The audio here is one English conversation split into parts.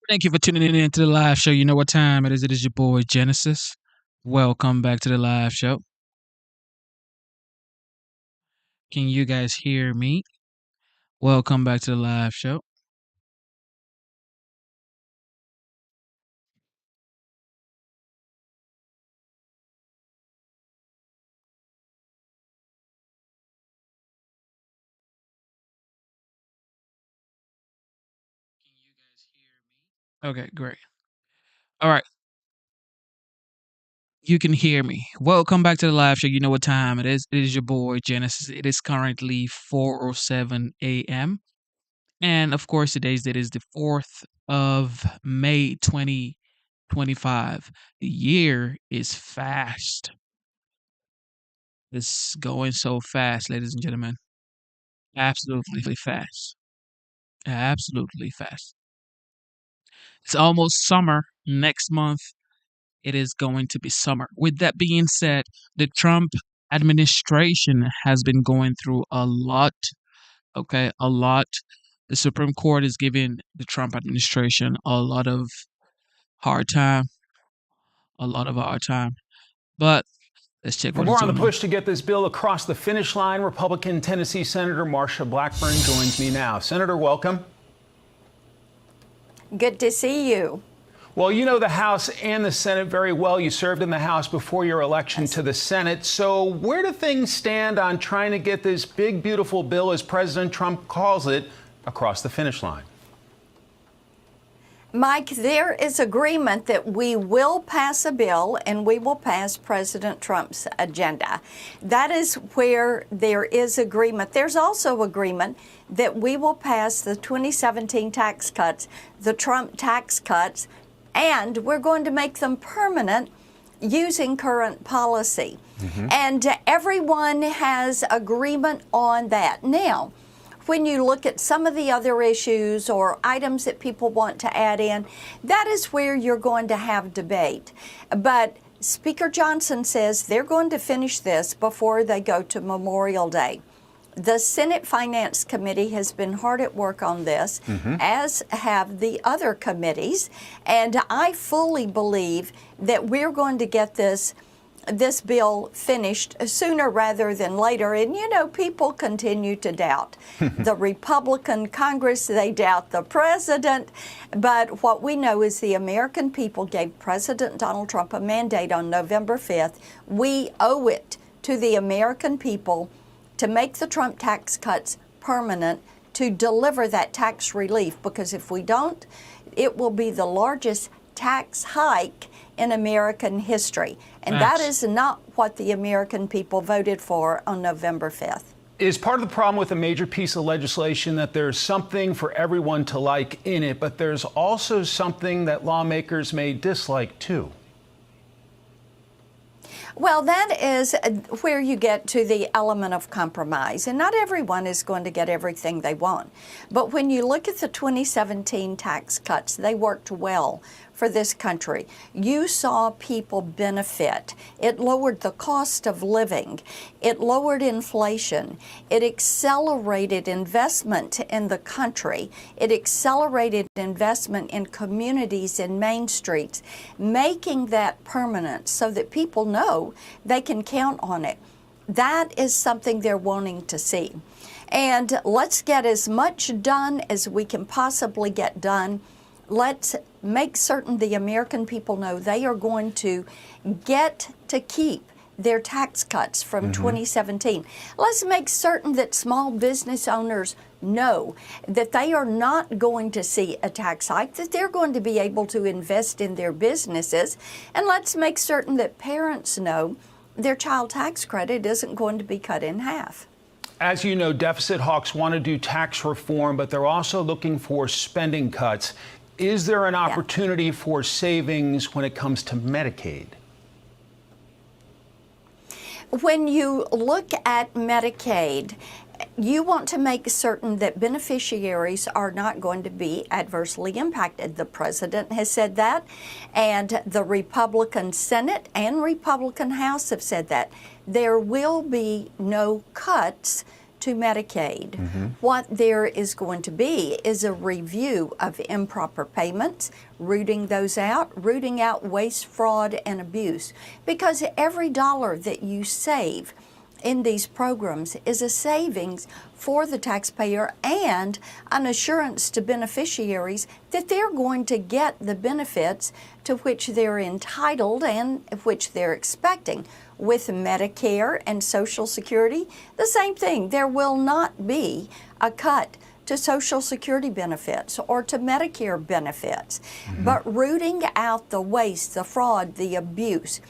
Thank you for tuning in to the live show. You know what time it is. It is your boy Genesis. Welcome back to the live show. Can you guys hear me? Welcome back to the live show. Can you guys hear me? Okay, great. All right. You can hear me. Welcome back to the live show. You know what time it is. It is your boy Genesis. It is currently 4:07 a.m. And of course, today's date is the 4th of May 2025. The year is fast. It's going so fast, ladies and gentlemen. Absolutely fast. Absolutely fast. It's almost summer. Next month, it is going to be summer. With that being said, the Trump administration has been going through a lot. Okay, a lot. The Supreme Court is giving the Trump administration a lot of hard time, a lot of hard time. But let's check For what is more on the going on. push to get this bill across the finish line, Republican Tennessee Senator Marsha Blackburn joins me now. Senator, welcome. Good to see you. Well, you know the House and the Senate very well. You served in the House before your election to the Senate. So where do things stand on trying to get this big, beautiful bill, as President Trump calls it, across the finish line? Mike, there is agreement that we will pass a bill and we will pass President Trump's agenda. That is where there is agreement. There's also agreement that we will pass the 2017 tax cuts, the Trump tax cuts, and we're going to make them permanent using current policy. And everyone has agreement on that. Now, when you look at some of the other issues or items that people want to add in, that is where you're going to have debate. But Speaker Johnson says they're going to finish this before they go to Memorial Day. The Senate Finance Committee has been hard at work on this, as have the other committees. And I fully believe that we're going to get this bill finished sooner rather than later. And, you know, people continue to doubt the Republican Congress. They doubt the president. But what we know is the American people gave President Donald Trump a mandate on November 5th. We owe it to the American people to make the Trump tax cuts permanent, to deliver that tax relief, because if we don't, it will be the largest tax hike in American history. And that is not what the American people voted for on November 5th. Is part of the problem with a major piece of legislation that there's something for everyone to like in it, but there's also something that lawmakers may dislike too? Well, that is where you get to the element of compromise. And not everyone is going to get everything they want. But when you look at the 2017 tax cuts, they worked well for this country. You saw people benefit. It lowered the cost of living. It lowered inflation. It accelerated investment in the country. It accelerated investment in communities and main streets, making that permanent so that people know they can count on it. That is something they're wanting to see. And let's get as much done as we can possibly get done. Let's make certain the American people know they are going to get to keep their tax cuts from 2017. Let's make certain that small business owners know that they are not going to see a tax hike, that they're going to be able to invest in their businesses. And let's make certain that parents know their child tax credit isn't going to be cut in half. As you know, deficit hawks want to do tax reform, but they're also looking for spending cuts. Is there an opportunity for savings when it comes to Medicaid? When you look at Medicaid, you want to make certain that beneficiaries are not going to be adversely impacted. The president has said that, and the Republican Senate and Republican House have said that. There will be no cuts to Medicaid. What there is going to be is a review of improper payments, rooting those out, rooting out waste, fraud, and abuse. Because every dollar that you save in these programs is a savings for the taxpayer and an assurance to beneficiaries that they're going to get the benefits to which they're entitled and which they're expecting. With Medicare and Social Security, the same thing. There will not be a cut to Social Security benefits or to Medicare benefits, but rooting out the waste, the fraud, the abuse,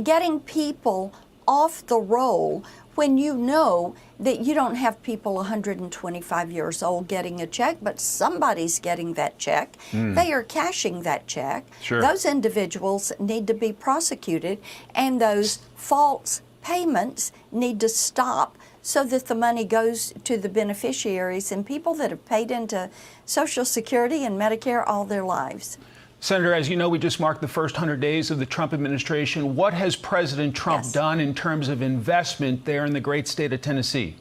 getting people off the roll when you know that you don't have people 125 years old getting a check, but somebody's getting that check. They are cashing that check. Sure. Those individuals need to be prosecuted, and those false payments need to stop so that the money goes to the beneficiaries and people that have paid into Social Security and Medicare all their lives. Senator, as you know, we just marked the first 100 days of the Trump administration. What has President Trump done in terms of investment there in the great state of Tennessee?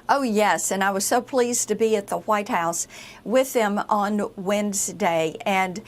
Oh, yes, and I was so pleased to be at the White House with them on Wednesday. And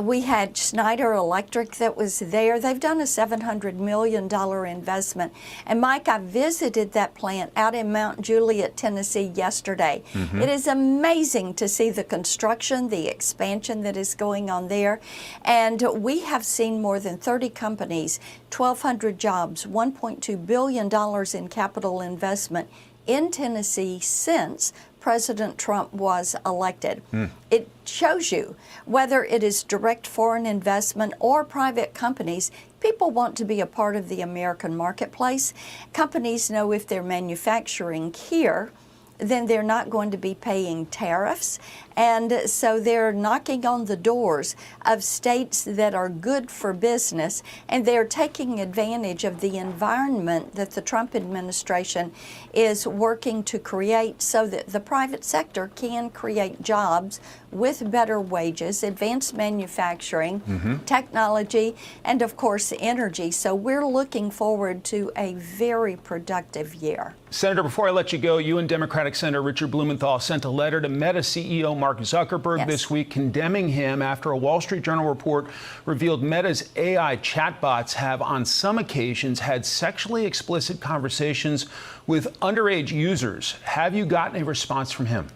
we had Schneider Electric that was there. They've done a $700 million investment. And Mike, I visited that plant out in Mount Juliet, Tennessee yesterday. It is amazing to see the construction, the expansion that is going on there. And we have seen more than 30 companies, 1,200 jobs, $1.2 billion in capital investment in Tennessee since President Trump was elected. It shows you whether it is direct foreign investment or private companies, people want to be a part of the American marketplace. Companies know if they're manufacturing here, then they're not going to be paying tariffs. And so they're knocking on the doors of states that are good for business, and they're taking advantage of the environment that the Trump administration is working to create so that the private sector can create jobs with better wages, advanced manufacturing, technology, and of course energy. So we're looking forward to a very productive year. Senator, before I let you go, you and Democratic Senator Richard Blumenthal sent a letter to Meta CEO Mark Zuckerberg this week condemning him after a Wall Street Journal report revealed Meta's AI chatbots have on some occasions had sexually explicit conversations with underage users. Have you gotten a response from him?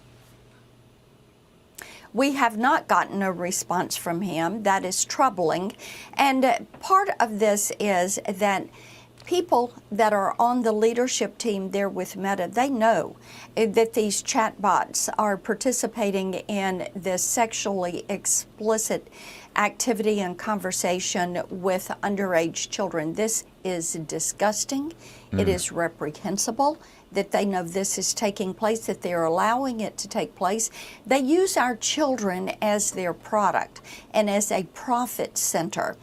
We have not gotten a response from him. That is troubling. And part of this is that people that are on the leadership team there with Meta, they know that these chatbots are participating in this sexually explicit activity and conversation with underage children. This is disgusting. It is reprehensible that they know this is taking place, that they're allowing it to take place. They use our children as their product and as a profit center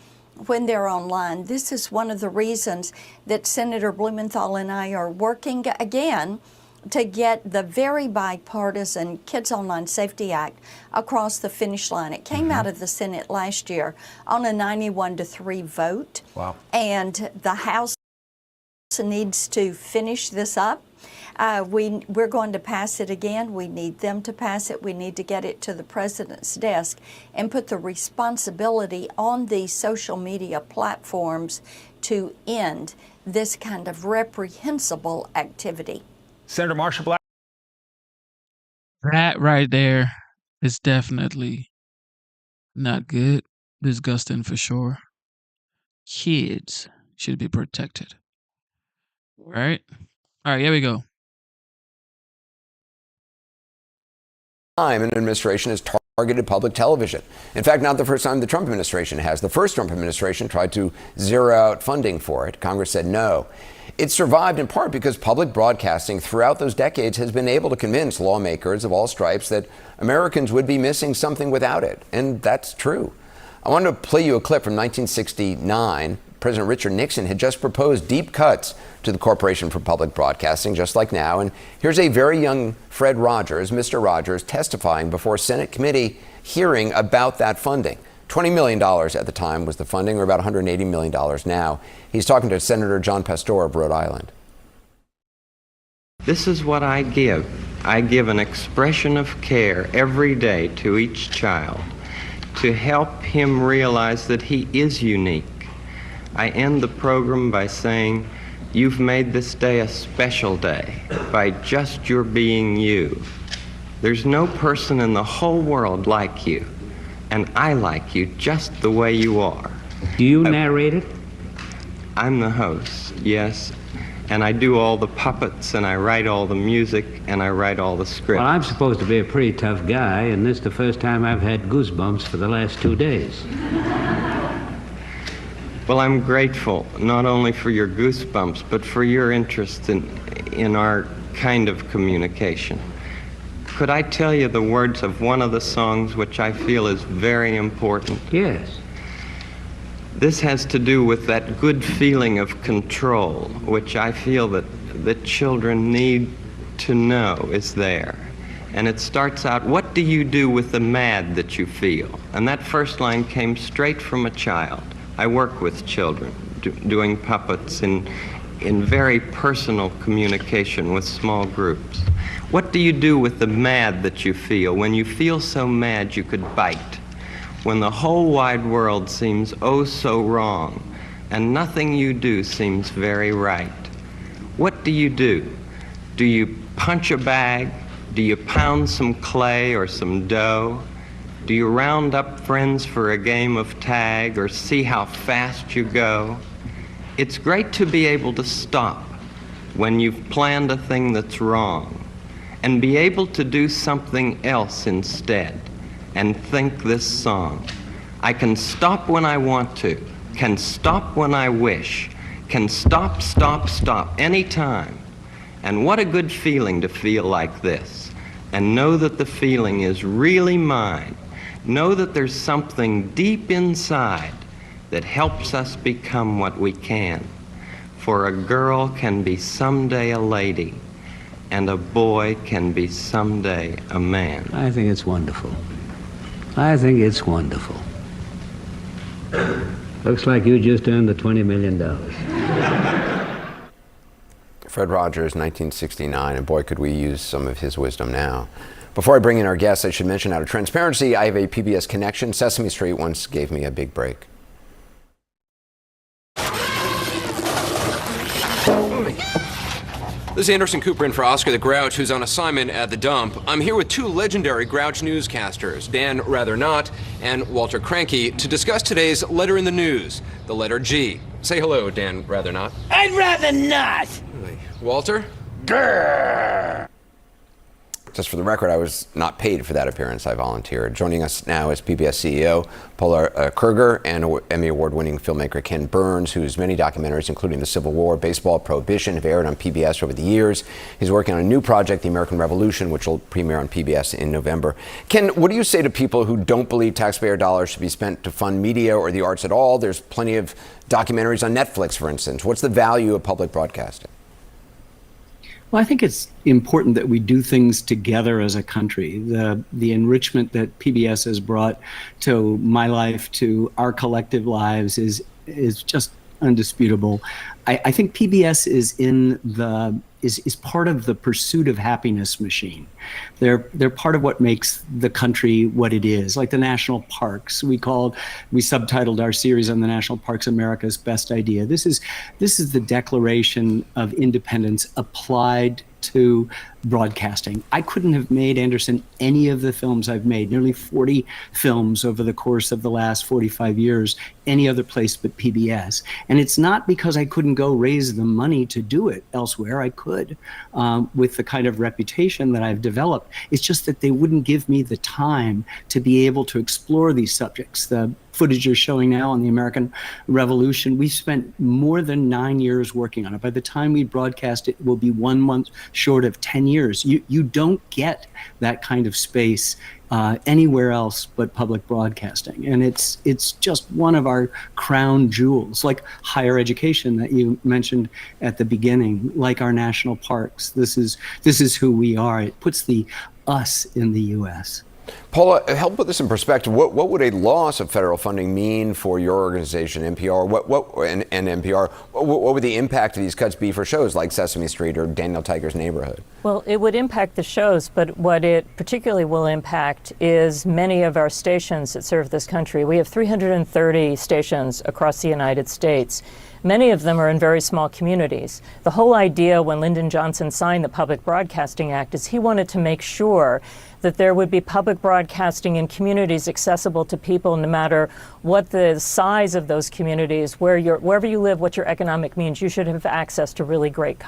when they're online. This is one of the reasons that Senator Blumenthal and I are working again to get the very bipartisan Kids Online Safety Act across the finish line. It came out of the Senate last year on a 91-3 vote. Wow. And the House needs to finish this up. We're going to pass it again. We need them to pass it. We need to get it to the president's desk and put the responsibility on these social media platforms to end this kind of reprehensible activity. Senator Marsha Black. That right there is definitely not good. Disgusting for sure. Kids should be protected. Right? All right, here we go. Time an administration has targeted public television. In fact, not the first time the Trump administration has. The first Trump administration tried to zero out funding for it. Congress said no. It survived in part because public broadcasting throughout those decades has been able to convince lawmakers of all stripes that Americans would be missing something without it. And that's true. I wanted to play you a clip from 1969. President Richard Nixon had just proposed deep cuts to the Corporation for Public Broadcasting, just like now. And here's a very young Fred Rogers, Mr. Rogers, testifying before a Senate committee hearing about that funding. $20 million at the time was the funding, or about $180 million now. He's talking to Senator John Pastor of Rhode Island. This is what I give. I give an expression of care every day to each child to help him realize that he is unique. I end the program by saying, you've made this day a special day by just your being you. There's no person in the whole world like you, and I like you just the way you are. Do you narrate it? I'm the host, yes, and I do all the puppets, and I write all the music, and I write all the script. Well, I'm supposed to be a pretty tough guy, and this is the first time I've had goosebumps for the last 2 days. Well, I'm grateful not only for your goosebumps, but for your interest in our kind of communication. Could I tell you the words of one of the songs which I feel is very important? Yes. This has to do with that good feeling of control, which I feel that children need to know is there. And it starts out, what do you do with the mad that you feel? And that first line came straight from a child. I work with children, doing puppets in very personal communication with small groups. What do you do with the mad that you feel? When you feel so mad you could bite. When the whole wide world seems oh so wrong, and nothing you do seems very right. What do you do? Do you punch a bag? Do you pound some clay or some dough? Do you round up friends for a game of tag or see how fast you go? It's great to be able to stop when you've planned a thing that's wrong and be able to do something else instead and think this song. I can stop when I want to, can stop when I wish, can stop, stop, stop anytime. And what a good feeling to feel like this and know that the feeling is really mine. Know that there's something deep inside that helps us become what we can. For a girl can be someday a lady, and a boy can be someday a man. I think it's wonderful. I think it's wonderful. Looks like you just earned the $20 million. Fred Rogers, 1969, and boy, could we use some of his wisdom now. Before I bring in our guests, I should mention out of transparency, I have a PBS connection. Sesame Street once gave me a big break. This is Anderson Cooper in for Oscar the Grouch, who's on assignment at the dump. I'm here with two legendary Grouch newscasters, Dan Rather Not and Walter Cranky, to discuss today's letter in the news, the letter G. Say hello, Dan Rather Not. I'd rather not. Walter? Grrr. Just for the record, I was not paid for that appearance. I volunteered. Joining us now is PBS CEO Paula Kruger and Emmy Award-winning filmmaker Ken Burns, whose many documentaries, including The Civil War, Baseball, Prohibition, have aired on PBS over the years. He's working on a new project, The American Revolution, which will premiere on PBS in November. Ken, what do you say to people who don't believe taxpayer dollars should be spent to fund media or the arts at all? There's plenty of documentaries on Netflix, for instance. What's the value of public broadcasting? Well, I think it's important that we do things together as a country. The enrichment that PBS has brought to my life, to our collective lives, is just undisputable. I think PBS is part of the pursuit of happiness machine. They're part of what makes the country what it is. Like the national parks, we subtitled our series on the national parks America's Best Idea. This is the Declaration of Independence applied to broadcasting. I couldn't have made, Anderson, any of the films I've made, nearly 40 films over the course of the last 45 years, any other place but PBS. And it's not because I couldn't go raise the money to do it elsewhere. I could, with the kind of reputation that I've developed. It's just that they wouldn't give me the time to be able to explore these subjects. The footage you're showing now on the American Revolution, we spent more than 9 years working on it. By the time we broadcast it will be 1 month short of 10 years. You don't get that kind of space anywhere else but public broadcasting. And it's just one of our crown jewels, like higher education that you mentioned at the beginning, like our national parks. This is who we are. It puts the us in the U.S. Paula, help put this in perspective. What would a loss of federal funding mean for your organization, NPR, and NPR? What would the impact of these cuts be for shows like Sesame Street or Daniel Tiger's Neighborhood? Well, it would impact the shows, but what it particularly will impact is many of our stations that serve this country. We have 330 stations across the United States. Many of them are in very small communities. The whole idea when Lyndon Johnson signed the Public Broadcasting Act is he wanted to make sure that there would be public broadcasting in communities accessible to people no matter what the size of those communities, wherever you live, what your economic means, you should have access to really great.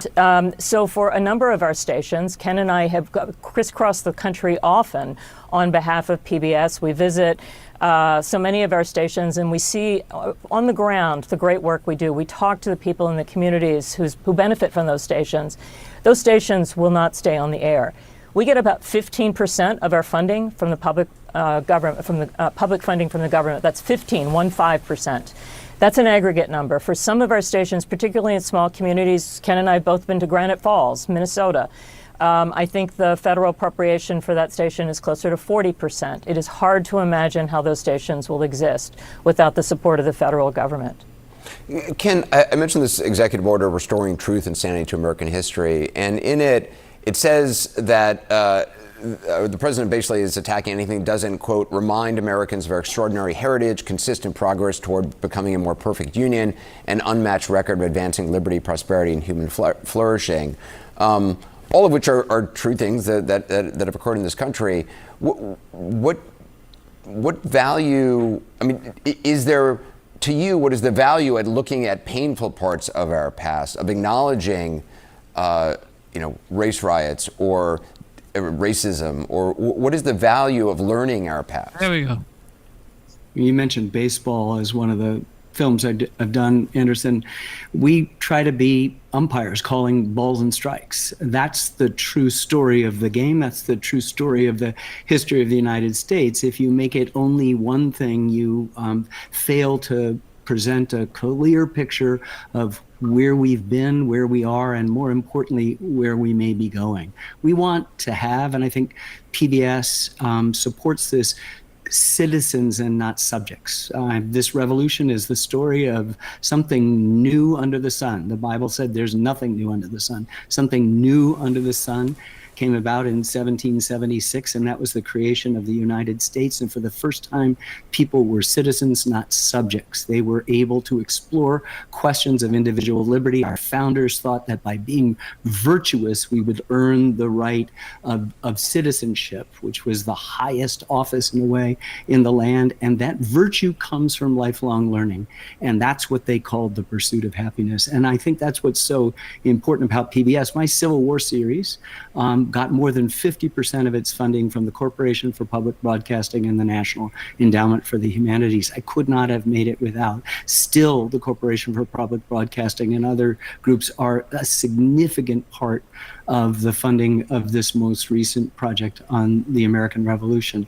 So for a number of our stations, Ken and I have crisscrossed the country often on behalf of PBS. We visit so many of our stations, and we see on the ground the great work we do. We talk to the people in the communities who benefit from those stations. Those stations will not stay on the air. We get about 15% of our funding from the public government, from the public funding from the government. That's 15%. That's an aggregate number. For some of our stations, particularly in small communities, Ken and I have both been to Granite Falls, Minnesota. I think the federal appropriation for that station is closer to 40%. It is hard to imagine how those stations will exist without the support of the federal government. Ken, I mentioned this executive order restoring truth and sanity to American history, and in it, it says that the president basically is attacking anything that doesn't, quote, remind Americans of our extraordinary heritage, consistent progress toward becoming a more perfect union, and unmatched record of advancing liberty, prosperity, and human flourishing. All of which are true things that have occurred in this country. What value, I mean, is there, to you, what is the value at looking at painful parts of our past, of acknowledging race riots or racism, or what is the value of learning our past? There we go. You mentioned baseball as one of the films I've done, Anderson. We try to be umpires calling balls and strikes. That's the true story of the game. That's the true story of the history of the United States. If you make it only one thing, you fail to present a clear picture of where we've been, where we are, and more importantly, where we may be going. We want to have, and I think PBS supports this, citizens and not subjects. This revolution is the story of something new under the sun. The Bible said there's nothing new under the sun. Something new under the sun came about in 1776, and that was the creation of the United States. And for the first time, people were citizens, not subjects. They were able to explore questions of individual liberty. Our founders thought that by being virtuous, we would earn the right of citizenship, which was the highest office in a way in the land. And that virtue comes from lifelong learning. And that's what they called the pursuit of happiness. And I think that's what's so important about PBS. My Civil War series got more than 50% of its funding from the Corporation for Public Broadcasting and the National Endowment for the Humanities. I could not have made it without. Still, the Corporation for Public Broadcasting and other groups are a significant part of the funding of this most recent project on the American Revolution.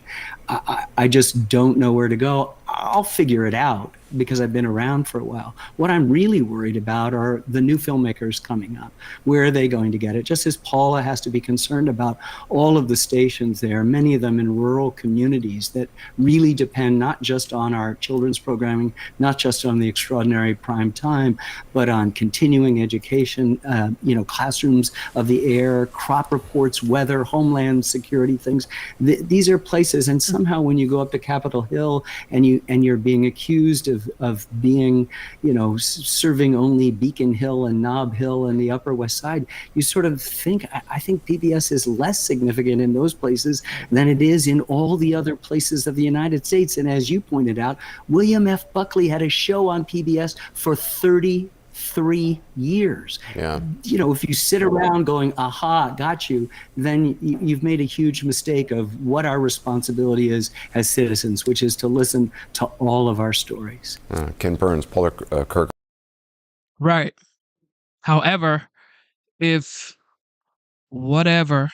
I just don't know where to go. I'll figure it out because I've been around for a while. What I'm really worried about are the new filmmakers coming up. Where are they going to get it? Just as Paula has to be concerned about all of the stations there, many of them in rural communities that really depend not just on our children's programming, not just on the extraordinary prime time, but on continuing education, classrooms of the air, crop reports, weather, homeland security things. These are places, and somehow when you go up to Capitol Hill and you're being accused of being, serving only Beacon Hill and Nob Hill and the Upper West Side, you sort of think, I think PBS is less significant in those places than it is in all the other places of the United States. And as you pointed out, William F. Buckley had a show on PBS for 33 years. Yeah. If you sit around going, aha, got you, then you've made a huge mistake of what our responsibility is as citizens, which is to listen to all of our stories. Ken Burns, Paula Kirk. Right. However, if whatever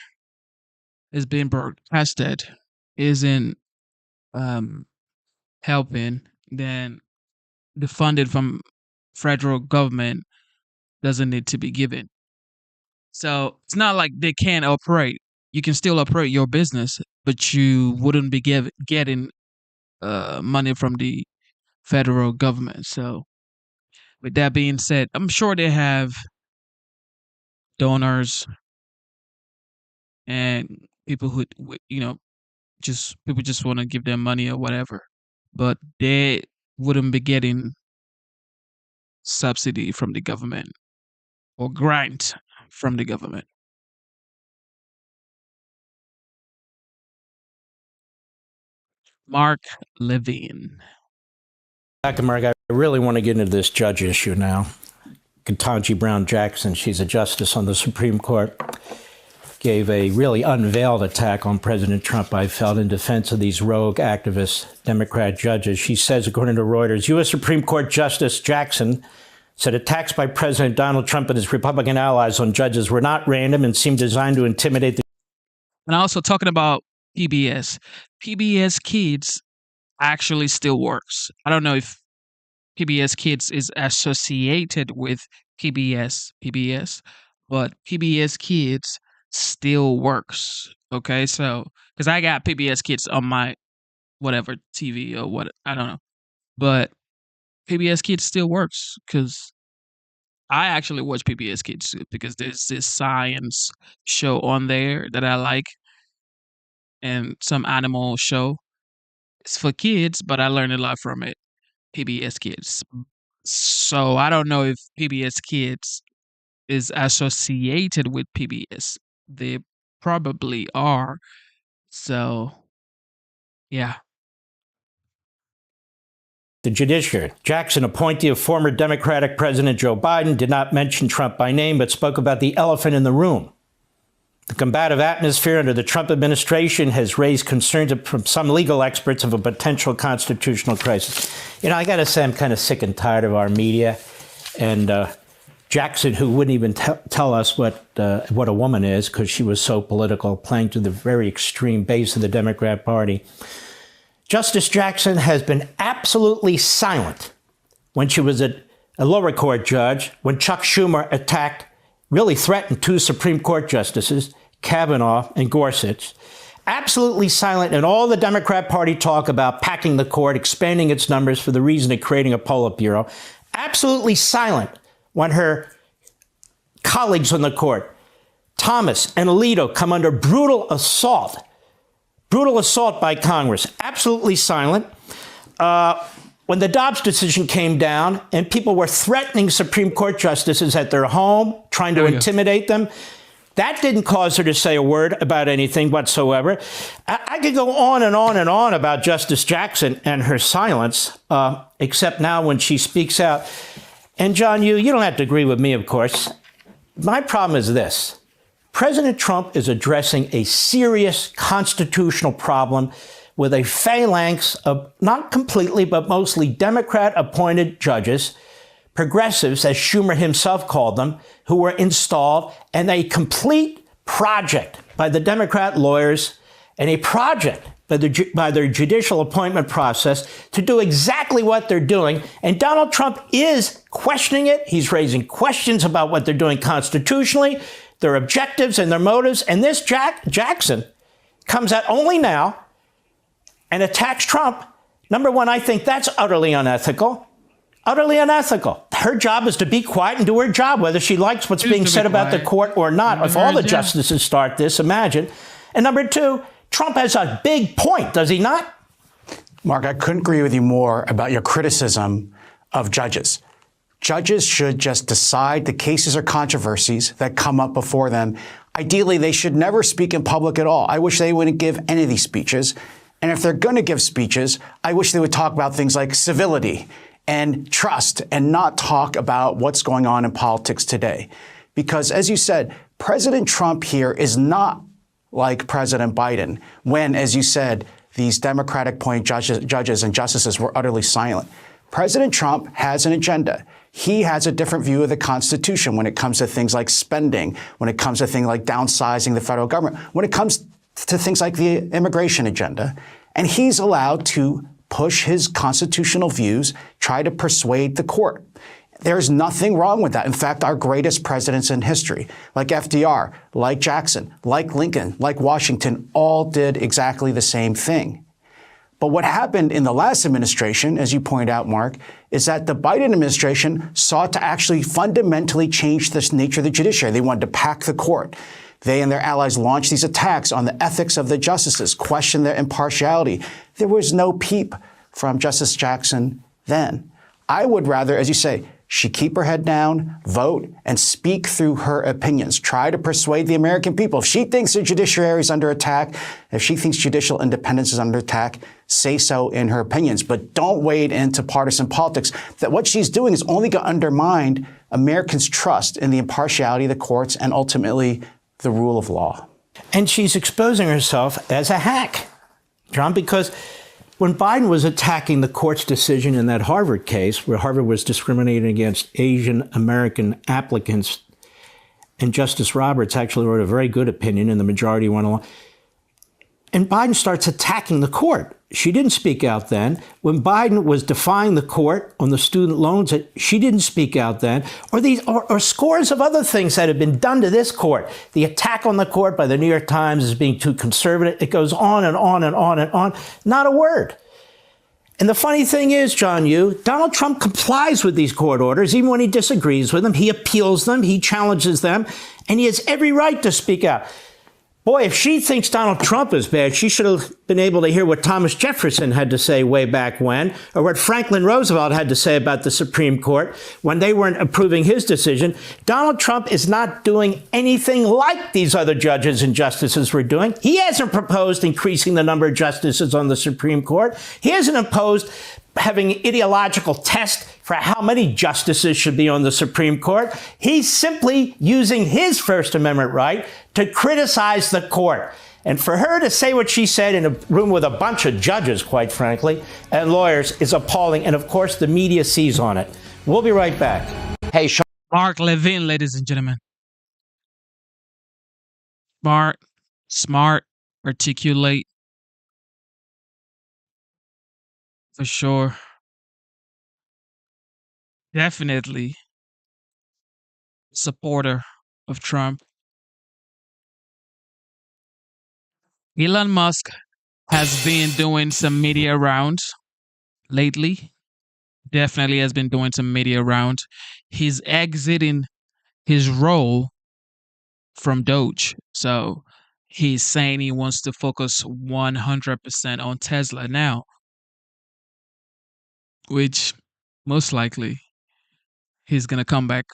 is being broadcasted isn't helping, then the funding from federal government doesn't need to be given. So it's not like they can't operate. you can still operate your business, but you wouldn't be getting money from the federal government. So, with that being said, I'm sure they have donors and people who, just people just want to give them money or whatever, but they wouldn't be getting subsidy from the government or grant from the government. Mark Levine. Mark, I really want to get into this judge issue now. Ketanji Brown Jackson, she's a justice on the Supreme Court, gave a really unveiled attack on President Trump, I felt, in defense of these rogue activist Democrat judges. She says, according to Reuters, U.S. Supreme Court Justice Jackson said attacks by President Donald Trump and his Republican allies on judges were not random and seemed designed to intimidate the. And also talking about PBS. PBS Kids actually still works. I don't know if PBS Kids is associated with PBS, but PBS Kids still works. Okay, so because I got PBS Kids on my whatever TV or what, I don't know, but PBS Kids still works because I actually watch PBS Kids because there's this science show on there that I like, and some animal show. It's for kids, but I learned a lot from it. PBS Kids. So I don't know if PBS Kids is associated with PBS. They probably are. So, yeah. The judiciary. Jackson, appointee of former Democratic President Joe Biden, did not mention Trump by name, but spoke about the elephant in the room. The combative atmosphere under the Trump administration has raised concerns from some legal experts of a potential constitutional crisis. I got to say, I'm kind of sick and tired of our media and Jackson, who wouldn't even tell us what a woman is because she was so political, playing to the very extreme base of the Democrat Party. Justice Jackson has been absolutely silent when she was a lower court judge, when Chuck Schumer really threatened two Supreme Court justices, Kavanaugh and Gorsuch. Absolutely silent in all the Democrat Party talk about packing the court, expanding its numbers for the reason of creating a Politburo. Absolutely silent when her colleagues on the court, Thomas and Alito, come under brutal assault by Congress. Absolutely silent. When the Dobbs decision came down and people were threatening Supreme Court justices at their home, trying to intimidate them, that didn't cause her to say a word about anything whatsoever. I could go on and on and on about Justice Jackson and her silence, except now when she speaks out. And John, you don't have to agree with me, of course. My problem is this. President Trump is addressing a serious constitutional problem with a phalanx of, not completely, but mostly Democrat-appointed judges, progressives, as Schumer himself called them, who were installed, and a complete project by the Democrat lawyers and a project by their judicial appointment process to do exactly what they're doing. And Donald Trump is questioning it. He's raising questions about what they're doing constitutionally, their objectives and their motives. And this Jackson comes out only now and attacks Trump. Number one, I think that's utterly unethical. Utterly unethical. Her job is to be quiet and do her job, whether she likes what's being said about the court or not. If all the justices start this, imagine. And number two, Trump has a big point, does he not? Mark, I couldn't agree with you more about your criticism of judges. Judges should just decide the cases or controversies that come up before them. Ideally, they should never speak in public at all. I wish they wouldn't give any of these speeches. And if they're going to give speeches, I wish they would talk about things like civility and trust and not talk about what's going on in politics today. Because as you said, President Trump here is not like President Biden when, as you said, these Democratic-appointed judges and justices were utterly silent. President Trump has an agenda. He has a different view of the Constitution when it comes to things like spending, when it comes to things like downsizing the federal government, when it comes to things like the immigration agenda. And he's allowed to push his constitutional views, try to persuade the court. There's nothing wrong with that. In fact, our greatest presidents in history, like FDR, like Jackson, like Lincoln, like Washington, all did exactly the same thing. But what happened in the last administration, as you point out, Mark, is that the Biden administration sought to actually fundamentally change the nature of the judiciary. They wanted to pack the court. They and their allies launched these attacks on the ethics of the justices, questioned their impartiality. There was no peep from Justice Jackson then. I would rather, as you say, she keep her head down, vote, and speak through her opinions. Try to persuade the American people. If she thinks the judiciary is under attack, if she thinks judicial independence is under attack, say so in her opinions. But don't wade into partisan politics. That what she's doing is only going to undermine Americans' trust in the impartiality of the courts and ultimately the rule of law. And she's exposing herself as a hack, John, because when Biden was attacking the court's decision in that Harvard case, where Harvard was discriminating against Asian American applicants, and Justice Roberts actually wrote a very good opinion, and the majority went along, and Biden starts attacking the court. She didn't speak out then. When Biden was defying the court on the student loans, she didn't speak out then. Or scores of other things that have been done to this court. The attack on the court by the New York Times as being too conservative. It goes on and on and on and on. Not a word. And the funny thing is, John Yoo, Donald Trump complies with these court orders, even when he disagrees with them. He appeals them, he challenges them, and he has every right to speak out. Boy, if she thinks Donald Trump is bad, she should have been able to hear what Thomas Jefferson had to say way back when, or what Franklin Roosevelt had to say about the Supreme Court when they weren't approving his decision. Donald Trump is not doing anything like these other judges and justices were doing. He hasn't proposed increasing the number of justices on the Supreme Court. He hasn't imposed having an ideological test for how many justices should be on the Supreme Court. He's simply using his First Amendment right to criticize the court. And for her to say what she said in a room with a bunch of judges, quite frankly, and lawyers is appalling. And of course, the media sees on it. We'll be right back. Hey, Sean. Mark Levin, ladies and gentlemen. Smart, articulate. For sure. Definitely supporter of Trump. Elon Musk has been doing some media rounds lately. Definitely has been doing some media rounds. He's exiting his role from Doge. So he's saying he wants to focus 100% on Tesla now, which most likely he's going to come back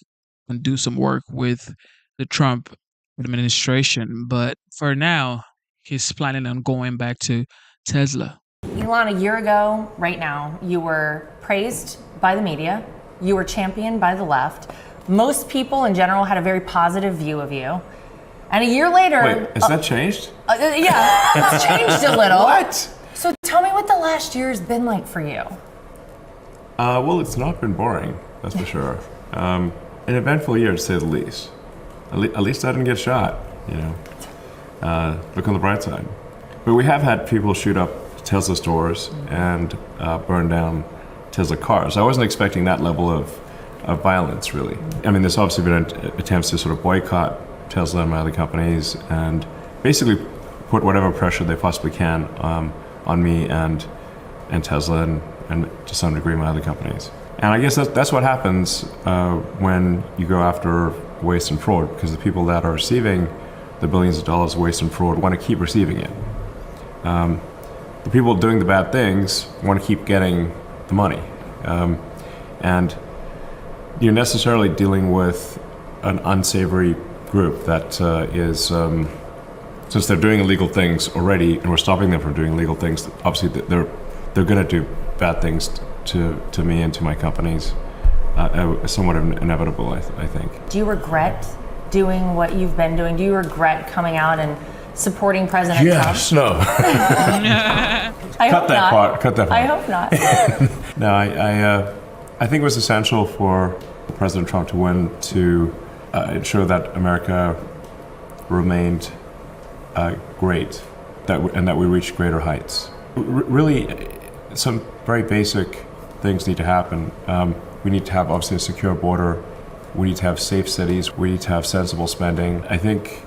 and do some work with the Trump administration. But for now, he's planning on going back to Tesla. Elon, a year ago, right now, you were praised by the media. You were championed by the left. Most people in general had a very positive view of you. And a year later... Wait, has that changed? Yeah, it's changed a little. What? So tell me what the last year has been like for you. Well, it's not been boring, that's for sure. An eventful year, to say the least. At least I didn't get shot, you know. Look on the bright side. But we have had people shoot up Tesla stores and burn down Tesla cars. I wasn't expecting that level of violence, really. I mean, there's obviously been attempts to sort of boycott Tesla and my other companies and basically put whatever pressure they possibly can on me and Tesla and to some degree my other companies. And I guess that's what happens when you go after waste and fraud, because the people that are receiving the billions of dollars of waste and fraud want to keep receiving it. The people doing the bad things want to keep getting the money. And you're necessarily dealing with an unsavory group that is, since they're doing illegal things already and we're stopping them from doing illegal things, obviously they're going to do bad things to me and to my companies. Somewhat inevitable, I think. Do you regret doing what you've been doing? Do you regret coming out and supporting President Trump? Yes, no. Cut that part. I hope not. No, I think it was essential for President Trump to win to ensure that America remained great, and that we reached greater heights. Really, some very basic things need to happen. We need to have, obviously, a secure border. We need to have safe cities. We need to have sensible spending. I think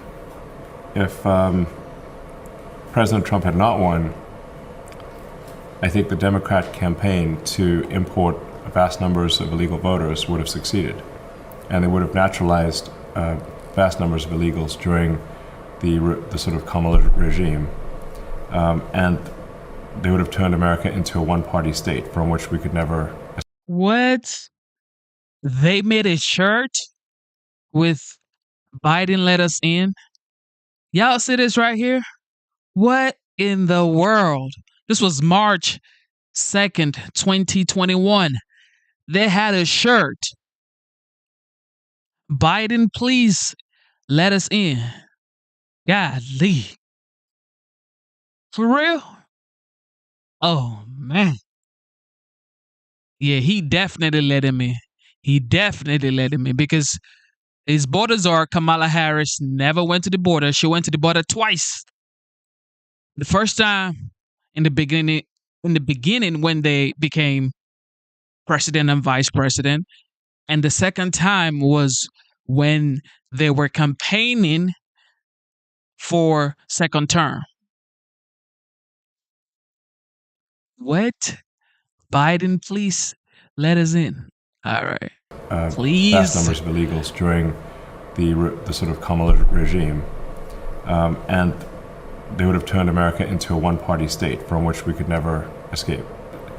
if President Trump had not won, I think the Democrat campaign to import vast numbers of illegal voters would have succeeded. And they would have naturalized vast numbers of illegals during the sort of Kamala regime. And they would have turned America into a one-party state from which we could never... What? They made a shirt with Biden let us in? Y'all see this right here? What in the world? This was March 2nd, 2021. They had a shirt. Biden, please let us in. Golly. For real? Oh, man. Yeah, he definitely let him in. He definitely let him in because his border czar, Kamala Harris, never went to the border. She went to the border twice. The first time in the beginning when they became president and vice president, and the second time was when they were campaigning for second term. What? Biden, please let us in. All right. Please. Vast numbers of illegals during the sort of Kamala regime. And they would have turned America into a one-party state from which we could never escape.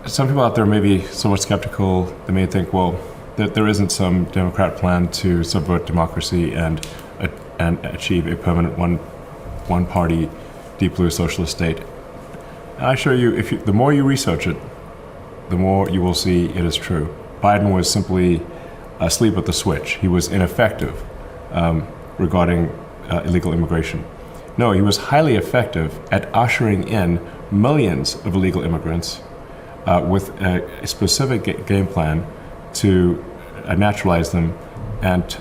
Some people out there may be somewhat skeptical. They may think, well, that there isn't some Democrat plan to subvert democracy and achieve a permanent one-party, deep blue socialist state. And I assure you, the more you research it, the more you will see it is true. Biden was simply asleep at the switch. He was ineffective regarding illegal immigration. No, he was highly effective at ushering in millions of illegal immigrants with a specific game plan to naturalize them and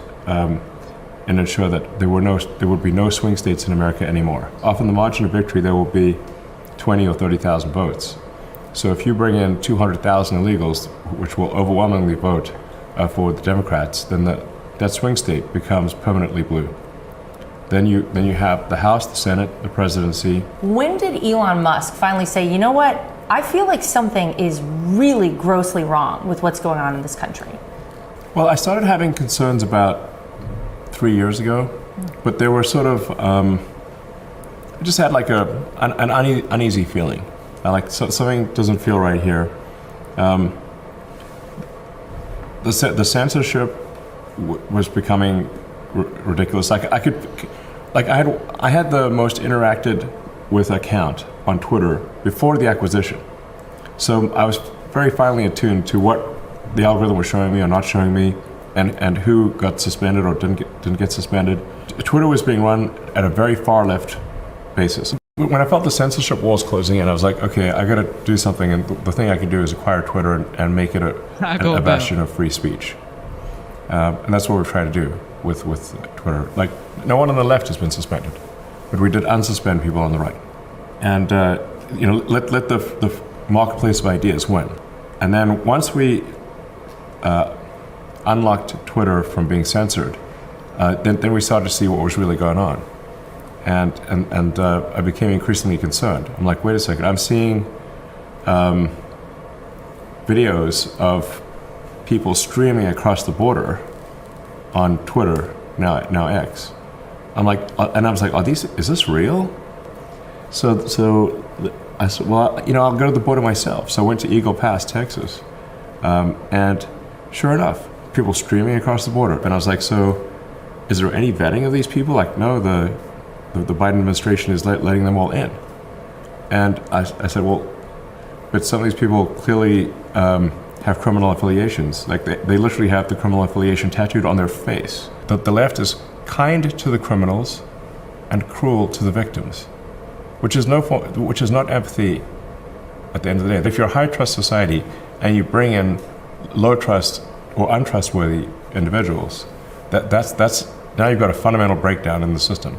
ensure that there would be no swing states in America anymore. Often the margin of victory there will be 20 or 30,000 votes. So if you bring in 200,000 illegals, which will overwhelmingly vote for the Democrats, then that swing state becomes permanently blue. Then you have the House, the Senate, the presidency. When did Elon Musk finally say, you know what, I feel like something is really grossly wrong with what's going on in this country? Well, I started having concerns about 3 years ago, but they were sort of, I just had like an uneasy feeling. Something doesn't feel right here. The censorship was becoming ridiculous. I had the most interacted with account on Twitter before the acquisition, so I was very finely attuned to what the algorithm was showing me or not showing me, and who got suspended or didn't get suspended. Twitter was being run at a very far left basis. When I felt the censorship walls closing in, I was like, okay, I got to do something, and the thing I can do is acquire Twitter and make it a bastion of free speech, and that's what we're trying to do with Twitter. Like, no one on the left has been suspended, but we did unsuspend people on the right, and let the marketplace of ideas win. And then once we unlocked Twitter from being censored, then we started to see what was really going on. And I became increasingly concerned. I'm like, wait a second, I'm seeing videos of people streaming across the border on Twitter, now X. I'm like, and I was like, is this real? So I said, well, I'll go to the border myself. So I went to Eagle Pass, Texas, and sure enough, people streaming across the border. And I was like, so is there any vetting of these people? Like, no, the Biden administration is letting them all in. And I said, well, but some of these people clearly have criminal affiliations. Like, they literally have the criminal affiliation tattooed on their face. The left is kind to the criminals and cruel to the victims, which is not empathy at the end of the day. If you're a high trust society and you bring in low trust or untrustworthy individuals, that's now you've got a fundamental breakdown in the system.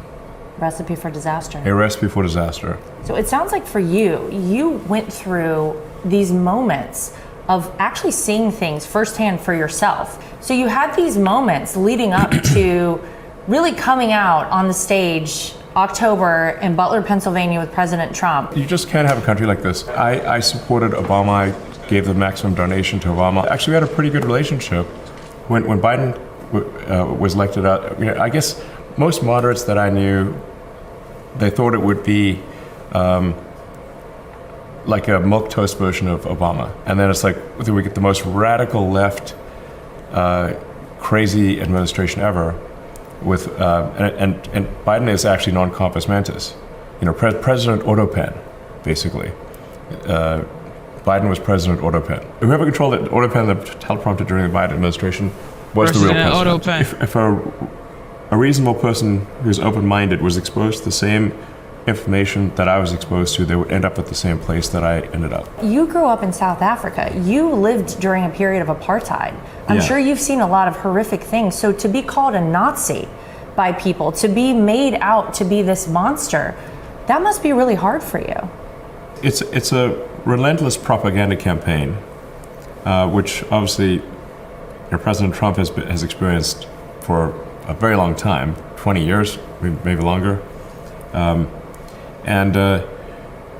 Recipe for disaster. A recipe for disaster. So it sounds like for you went through these moments of actually seeing things firsthand for yourself. So you had these moments leading up to really coming out on the stage October in Butler, Pennsylvania with President Trump. You just can't have a country like this. I supported Obama. I gave the maximum donation to Obama. Actually, we had a pretty good relationship. When Biden was elected out, I guess most moderates that I knew, they thought it would be like a milquetoast version of Obama. And then it's like we get the most radical left, crazy administration ever. With and Biden is actually non-compos mentis, President Autopen, basically. Biden was President Autopen. Whoever controlled the Autopen, the teleprompter during the Biden administration, was the real president. Autopen. If a reasonable person who's open-minded was exposed to the same information that I was exposed to, they would end up at the same place that I ended up. You grew up in South Africa. You lived during a period of apartheid. I'm sure you've seen a lot of horrific things. So to be called a Nazi by people, to be made out to be this monster, that must be really hard for you. It's a relentless propaganda campaign, which obviously President Trump has experienced for a very long time, 20 years, maybe longer. And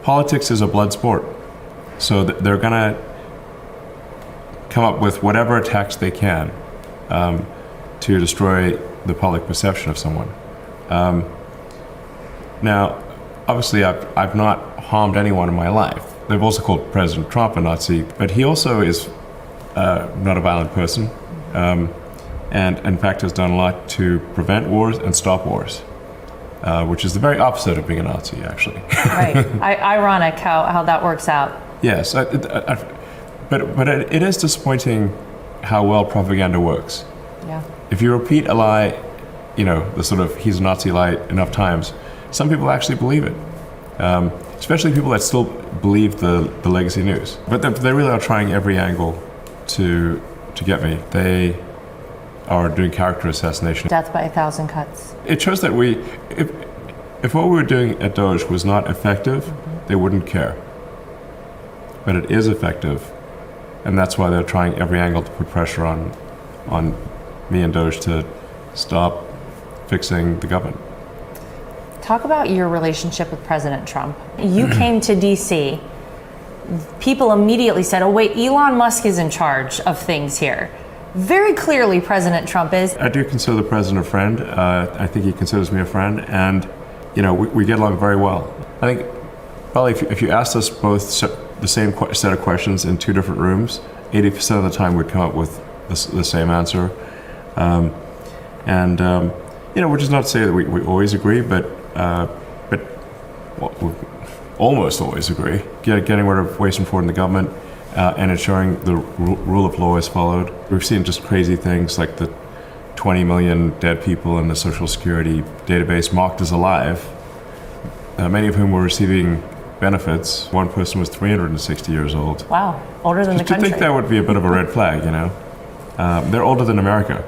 politics is a blood sport. So they're going to come up with whatever attacks they can to destroy the public perception of someone. Now, obviously, I've not harmed anyone in my life. They've also called President Trump a Nazi, but he also is not a violent person, and in fact has done a lot to prevent wars and stop wars. Which is the very opposite of being a Nazi, actually. Right. Ironic how that works out. Yes, but it is disappointing how well propaganda works. Yeah. If you repeat a lie, the sort of he's a Nazi lie enough times, some people actually believe it. Especially people that still believe the legacy news. But they really are trying every angle to get me. They are doing character assassination. Death by 1,000 cuts. It shows that if what we were doing at Doge was not effective, they wouldn't care. But it is effective, and that's why they're trying every angle to put pressure on me and Doge to stop fixing the government. Talk about your relationship with President Trump. You came to DC. People immediately said, oh wait, Elon Musk is in charge of things here. Very clearly, President Trump is. I do consider the president a friend. I think he considers me a friend, and we get along very well. I think probably if you asked us both the same set of questions in two different rooms, 80% of the time we'd come up with the same answer. Which is not to say that we always agree, but we almost always agree. Getting rid of waste and fraud in the government. And ensuring the rule of law is followed. We've seen just crazy things like the 20 million dead people in the Social Security database marked as alive, many of whom were receiving benefits. One person was 360 years old. Wow, older than the country. You'd think that would be a bit of a red flag, They're older than America.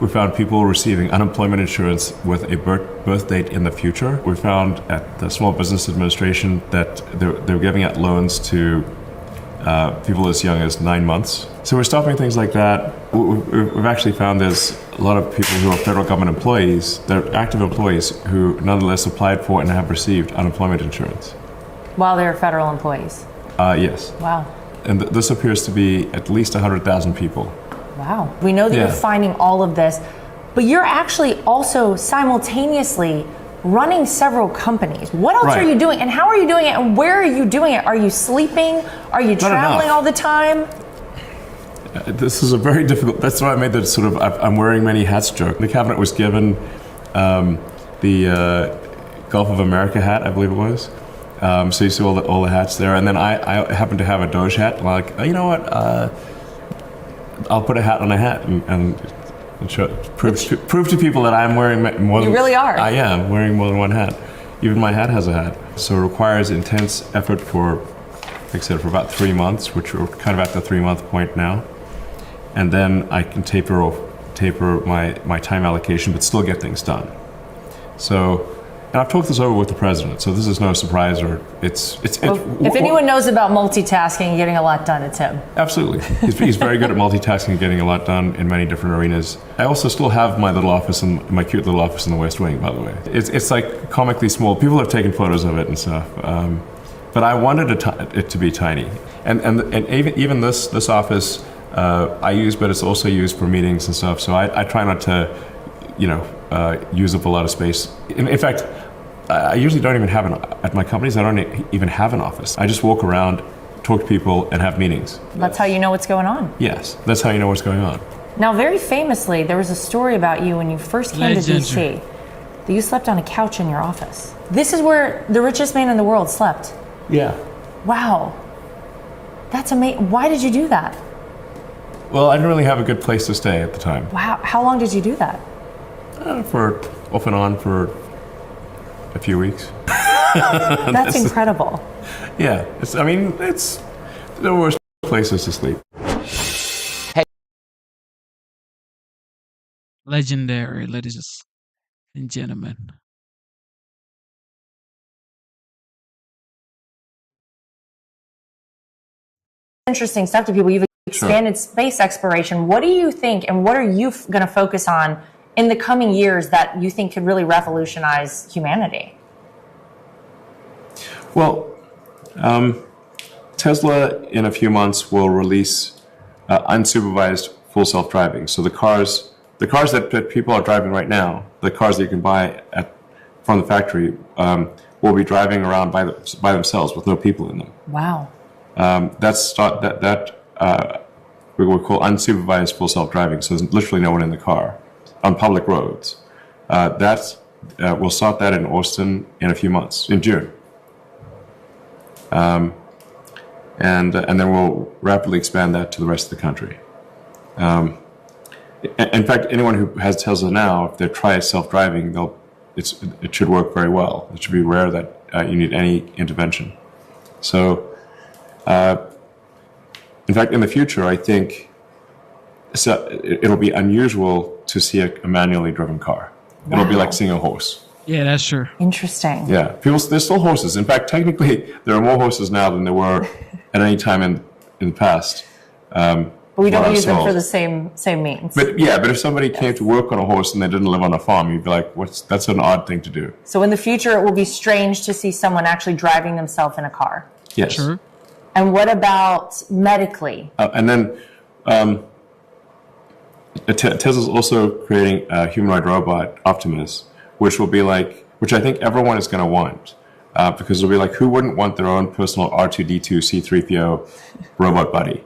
We found people receiving unemployment insurance with a birth date in the future. We found at the Small Business Administration that they were giving out loans to people as young as 9 months. So we're stopping things like that. We've actually found there's a lot of people who are federal government employees, they're active employees who nonetheless applied for and have received unemployment insurance. While they're federal employees? Yes. Wow. And this appears to be at least 100,000 people. Wow. We know that you're finding all of this, but you're actually also simultaneously running several companies. What else are you doing, and how are you doing it, and where are you doing it? Are you sleeping? Are you traveling all the time? This is a very difficult, that's why I made the sort of I'm wearing many hats joke. The cabinet was given the Gulf of America hat, I believe it was. So you see all the hats there, and then I happen to have a Doge hat. Like, you know what? I'll put a hat on a hat and prove to people that I'm wearing more than... You really are. I am wearing more than one hat. Even my hat has a hat. So it requires intense effort for, like I said, for about 3 months, which we're kind of at the 3-month point now. And then I can taper my time allocation, but still get things done. So and I've talked this over with the president, so this is no surprise, or If anyone knows about multitasking and getting a lot done, it's him. Absolutely. He's very good at multitasking and getting a lot done in many different arenas. I also still have my little office, my cute little office in the West Wing, by the way. It's like comically small. People have taken photos of it and stuff. But I wanted it to be tiny. And even this office I use, but it's also used for meetings and stuff. So I try not to, use up a lot of space. In fact, I usually don't even have at my companies, I don't even have an office. I just walk around, talk to people, and have meetings. That's how you know what's going on. Yes, that's how you know what's going on. Now, very famously, there was a story about you when you first came to DC, that you slept on a couch in your office. This is where the richest man in the world slept. Yeah. Wow. That's amazing. Why did you do that? Well, I didn't really have a good place to stay at the time. Wow. How long did you do that? For off and on for a few weeks. That's incredible. Yeah, it's the worst places to sleep. Legendary, ladies and gentlemen. Interesting stuff to people. You've expanded space exploration. What do you think, and what are you going to focus on in the coming years that you think could really revolutionize humanity? Well, Tesla in a few months will release unsupervised full self-driving. So the cars that people are driving right now, the cars that you can buy from the factory, will be driving around by themselves with no people in them. Wow. That's we call unsupervised full self-driving. So there's literally no one in the car on public roads. We'll start that in Austin in a few months, in June. And then we'll rapidly expand that to the rest of the country. In fact, anyone who has Tesla now, if they try self-driving, it should work very well. It should be rare that you need any intervention. So, in fact, in the future, I think it'll be unusual to see a manually driven car. Wow. It'll be like seeing a horse. Yeah, that's true. Interesting. Yeah, there's still horses. In fact, technically, there are more horses now than there were at any time in the past. But we don't use them for the same means. But if somebody came to work on a horse and they didn't live on a farm, you'd be like, that's an odd thing to do. So in the future, it will be strange to see someone actually driving themselves in a car. Yes. Sure. And what about medically? And then Tesla's also creating a humanoid robot, Optimus, which I think everyone is going to want. Because it'll be like, who wouldn't want their own personal R2-D2 C-3PO robot buddy?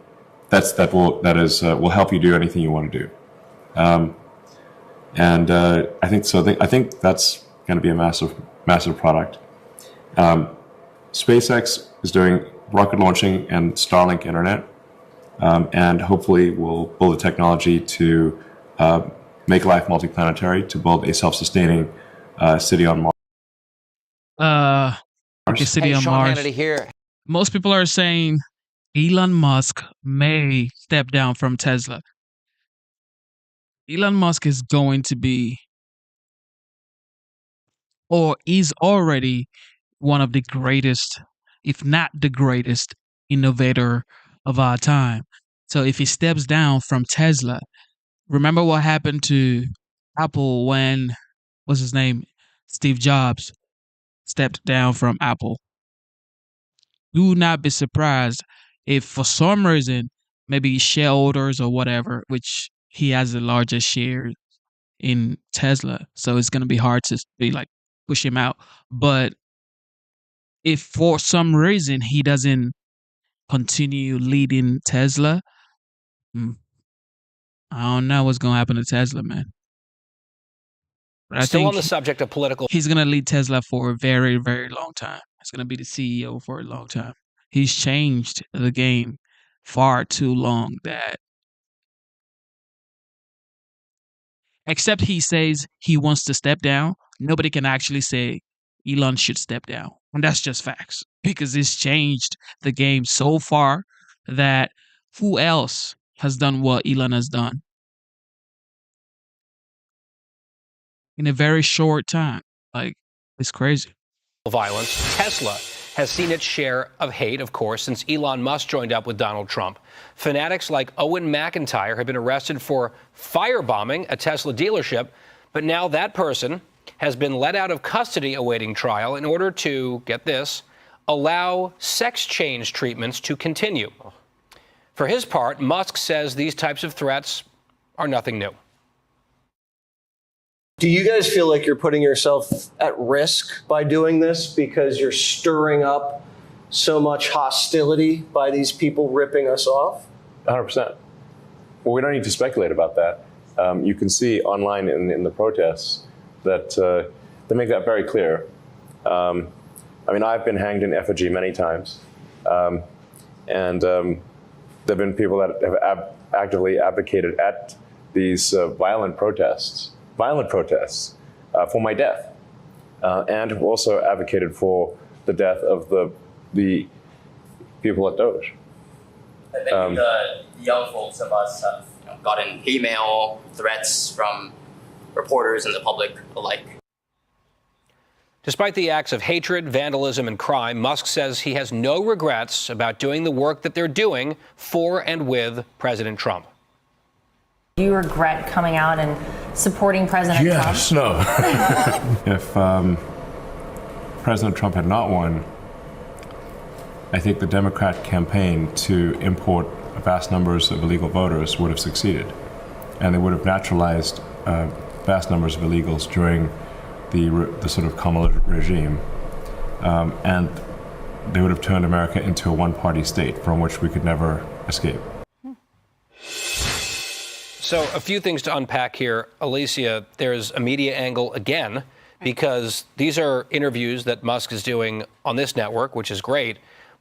That will help you do anything you want to do. I think that's going to be a massive product. SpaceX is doing rocket launching and Starlink internet, and hopefully we'll build the technology to make life multiplanetary, to build a self-sustaining city on Mars. A city on Mars. Hannity here. Most people are saying Elon Musk may step down from Tesla. Elon Musk is going to be, or is already, one of the greatest, if not the greatest, innovator of our time. So if he steps down from Tesla, remember what happened to Apple when, what's his name, Steve Jobs stepped down from Apple. Do not be surprised if for some reason, maybe shareholders or whatever, which he has the largest share in Tesla, so it's going to be hard to be like push him out. But if for some reason he doesn't continue leading Tesla, I don't know what's going to happen to Tesla, man. But Still on the subject of political. He's going to lead Tesla for a very, very long time. He's going to be the CEO for a long time. He's changed the game far too long that, except he says he wants to step down, nobody can actually say Elon should step down. And that's just facts, because it's changed the game so far that who else has done what Elon has done in a very short time? Like, It's crazy. Violence. Tesla has seen its share of hate, of course, since Elon Musk joined up with Donald Trump. Fanatics like Owen McIntyre have been arrested for firebombing a Tesla dealership, but now that person has been let out of custody awaiting trial in order to, get this, allow sex change treatments to continue. For his part, Musk says these types of threats are nothing new. Do you guys feel like you're putting yourself at risk by doing this because you're stirring up so much hostility by these people ripping us off? 100%. Well, we don't need to speculate about that. You can see online in the protests that they make that very clear. I mean, I've been hanged in effigy many times. And there have been people that have actively advocated at these violent protests for my death, and also advocated for the death of the people at Doge. I think the young folks of us have gotten email threats from reporters and the public alike. Despite the acts of hatred, vandalism, and crime, Musk says he has no regrets about doing the work that they're doing for and with President Trump. Do you regret coming out and supporting President Trump? Yes, no. If President Trump had not won, I think the Democrat campaign to import vast numbers of illegal voters would have succeeded. And they would have naturalized vast numbers of illegals during the sort of Kamala regime. And they would have turned America into a one-party state from which we could never escape. So a few things to unpack here. Alicia, there's a media angle again, because these are interviews that Musk is doing on this network, which is great.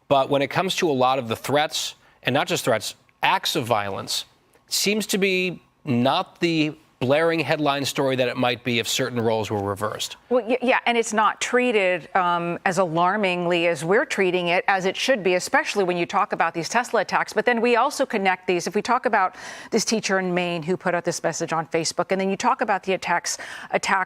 But when it comes to a lot of the threats, and not just threats, acts of violence, it seems to be not the blaring headline story that it might be if certain roles were reversed. Well, yeah, and it's not treated as alarmingly as we're treating it, as it should be, especially when you talk about these Tesla attacks. But then we also connect these. If we talk about this teacher in Maine who put out this message on Facebook, and then you talk about the attacks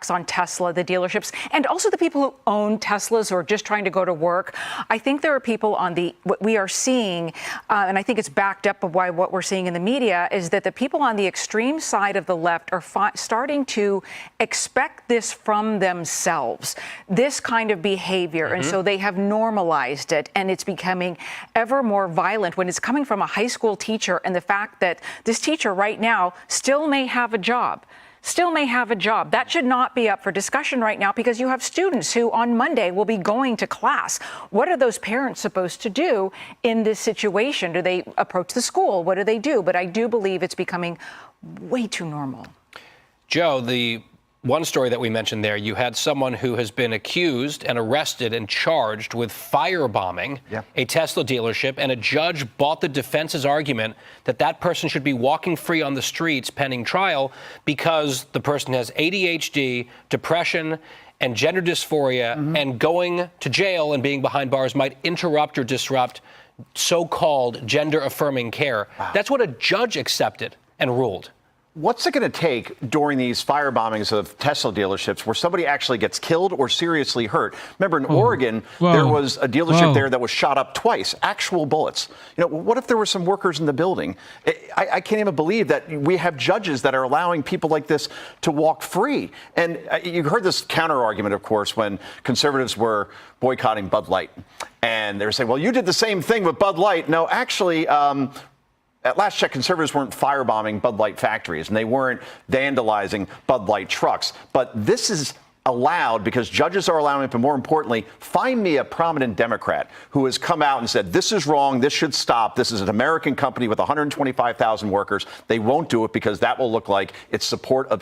on Tesla, the dealerships, and also the people who own Teslas or are just trying to go to work. I think there are people on what we are seeing, and I think it's backed up by what we're seeing in the media, is that the people on the extreme side of the left are starting to expect this from themselves, this kind of behavior. And so they have normalized it, and it's becoming ever more violent when it's coming from a high school teacher, and the fact that this teacher right now still may have a job. That should not be up for discussion right now, because you have students who on Monday will be going to class. What are those parents supposed to do in this situation? Do they approach the school? What do they do? But I do believe it's becoming way too normal. Joe, the one story that we mentioned there, you had someone who has been accused and arrested and charged with firebombing a Tesla dealership, and a judge bought the defense's argument that that person should be walking free on the streets pending trial because the person has ADHD, depression, and gender dysphoria, and going to jail and being behind bars might interrupt or disrupt so-called gender-affirming care. Wow. That's what a judge accepted and ruled. What's it going to take during these firebombings of Tesla dealerships where somebody actually gets killed or seriously hurt? Remember, in Oregon, there was a dealership there that was shot up twice, actual bullets. You know, what if there were some workers in the building? I can't even believe that we have judges that are allowing people like this to walk free. And you heard this counter argument, of course, when conservatives were boycotting Bud Light. And they were saying, well, you did the same thing with Bud Light. No, actually, at last check, conservatives weren't firebombing Bud Light factories, and they weren't vandalizing Bud Light trucks. But this is allowed because judges are allowing it, but more importantly, find me a prominent Democrat who has come out and said, this is wrong, this should stop, this is an American company with 125,000 workers. They won't do it because that will look like it's support of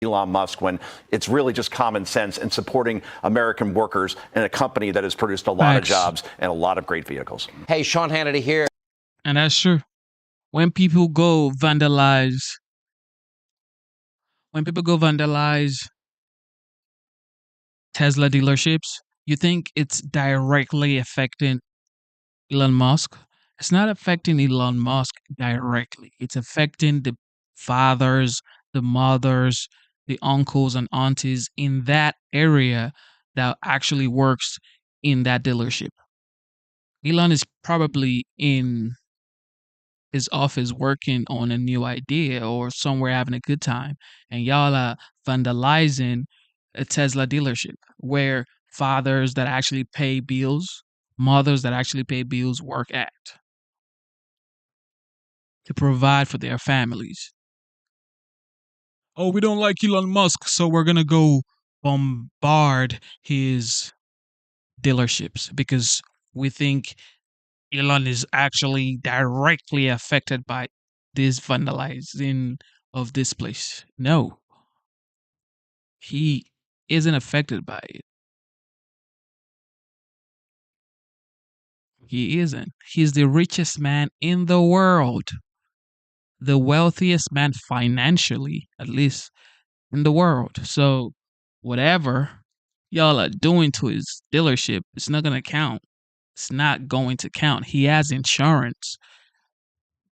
Elon Musk, when it's really just common sense and supporting American workers in a company that has produced a lot of jobs and a lot of great vehicles. Hey, Sean Hannity here. And that's true. When people go vandalize Tesla dealerships, you think it's directly affecting Elon Musk? It's not affecting Elon Musk directly. It's affecting the fathers, the mothers, the uncles and aunties in that area that actually works in that dealership. Elon is probably in his office working on a new idea or somewhere having a good time, and y'all are vandalizing a Tesla dealership where fathers that actually pay bills, mothers that actually pay bills work at to provide for their families. Oh, we don't like Elon Musk, so we're going to go bombard his dealerships because we think Elon is actually directly affected by this vandalizing of this place. No, he isn't affected by it. He isn't. He's the richest man in the world. The wealthiest man financially, at least in the world. So whatever y'all are doing to his dealership, it's not going to count. It's not going to count. He has insurance.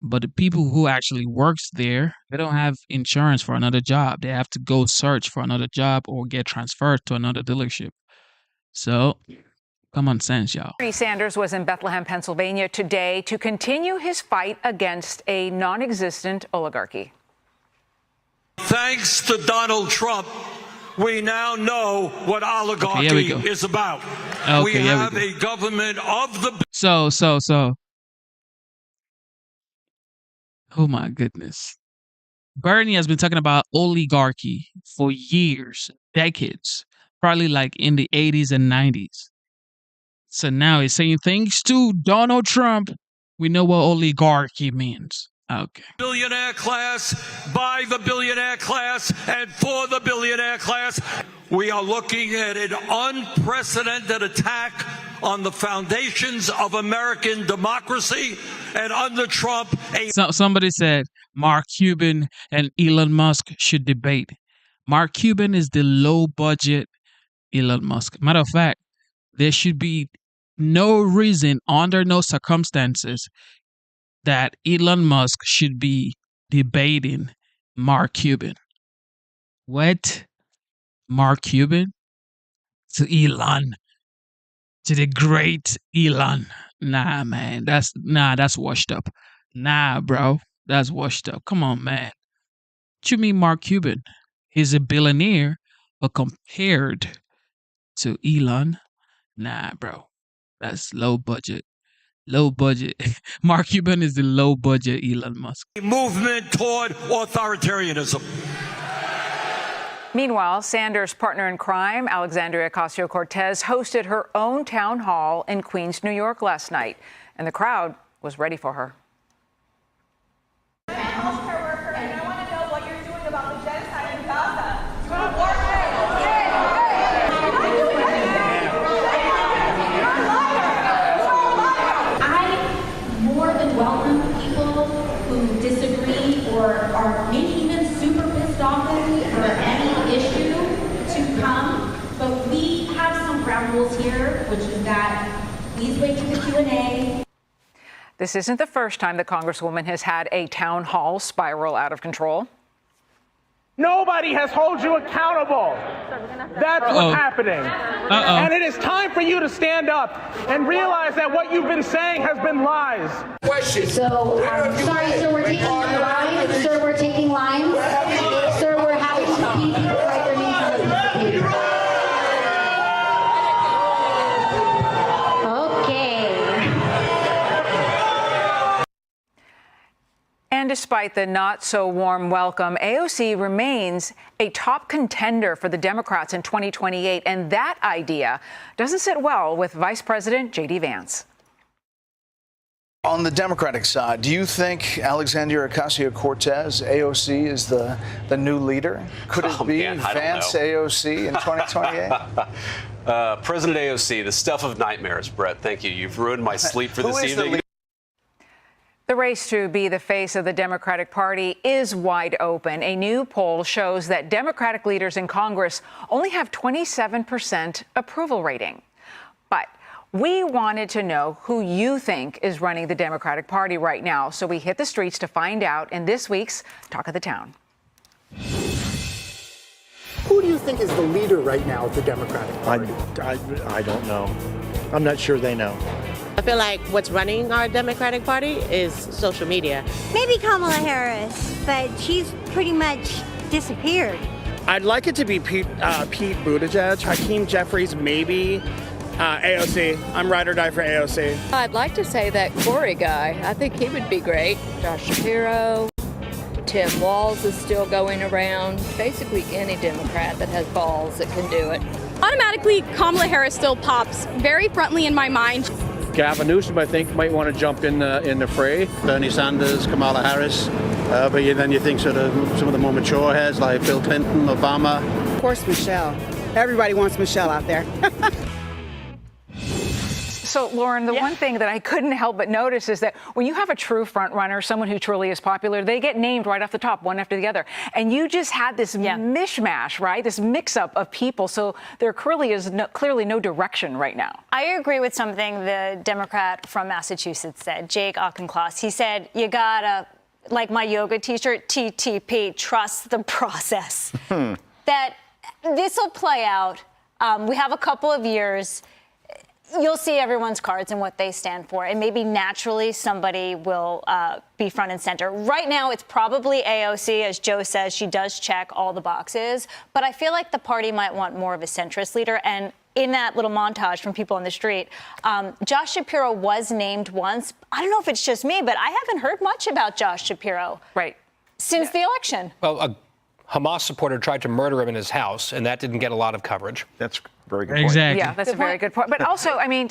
But the people who actually works there, they don't have insurance for another job. They have to go search for another job or get transferred to another dealership. So common sense, y'all. Bernie Sanders was in Bethlehem, Pennsylvania today to continue his fight against a non-existent oligarchy. Thanks to Donald Trump, we now know what oligarchy is about. We have a government of the... So. Oh my goodness. Bernie has been talking about oligarchy for years, decades, probably like in the 80s and 90s. So now he's saying thanks to Donald Trump, we know what oligarchy means. Okay. Billionaire class, by the billionaire class, and for the billionaire class. We are looking at an unprecedented attack on the foundations of American democracy, and under Trump, somebody said Mark Cuban and Elon Musk should debate. Mark Cuban is the low budget Elon Musk. Matter of fact, there should be no reason, under no circumstances, that Elon Musk should be debating Mark Cuban. What? Mark Cuban? To Elon. To the great Elon. Nah, man. That's washed up. Nah, bro. That's washed up. Come on, man. What you mean Mark Cuban? He's a billionaire, but compared to Elon, nah, bro. That's low budget. Low budget. Mark Cuban is the low budget Elon Musk. Movement toward authoritarianism. Meanwhile, Sanders' partner in crime, Alexandria Ocasio-Cortez, hosted her own town hall in Queens, New York last night, and the crowd was ready for her. Are maybe even super pissed off at me for any issue to come, but we have some ground rules here, which is that please wait for the Q&A. This isn't the first time the Congresswoman has had a town hall spiral out of control. Nobody has held you accountable. That's what's happening. And it is time for you to stand up and realize that what you've been saying has been lies. Question. So, sorry, sir, we're taking lines. Sir, we're taking lines. Sir, we're having to see people write their names on the piece of paper. And despite the not-so-warm welcome, AOC remains a top contender for the Democrats in 2028, and that idea doesn't sit well with Vice President J.D. Vance. On the Democratic side, do you think Alexandria Ocasio-Cortez, AOC, is the new leader? Could it be Vance AOC in 2028? President AOC, the stuff of nightmares, Brett. Thank you. You've ruined my sleep for this evening. The race to be the face of the Democratic Party is wide open. A new poll shows that Democratic leaders in Congress only have 27% approval rating. But we wanted to know who you think is running the Democratic Party right now, so we hit the streets to find out in this week's Talk of the Town. Who do you think is the leader right now of the Democratic Party? I don't know. I'm not sure they know. I feel like what's running our Democratic Party is social media. Maybe Kamala Harris, but she's pretty much disappeared. I'd like it to be Pete Buttigieg, Hakeem Jeffries, maybe. AOC. I'm ride or die for AOC. I'd like to say that Corey guy. I think he would be great. Josh Shapiro, Tim Walz is still going around. Basically any Democrat that has balls that can do it. Automatically, Kamala Harris still pops very frontally in my mind. Gavin Newsom, I think, might want to jump in the fray. Bernie Sanders, Kamala Harris. But then you think sort of some of the more mature heads like Bill Clinton, Obama. Of course, Michelle. Everybody wants Michelle out there. So, Lauren, the one thing that I couldn't help but notice is that when you have a true front runner, someone who truly is popular, they get named right off the top, one after the other. And you just had this mishmash, right? This mix-up of people. So there clearly is clearly no direction right now. I agree with something the Democrat from Massachusetts said, Jake Auchincloss. He said, you gotta, like my yoga t-shirt, TTP, trust the process. That this will play out. We have a couple of years. You'll see everyone's cards and what they stand for, and maybe naturally somebody will be front and center. Right now, it's probably AOC. As Joe says, she does check all the boxes, but I feel like the party might want more of a centrist leader. And in that little montage from people on the street, Josh Shapiro was named once. I don't know if it's just me, but I haven't heard much about Josh Shapiro since the election. Well, a Hamas supporter tried to murder him in his house, and that didn't get a lot of coverage. That's very good point. Exactly. Yeah, that's a very good point. But also, I mean,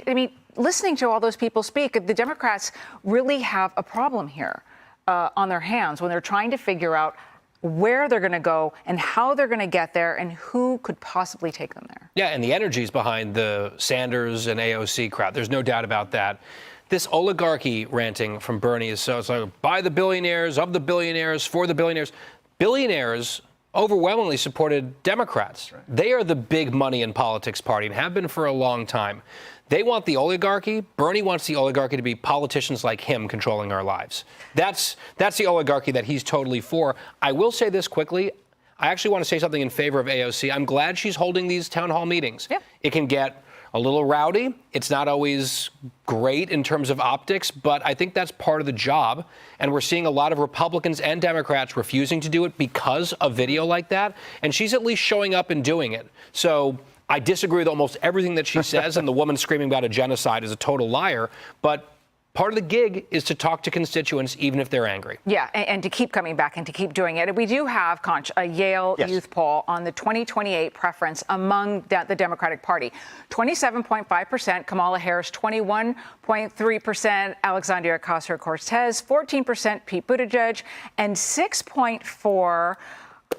listening to all those people speak, the Democrats really have a problem here on their hands when they're trying to figure out where they're going to go and how they're going to get there and who could possibly take them there. Yeah, and the energy's behind the Sanders and AOC crowd. There's no doubt about that. This oligarchy ranting from Bernie is so it's like by the billionaires, of the billionaires, for the billionaires. Billionaires overwhelmingly supported Democrats. Right. They are the big money in politics party and have been for a long time. They want the oligarchy. Bernie wants the oligarchy to be politicians like him controlling our lives. That's the oligarchy that he's totally for. I will say this quickly. I actually want to say something in favor of AOC. I'm glad she's holding these town hall meetings. Yeah. It can get a little rowdy. It's not always great in terms of optics, but I think that's part of the job. And we're seeing a lot of Republicans and Democrats refusing to do it because of video like that. And she's at least showing up and doing it. So I disagree with almost everything that she says, and the woman screaming about a genocide is a total liar. But part of the gig is to talk to constituents, even if they're angry. Yeah, and to keep coming back and to keep doing it. And we do have, Conch, a Yale youth poll on the 2028 preference among the Democratic Party. 27.5%, Kamala Harris, 21.3%, Alexandria Ocasio-Cortez, 14%, Pete Buttigieg, and 6.4%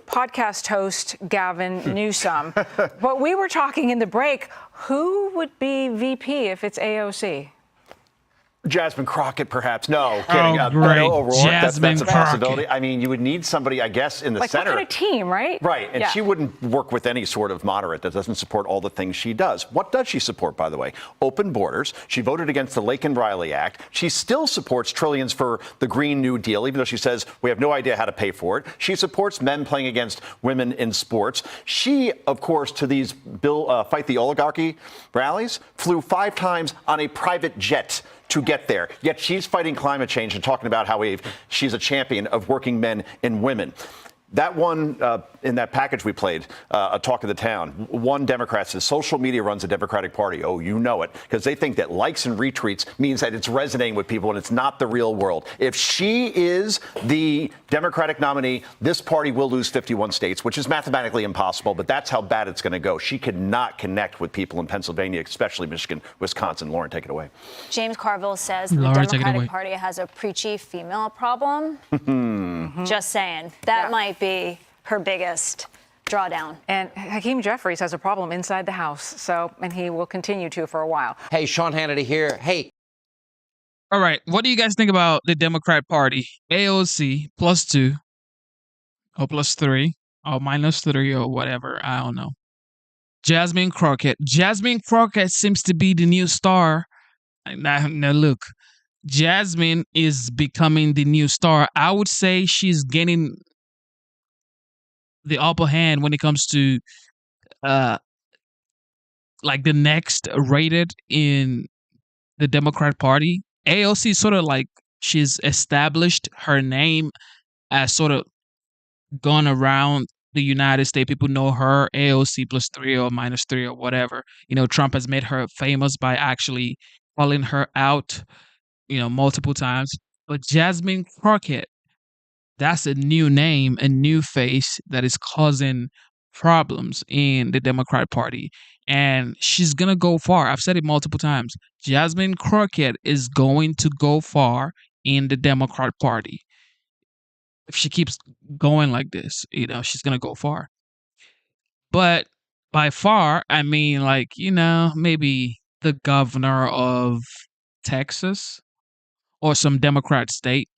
podcast host Gavin Newsom. But we were talking in the break, who would be VP if it's AOC? Jasmine Crockett, perhaps. No, kidding. Great. O'Rourke, that's a possibility. Crockett. I mean, you would need somebody, I guess, in the like center. Like what kind of team, right? Right, and she wouldn't work with any sort of moderate that doesn't support all the things she does. What does she support, by the way? Open borders. She voted against the Laken-Riley Act. She still supports trillions for the Green New Deal, even though she says we have no idea how to pay for it. She supports men playing against women in sports. She, of course, to these Fight the Oligarchy rallies, flew 5 times on a private jet to get there. Yet she's fighting climate change and talking about how she's a champion of working men and women. That one, in that package we played, A Talk of the Town, one Democrat says social media runs the Democratic Party. Oh, you know it, because they think that likes and retweets means that it's resonating with people and it's not the real world. If she is the Democratic nominee, this party will lose 51 states, which is mathematically impossible, but that's how bad it's going to go. She could not connect with people in Pennsylvania, especially Michigan, Wisconsin. Lauren, take it away. James Carville says the Democratic Party has a preachy female problem. Just saying. That might be her biggest drawdown. And Hakeem Jeffries has a problem inside the House, and he will continue to for a while. Hey, Sean Hannity here. Hey. All right. What do you guys think about the Democrat Party? AOC +2 or +3 or -3 or whatever. I don't know. Jasmine Crockett. Jasmine Crockett seems to be the new star. Now look, Jasmine is becoming the new star. I would say she's gaining the upper hand when it comes to uh, like the next rated in the Democrat Party. AOC sort of like she's established her name as sort of gone around the United States. People know her AOC +3 or -3 or whatever. Trump has made her famous by actually calling her out, multiple times. But Jasmine Crockett, that's a new name, a new face that is causing problems in the Democrat Party. And she's going to go far. I've said it multiple times. Jasmine Crockett is going to go far in the Democrat Party. If she keeps going like this, she's going to go far. But by far, I mean, like, maybe the governor of Texas or some Democrat state,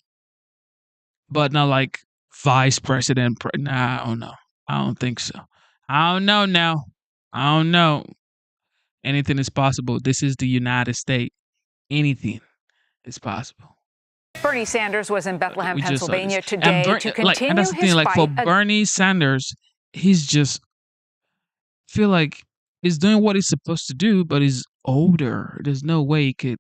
but not like vice president. Nah, I don't know. I don't think so. I don't know now. I don't know. Anything is possible. This is the United States. Anything is possible. Bernie Sanders was in Bethlehem, We just saw Pennsylvania this. today And to continue and that's the his thing. Like for fight. Bernie Sanders, he's just feel like he's doing what he's supposed to do, but he's older. There's no way he could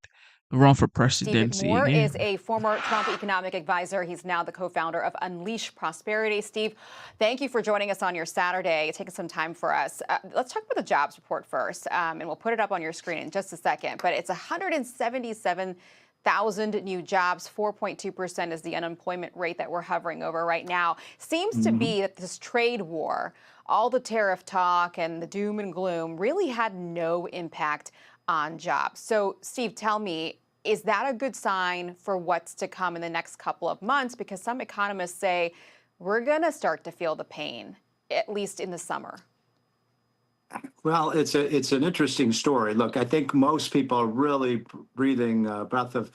run for presidency. Steve Moore again. is a former Trump economic advisor. He's now the co-founder of Unleash Prosperity. Steve, thank you for joining us on your Saturday, taking some time for us. Let's talk about the jobs report first, and we'll put it up on your screen in just a second. But it's 177,000 new jobs. 4.2% is the unemployment rate that we're hovering over right now. Seems to be that this trade war, all the tariff talk and the doom and gloom really had no impact on jobs. So, Steve, tell me, is that a good sign for what's to come in the next couple of months? Because some economists say we're going to start to feel the pain, at least in the summer. Well, it's an interesting story. Look, I think most people are really breathing a breath of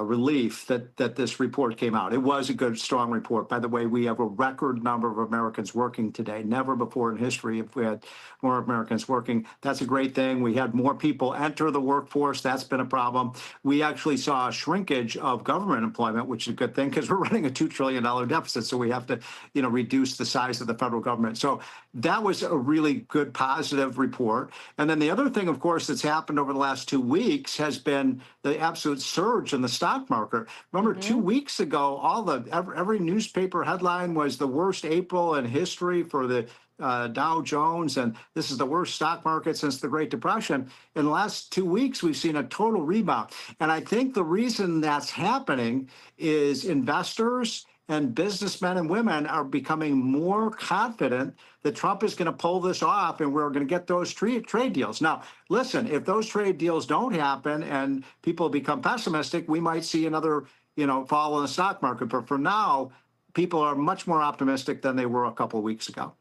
relief that this report came out. It was a good, strong report. By the way, we have a record number of Americans working today. Never before in history have we had more Americans working. That's a great thing. We had more people enter the workforce. That's been a problem. We actually saw a shrinkage of government employment, which is a good thing because we're running a $2 trillion deficit. So we have to, reduce the size of the federal government. So that was a really good, positive report. And then the other thing, of course, that's happened over the last 2 weeks has been the absolute surge in the stock market. Remember, 2 weeks ago, every newspaper headline was the worst April in history for the Dow Jones, and this is the worst stock market since the Great Depression. In the last 2 weeks, we've seen a total rebound. And I think the reason that's happening is investors and businessmen and women are becoming more confident that Trump is going to pull this off and we're going to get those trade deals. Now, listen, if those trade deals don't happen and people become pessimistic, we might see another, fall in the stock market. But for now, people are much more optimistic than they were a couple of weeks ago.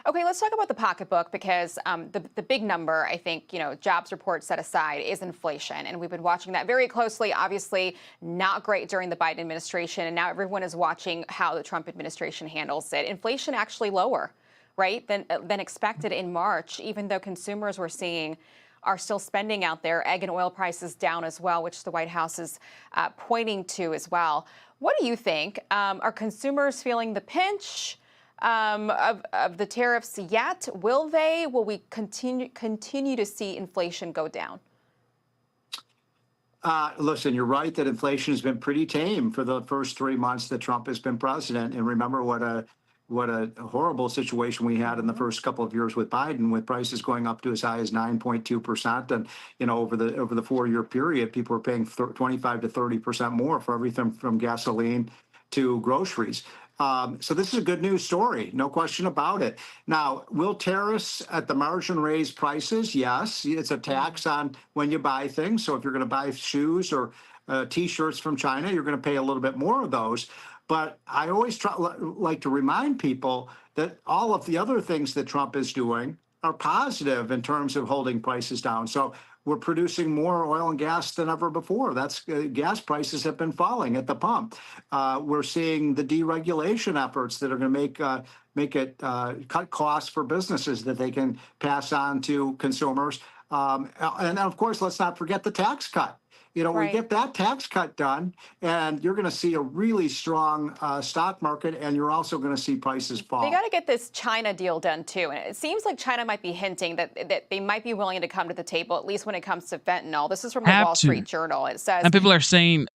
Okay, let's talk about the pocketbook because the big number, I think, jobs report set aside, is inflation. And we've been watching that very closely. Obviously, not great during the Biden administration. And now everyone is watching how the Trump administration handles it. Inflation actually lower, right, than expected in March, even though consumers we're seeing are still spending out there. Egg and oil prices down as well, which the White House is pointing to as well. What do you think? Are consumers feeling the pinch of the tariffs yet? Will they? Will we continue to see inflation go down? Listen, you're right that inflation has been pretty tame for the first 3 months that Trump has been president. And remember what a horrible situation we had in the first couple of years with Biden, with prices going up to as high as 9.2%. And, over the 4-year period, people were paying 25 to 30% more for everything from gasoline to groceries. So this is a good news story, no question about it. Now, will tariffs at the margin raise prices? Yes, it's a tax on when you buy things. So if you're going to buy shoes or T-shirts from China, you're going to pay a little bit more of those. But I always like to remind people that all of the other things that Trump is doing are positive in terms of holding prices down. So we're producing more oil and gas than ever before. That's gas prices have been falling at the pump. We're seeing the deregulation efforts that are going to make it cut costs for businesses that they can pass on to consumers. And of course, let's not forget the tax cut. we get that tax cut done, and you're going to see a really strong stock market, and you're also going to see prices fall. They got to get this China deal done too, and it seems like China might be hinting that they might be willing to come to the table, at least when it comes to fentanyl. This is from the Wall Street Journal. It says, and people are saying,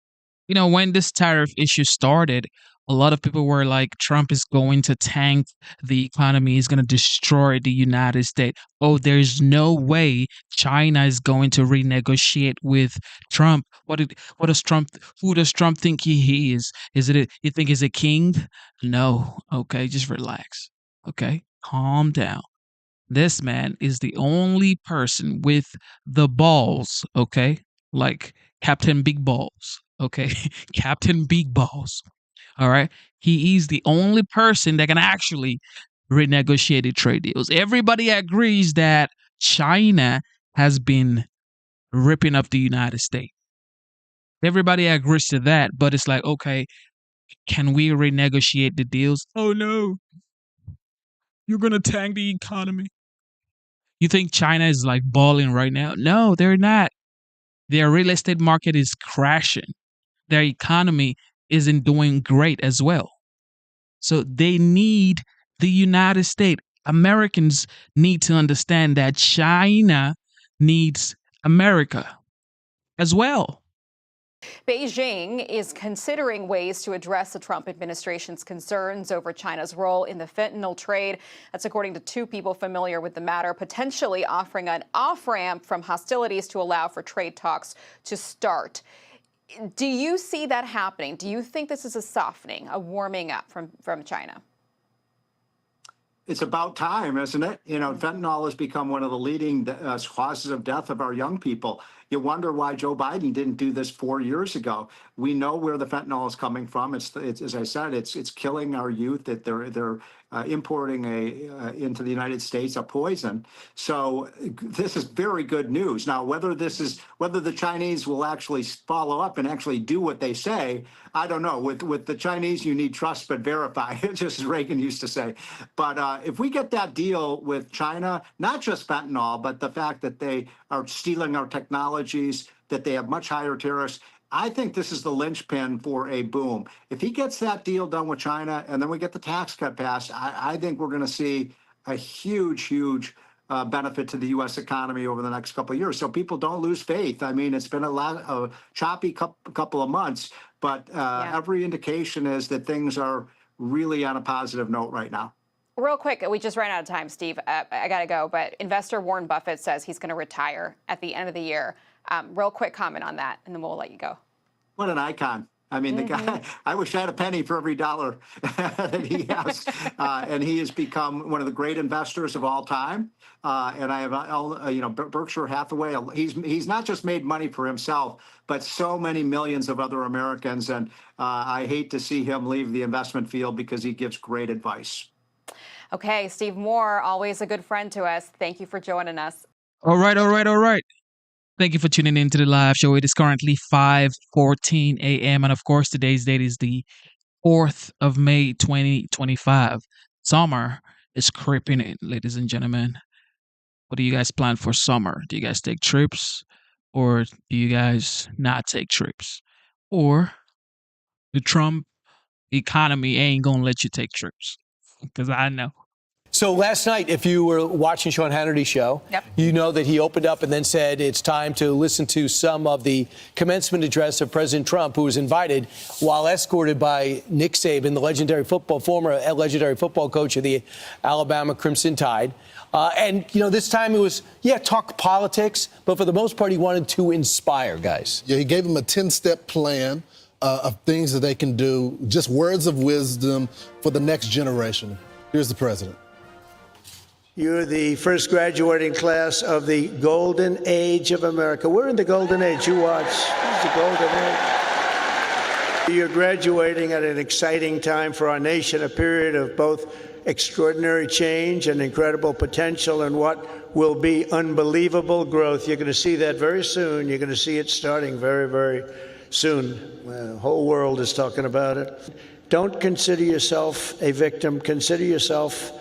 when this tariff issue started, a lot of people were like, Trump is going to tank the economy, he's going to destroy the United States. Oh, there's no way China is going to renegotiate with Trump. Who does Trump think he is? You think he's a king? No. Okay, just relax. Okay, calm down. This man is the only person with the balls, okay? Like Captain Big Balls, okay? Captain Big Balls. All right. He is the only person that can actually renegotiate the trade deals. Everybody agrees that China has been ripping up the United States. Everybody agrees to that, but it's like, okay, can we renegotiate the deals? Oh, no. You're going to tank the economy. You think China is like balling right now? No, they're not. Their real estate market is crashing. Their economy isn't doing great as well. So they need the United States. Americans need to understand that China needs America as well. Beijing is considering ways to address the Trump administration's concerns over China's role in the fentanyl trade. That's according to two people familiar with the matter, potentially offering an off-ramp from hostilities to allow for trade talks to start. Do you see that happening? Do you think this is a softening, a warming up from China? It's about time, isn't it? Fentanyl has become one of the leading causes of death of our young people. You wonder why Joe Biden didn't do this 4 years ago. We know where the fentanyl is coming from. It's as I said, it's killing our youth. That they're importing into the United States a poison. So this is very good news. Now, whether the Chinese will actually follow up and actually do what they say, I don't know. With the Chinese, you need trust but verify, just as Reagan used to say. But if we get that deal with China, not just fentanyl, but the fact that they are stealing our technologies, that they have much higher tariffs, I think this is the linchpin for a boom. If he gets that deal done with China and then we get the tax cut passed, I think we're going to see a huge benefit to the U.S. economy over the next couple of years. So people don't lose faith. I mean, it's been a choppy couple of months, but every indication is that things are really on a positive note right now. Real quick, we just ran out of time, Steve. I got to go, but investor Warren Buffett says he's going to retire at the end of the year. Real quick comment on that, and then we'll let you go. What an icon. I mean, the guy, I wish I had a penny for every dollar that he has. And he has become one of the great investors of all time. And I have, Berkshire Hathaway. He's not just made money for himself, but so many millions of other Americans. And I hate to see him leave the investment field because he gives great advice. Okay, Steve Moore, always a good friend to us. Thank you for joining us. All right. Thank you for tuning in to the live show. It is currently 5:14 a.m. And of course, today's date is the 4th of May, 2025. Summer is creeping in, ladies and gentlemen. What do you guys plan for summer? Do you guys take trips or do you guys not take trips? Or the Trump economy ain't going to let you take trips? Because I know. So last night, if you were watching Sean Hannity's show, you know that he opened up and then said it's time to listen to some of the commencement address of President Trump, who was invited while escorted by Nick Saban, the former legendary football coach of the Alabama Crimson Tide. And, this time it was, talk politics, but for the most part, he wanted to inspire guys. Yeah, he gave them a 10-step plan of things that they can do, just words of wisdom for the next generation. Here's the president. You're the first graduating class of the golden age of America. We're in the golden age. You watch. It's the golden age. You're graduating at an exciting time for our nation, a period of both extraordinary change and incredible potential and what will be unbelievable growth. You're going to see that very soon. You're going to see it starting very, very soon. The whole world is talking about it. Don't consider yourself a victim. Consider yourself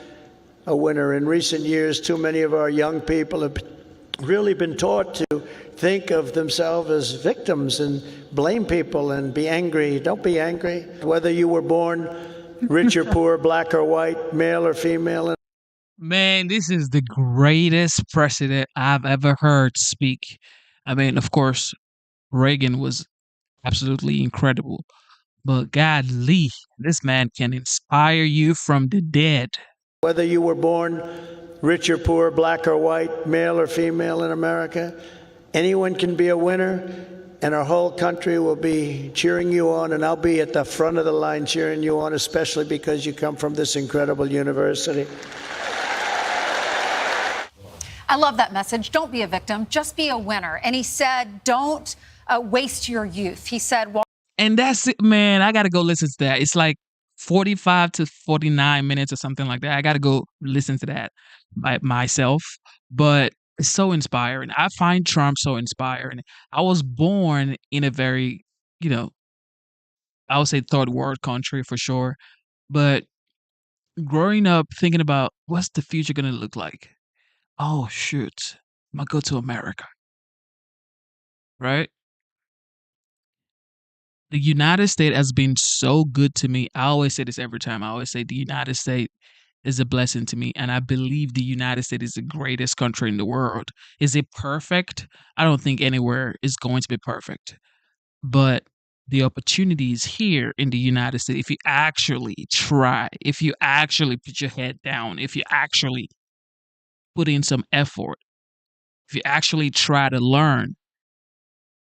a winner. In recent years, too many of our young people have really been taught to think of themselves as victims and blame people and be angry. Don't be angry. Whether you were born rich or poor, black or white, male or female. Man, this is the greatest president I've ever heard speak. I mean, of course, Reagan was absolutely incredible. But godly, this man can inspire you from the dead. Whether you were born rich or poor, black or white, male or female in America, anyone can be a winner, and our whole country will be cheering you on, and I'll be at the front of the line cheering you on, especially because you come from this incredible university. I love that message. Don't be a victim, just be a winner. And he said, don't waste your youth. He said, well, and that's it, man. I got to go listen to that. It's like 45 to 49 minutes or something like that. I got to go listen to that by myself. But it's so inspiring. I find Trump so inspiring. I was born in a very, I would say third world country for sure. But growing up thinking about what's the future going to look like? Oh, shoot. I'm going to go to America. Right? The United States has been so good to me. I always say this every time. I always say the United States is a blessing to me. And I believe the United States is the greatest country in the world. Is it perfect? I don't think anywhere is going to be perfect. But the opportunities here in the United States, if you actually try, if you actually put your head down, if you actually put in some effort, if you actually try to learn,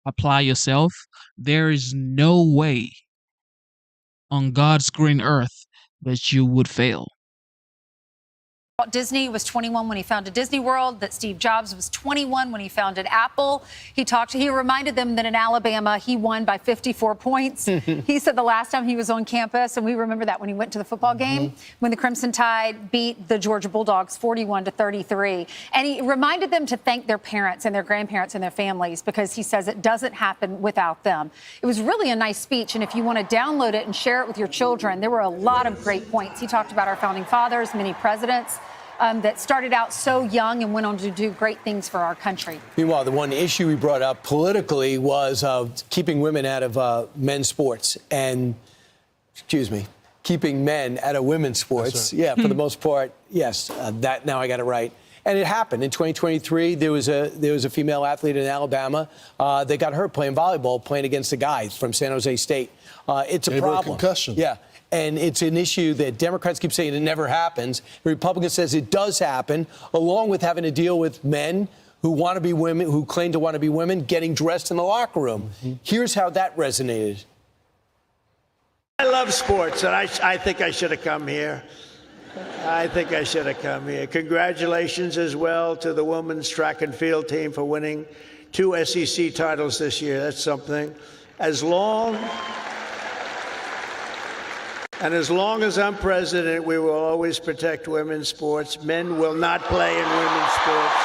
apply yourself, there is no way on God's green earth that you would fail. Walt Disney was 21 when he founded Disney World, that Steve Jobs was 21 when he founded Apple. He reminded them that in Alabama, he won by 54 points. He said the last time he was on campus, and we remember that when he went to the football game, when the Crimson Tide beat the Georgia Bulldogs 41-33. And he reminded them to thank their parents and their grandparents and their families, because he says it doesn't happen without them. It was really a nice speech. And if you want to download it and share it with your children, there were a lot of great points. He talked about our founding fathers, many presidents. That started out so young and went on to do great things for our country. Meanwhile, the one issue we brought up politically was keeping women out of men's sports and, keeping men out of women's sports. Right. Yeah, for the most part, yes. That now I got it right. And it happened in 2023. There was a female athlete in Alabama that got hurt playing volleyball, playing against a guy from San Jose State. It's a problem. Concussion. Yeah. And it's an issue that Democrats keep saying it never happens. Republicans says it does happen, along with having to deal with men who want to be women, who claim to want to be women, getting dressed in the locker room. Here's how that resonated. I love sports, and I think I should have come here. Congratulations as well to the women's track and field team for winning 2 SEC titles this year. That's something. As long as I'm president, we will always protect women's sports. Men will not play in women's sports.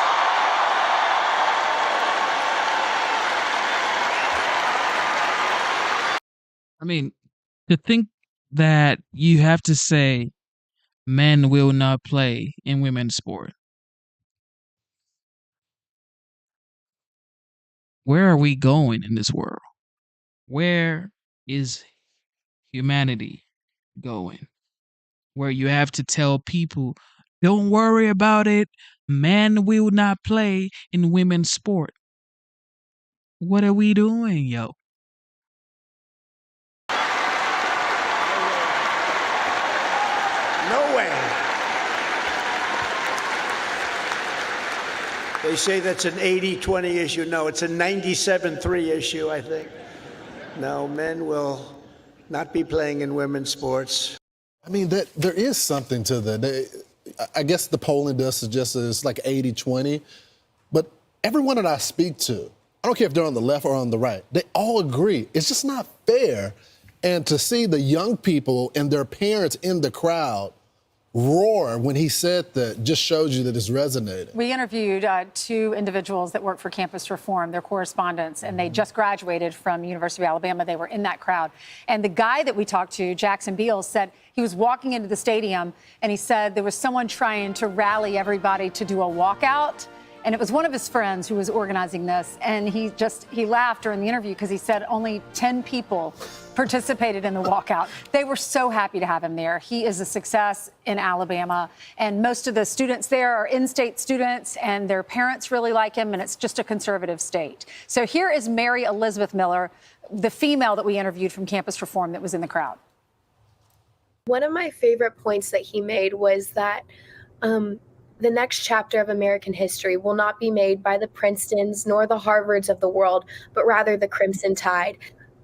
I mean, to think that you have to say men will not play in women's sport. Where are we going in this world? Where is humanity going? Where you have to tell people, don't worry about it, men will not play in women's sport. What are we doing, yo? No way. They say that's an 80-20 issue. No, it's a 97-3 issue, I think. No, men will not be playing in women's sports. I mean, there is something to that. I guess the polling does suggest that it's like 80-20, but everyone that I speak to, I don't care if they're on the left or on the right, they all agree. It's just not fair. And to see the young people and their parents in the crowd roar when he said that just shows you that it's resonating. We interviewed 2 individuals that work for Campus Reform, their correspondents, and they just graduated from University of Alabama. They were in that crowd. And the guy that we talked to, Jackson Beals, said he was walking into the stadium and he said there was someone trying to rally everybody to do a walkout. And it was one of his friends who was organizing this. And he laughed during the interview because he said only 10 people participated in the walkout. They were so happy to have him there. He is a success in Alabama. And most of the students there are in-state students, and their parents really like him, and it's just a conservative state. So here is Mary Elizabeth Miller, the female that we interviewed from Campus Reform that was in the crowd. One of my favorite points that he made was that the next chapter of American history will not be made by the Princetons nor the Harvards of the world, but rather the Crimson Tide.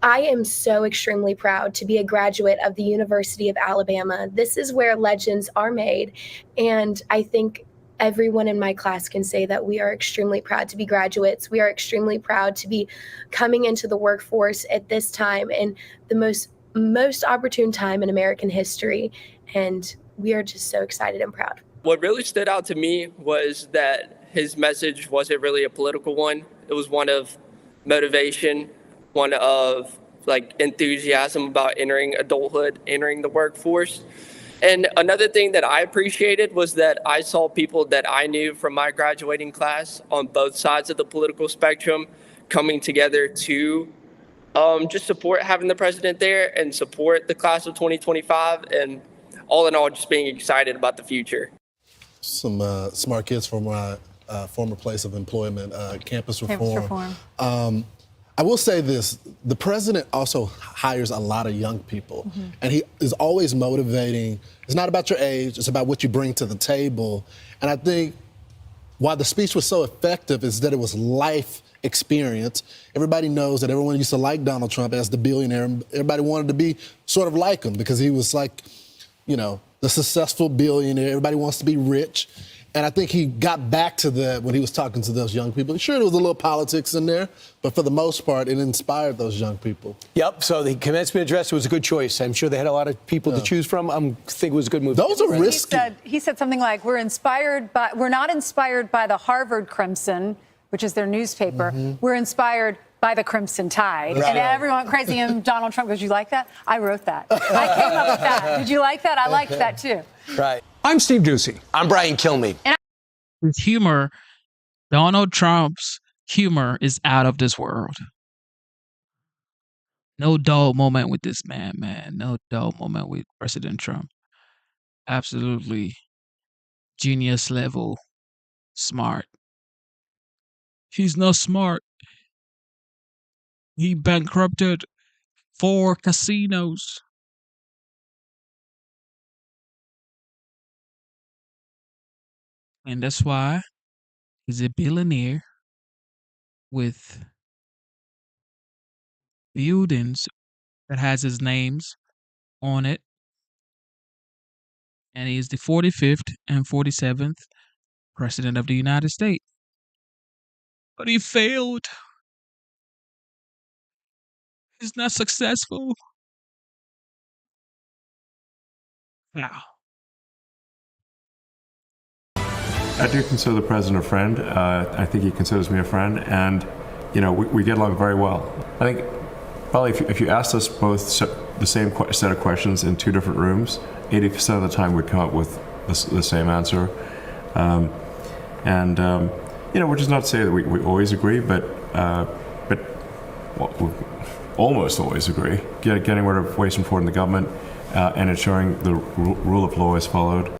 I am so extremely proud to be a graduate of the University of Alabama. This is where legends are made, and I think everyone in my class can say that we are extremely proud to be graduates. We are extremely proud to be coming into the workforce at this time and the most opportune time in American history, and we are just so excited and proud. What really stood out to me was that his message wasn't really a political one. It was one of motivation, one of enthusiasm about entering adulthood, entering the workforce. And another thing that I appreciated was that I saw people that I knew from my graduating class on both sides of the political spectrum coming together to just support having the president there and support the class of 2025, and all in all, just being excited about the future. Some smart kids from my former place of employment, Campus Reform. I will say this, the president also hires a lot of young people, and he is always motivating. It's not about your age, it's about what you bring to the table. And I think why the speech was so effective is that it was life experience. Everybody knows that everyone used to like Donald Trump as the billionaire. Everybody wanted to be sort of like him because he was like, the successful billionaire. Everybody wants to be rich. And I think he got back to that when he was talking to those young people. Sure, there was a little politics in there, but for the most part, it inspired those young people. Yep, so the commencement address was a good choice. I'm sure they had a lot of people to choose from. I think it was a good move. Those are risky. He said something like, we're not inspired by the Harvard Crimson, which is their newspaper. We're inspired by the Crimson Tide. Right. And everyone went crazy, and Donald Trump goes, you like that? I wrote that. I came up with that. Did you like that? I liked that too. Right. I'm Steve Ducey. I'm Brian Kilmeade. His humor, Donald Trump's humor, is out of this world. No dull moment with this man. No dull moment with President Trump. Absolutely genius level smart. He's not smart. He bankrupted 4 casinos. And that's why he's a billionaire with buildings that has his names on it. And he is the 45th and 47th President of the United States. But he failed. He's not successful. Now. I do consider the president a friend. I think he considers me a friend, and we get along very well. I think probably if you asked us both the same set of questions in 2 different rooms, 80% of the time we'd come up with the same answer. Which is not to say that we always agree, but we almost always agree. Getting rid of waste and fraud in the government and ensuring the rule of law is followed.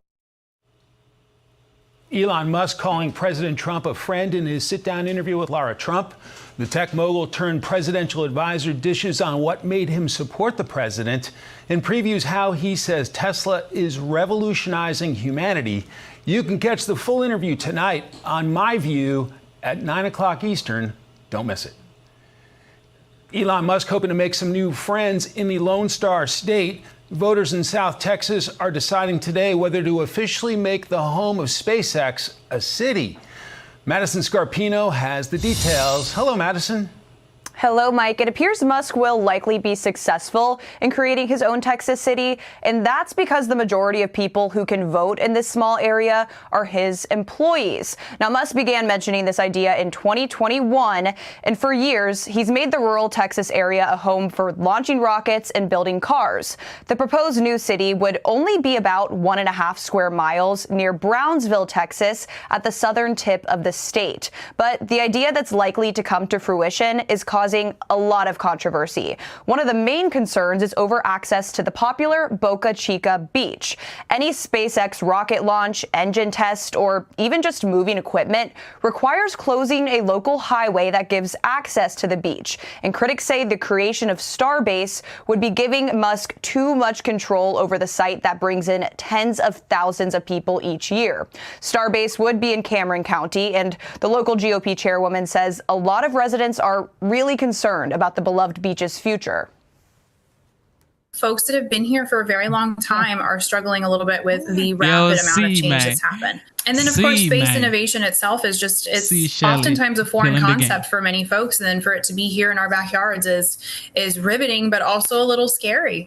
Elon Musk calling President Trump a friend in his sit-down interview with Lara Trump. The tech mogul turned presidential advisor dishes on what made him support the president and previews how he says Tesla is revolutionizing humanity. You can catch the full interview tonight on My View at 9 o'clock Eastern. Don't miss it. Elon Musk hoping to make some new friends in the Lone Star State. Voters in South Texas are deciding today whether to officially make the home of SpaceX a city. Madison Scarpino has the details. Hello, Madison. Hello, Mike. It appears Musk will likely be successful in creating his own Texas city, and that's because the majority of people who can vote in this small area are his employees. Now, Musk began mentioning this idea in 2021, and for years, he's made the rural Texas area a home for launching rockets and building cars. The proposed new city would only be about 1.5 square miles near Brownsville, Texas, at the southern tip of the state. But the idea that's likely to come to fruition is causing a lot of controversy. One of the main concerns is over access to the popular Boca Chica beach. Any SpaceX rocket launch, engine test, or even just moving equipment requires closing a local highway that gives access to the beach. And critics say the creation of Starbase would be giving Musk too much control over the site that brings in tens of thousands of people each year. Starbase would be in Cameron County, and the local GOP chairwoman says a lot of residents are really concerned about the beloved beach's future. Folks that have been here for a very long time are struggling a little bit with the rapid amount of change that's happened. And then, of course, space innovation itself is just, it's oftentimes a foreign concept for many folks. And then for it to be here in our backyards is riveting, but also a little scary.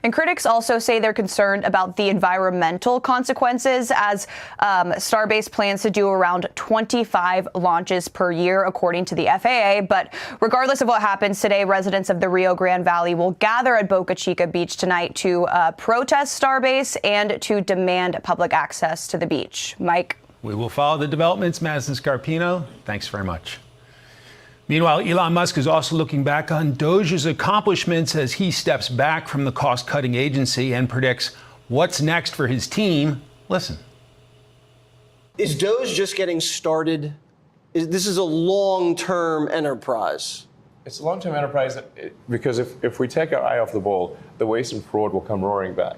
And critics also say they're concerned about the environmental consequences, as Starbase plans to do around 25 launches per year, according to the FAA. But regardless of what happens today, residents of the Rio Grande Valley will gather at Boca Chica Beach tonight to protest Starbase and to demand public access to the beach. Mike? We will follow the developments. Madison Scarpino, thanks very much. Meanwhile, Elon Musk is also looking back on Doge's accomplishments as he steps back from the cost-cutting agency and predicts what's next for his team. Listen. Is Doge just getting started? This is a long-term enterprise. It's a long-term enterprise because if we take our eye off the ball, the waste and fraud will come roaring back.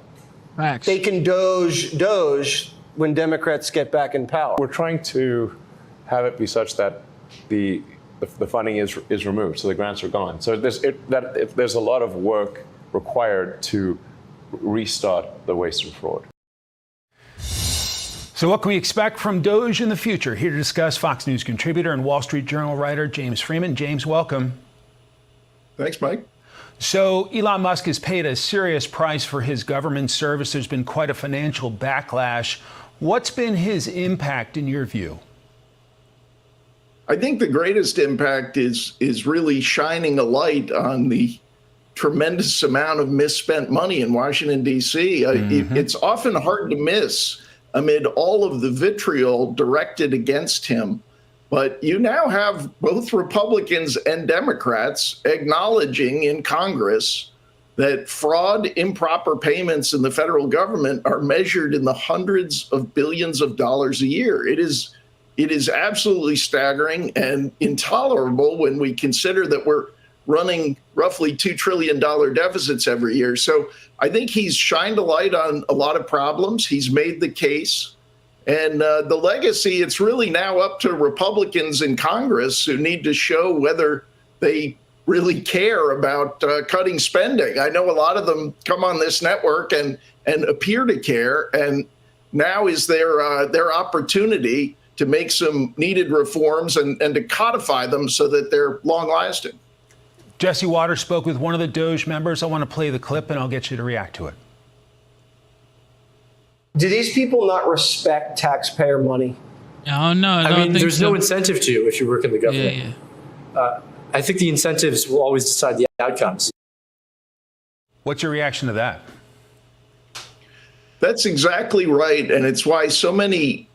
Facts. They can Doge when Democrats get back in power. We're trying to have it be such that the funding is removed, so the grants are gone. So there's a lot of work required to restart the waste and fraud. So what can we expect from Doge in the future? Here to discuss, Fox News contributor and Wall Street Journal writer James Freeman. James, welcome. Thanks, Mike. So Elon Musk has paid a serious price for his government service. There's been quite a financial backlash. What's been his impact in your view? I think the greatest impact is really shining a light on the tremendous amount of misspent money in Washington, D.C. It's often hard to miss amid all of the vitriol directed against him. But you now have both Republicans and Democrats acknowledging in Congress that fraud, improper payments in the federal government are measured in the hundreds of billions of dollars a year. It is absolutely staggering and intolerable when we consider that we're running roughly $2 trillion deficits every year. So I think he's shined a light on a lot of problems. He's made the case. And the legacy, it's really now up to Republicans in Congress who need to show whether they really care about cutting spending. I know a lot of them come on this network and appear to care. And now is their opportunity to make some needed reforms and to codify them so that they're long-lasting. Jesse Waters spoke with one of the Doge members. I want to play the clip, and I'll get you to react to it. Do these people not respect taxpayer money? Oh, no, I mean, there's no incentive to if you work in the government. I think the incentives will always decide the outcomes. What's your reaction to that? That's exactly right. And it's why so many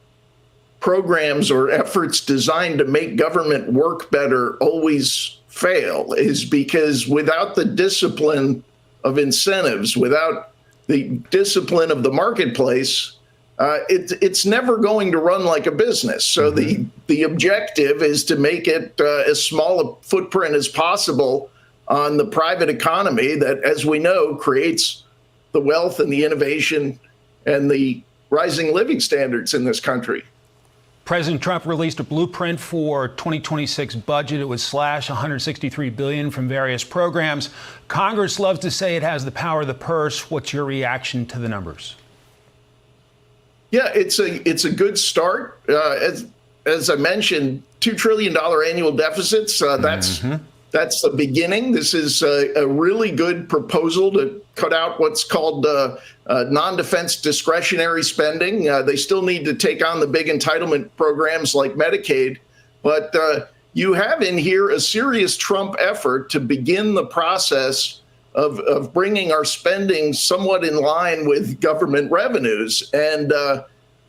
programs or efforts designed to make government work better always fail, is because without the discipline of incentives, without the discipline of the marketplace, it's never going to run like a business. So the objective is to make it as small a footprint as possible on the private economy that, as we know, creates the wealth and the innovation and the rising living standards in this country. President Trump released a blueprint for 2026 budget. It would slash $163 billion from various programs. Congress loves to say it has the power of the purse. What's your reaction to the numbers? Yeah, it's a good start. As I mentioned, $2 trillion annual deficits. That's the beginning. This is a really good proposal to cut out what's called non-defense discretionary spending. They still need to take on the big entitlement programs like Medicaid. But you have in here a serious Trump effort to begin the process of bringing our spending somewhat in line with government revenues. And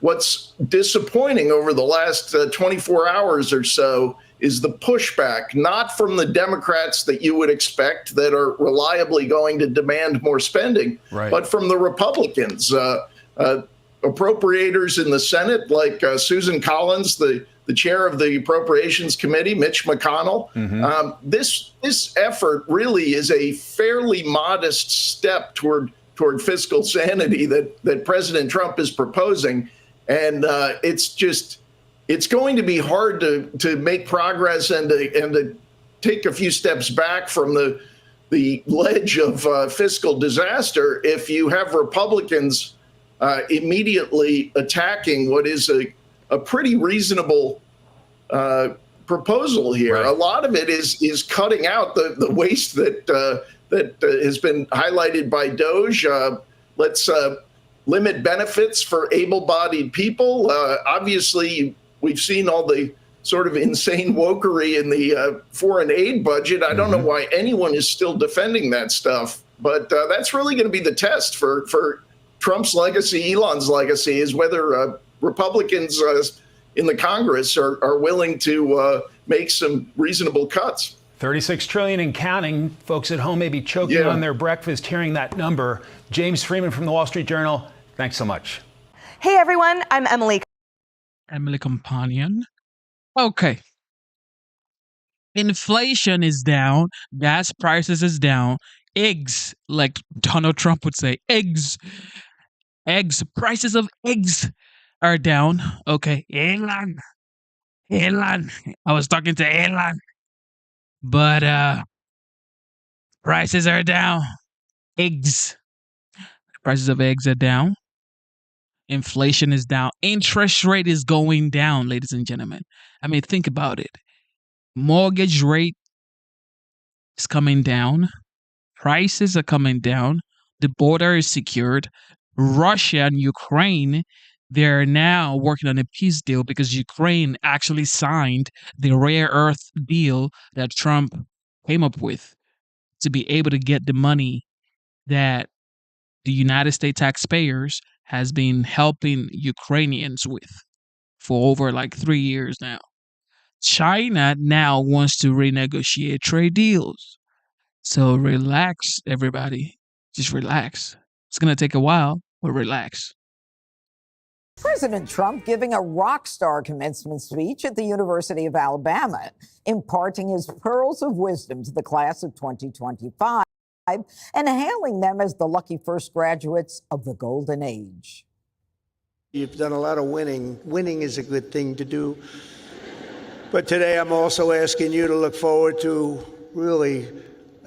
what's disappointing over the last 24 hours or so is the pushback, not from the Democrats that you would expect that are reliably going to demand more spending, but from the Republicans. Appropriators in the Senate, like Susan Collins, the chair of the Appropriations Committee, Mitch McConnell. This effort really is a fairly modest step toward fiscal sanity that President Trump is proposing. And it's going to be hard to make progress and to take a few steps back from the ledge of fiscal disaster if you have Republicans immediately attacking what is a pretty reasonable proposal here. A lot of it is cutting out the waste that has been highlighted by DOGE. Let's limit benefits for able-bodied people. Obviously, we've seen all the sort of insane wokery in the foreign aid budget. I don't know why anyone is still defending that stuff, but that's really going to be the test for Trump's legacy, Elon's legacy, is whether Republicans in the Congress are willing to make some reasonable cuts. $36 trillion and counting. Folks at home may be choking on their breakfast hearing that number. James Freeman from the Wall Street Journal, thanks so much. Hey everyone, I'm Emily Companion. Okay. Inflation is down. Gas prices is down. Eggs, like Donald Trump would say, eggs. Prices of eggs are down. Okay. Elon. I was talking to Elon. But prices are down. Prices of eggs are down. Inflation is down. Interest rate is going down, ladies and gentlemen. I mean, think about it. Mortgage rate is coming down. Prices are coming down. The border is secured. Russia and Ukraine, they're now working on a peace deal because Ukraine actually signed the rare earth deal that Trump came up with to be able to get the money that the United States taxpayers has been helping Ukrainians with for over like 3 years now. China now wants to renegotiate trade deals. So relax, everybody. Just relax. It's going to take a while, but relax. President Trump giving a rock star commencement speech at the University of Alabama, imparting his pearls of wisdom to the class of 2025 and hailing them as the lucky first graduates of the golden age. You've done a lot of winning. Winning is a good thing to do. But today I'm also asking you to look forward to really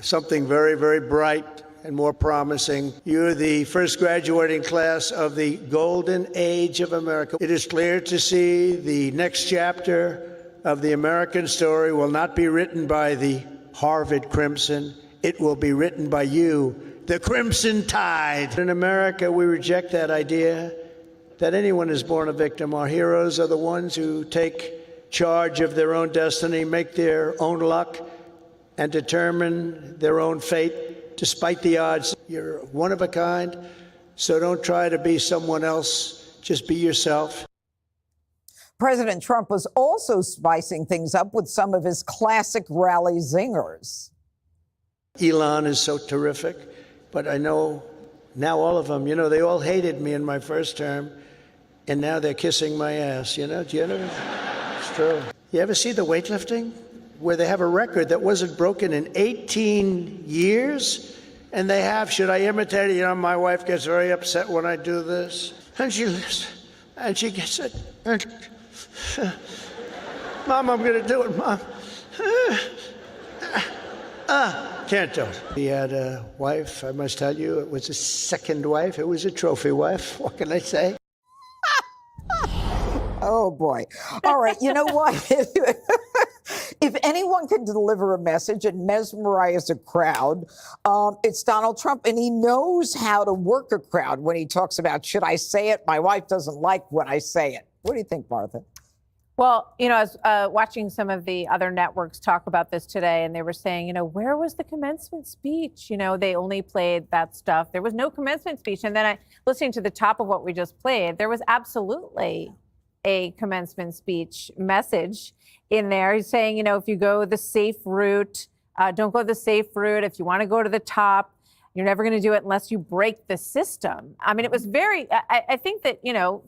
something very, very bright and more promising. You're the first graduating class of the golden age of America. It is clear to see the next chapter of the American story will not be written by the Harvard Crimson. It will be written by you, the Crimson Tide. In America, we reject that idea that anyone is born a victim. Our heroes are the ones who take charge of their own destiny, make their own luck, and determine their own fate despite the odds. You're one of a kind, so don't try to be someone else. Just be yourself. President Trump was also spicing things up with some of his classic rally zingers. Elon is so terrific, but I know now all of them, they all hated me in my first term, and now they're kissing my ass, Do you know? It's true. You ever see the weightlifting? Where they have a record that wasn't broken in 18 years? And they have, should I imitate it? My wife gets very upset when I do this. And she gets it. Mom, I'm going to do it, Mom. Can't do it. He had a wife, I must tell you, it was a second wife. It was a trophy wife. What can I say? Oh, boy. All right. You know what? If anyone can deliver a message and mesmerize a crowd, it's Donald Trump. And he knows how to work a crowd when he talks about, should I say it? My wife doesn't like when I say it. What do you think, Martha? Well, I was watching some of the other networks talk about this today, and they were saying, where was the commencement speech? They only played that stuff. There was no commencement speech. And then listening to the top of what we just played, there was absolutely a commencement speech message in there. He's saying, if you go the safe route, don't go the safe route. If you want to go to the top, you're never going to do it unless you break the system. I mean, it was I think that,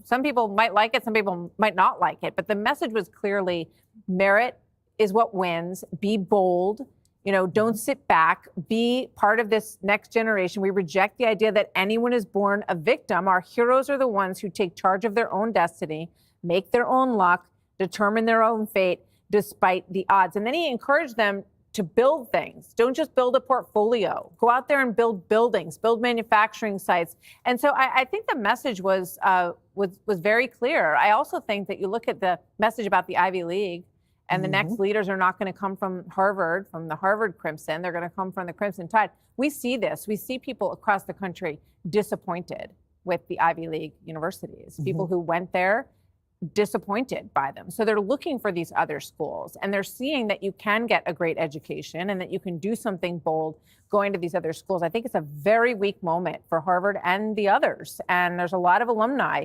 some people might like it, some people might not like it, but the message was clearly merit is what wins. Be bold, don't sit back, be part of this next generation. We reject the idea that anyone is born a victim. Our heroes are the ones who take charge of their own destiny, make their own luck, determine their own fate despite the odds. And then he encouraged them to build things. Don't just build a portfolio. Go out there and build buildings, build manufacturing sites. And so I think the message was very clear. I also think that you look at the message about the Ivy League, and the next leaders are not going to come from Harvard, from the Harvard Crimson. They're going to come from the Crimson Tide. We see this. We see people across the country disappointed with the Ivy League universities. People who went there disappointed by them. So they're looking for these other schools, and they're seeing that you can get a great education and that you can do something bold going to these other schools. I think it's a very weak moment for Harvard and the others. And there's a lot of alumni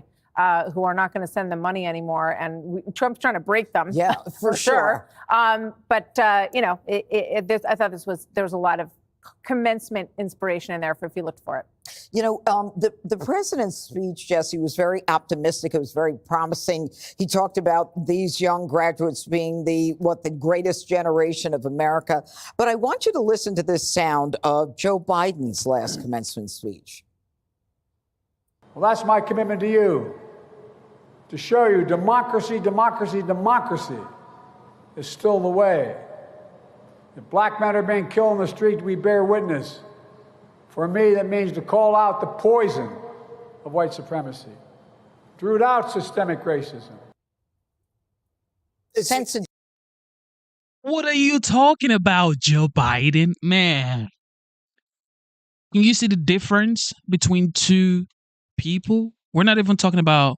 who are not going to send them money anymore. And Trump's trying to break them. Yeah, for sure. I thought there was a lot of commencement inspiration in there if you looked for it. The president's speech, Jesse, was very optimistic. It was very promising. He talked about these young graduates being the greatest generation of America. But I want you to listen to this sound of Joe Biden's last commencement speech. Well, that's my commitment to you, to show you democracy, democracy, democracy is still the way. If black men are being killed in the street, we bear witness. For me, that means to call out the poison of white supremacy, to root out systemic racism. What are you talking about, Joe Biden? Man, can you see the difference between two people? We're not even talking about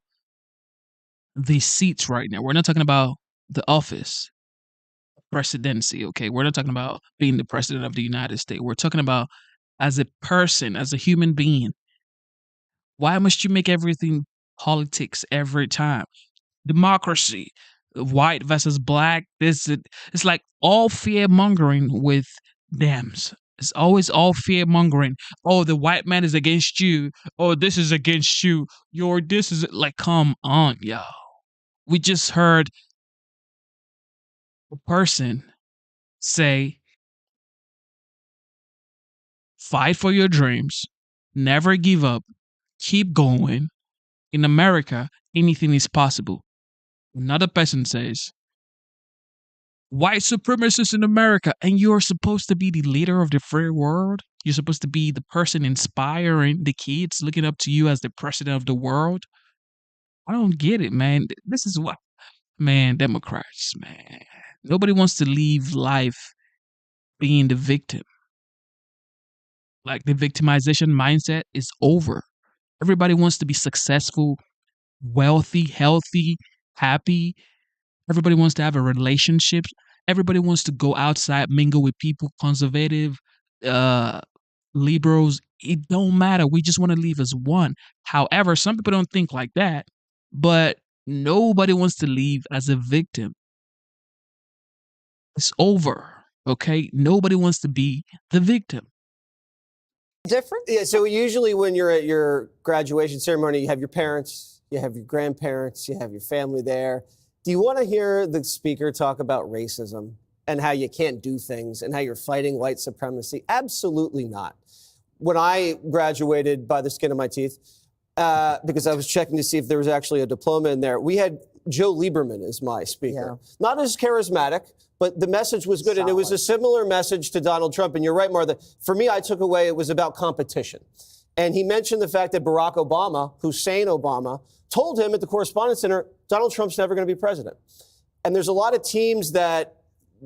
the seats right now. We're not talking about the office, presidency, okay? We're not talking about being the president of the United States. We're talking about as a person, as a human being. Why must you make everything politics every time? Democracy, white versus black, it's like all fear-mongering with Dems. It's always all fear-mongering. Oh, the white man is against you. Oh, this is against you. This is like, come on, y'all. We just heard a person say, fight for your dreams, never give up, keep going. In America, anything is possible. Another person says, white supremacists in America, and you're supposed to be the leader of the free world? You're supposed to be the person inspiring the kids, looking up to you as the president of the world? I don't get it, man. This is what, man, Democrats, man. Nobody wants to live life being the victim. Like, the victimization mindset is over. Everybody wants to be successful, wealthy, healthy, happy. Everybody wants to have a relationship. Everybody wants to go outside, mingle with people, conservative, liberals. It don't matter. We just want to live as one. However, some people don't think like that, but nobody wants to live as a victim. It's over, okay? Nobody wants to be the victim. Different? Yeah, so usually when you're at your graduation ceremony, you have your parents, you have your grandparents, you have your family there. Do you want to hear the speaker talk about racism and how you can't do things and how you're fighting white supremacy? Absolutely not. When I graduated by the skin of my teeth, because I was checking to see if there was actually a diploma in there, we had Joe Lieberman as my speaker. Yeah. Not as charismatic, but the message was good. Solid. And it was a similar message to Donald Trump. And you're right, Martha. For me, I took away it was about competition. And he mentioned the fact that Barack Obama, Hussein Obama, told him at the Correspondence Center, Donald Trump's never going to be president. And there's a lot of teams that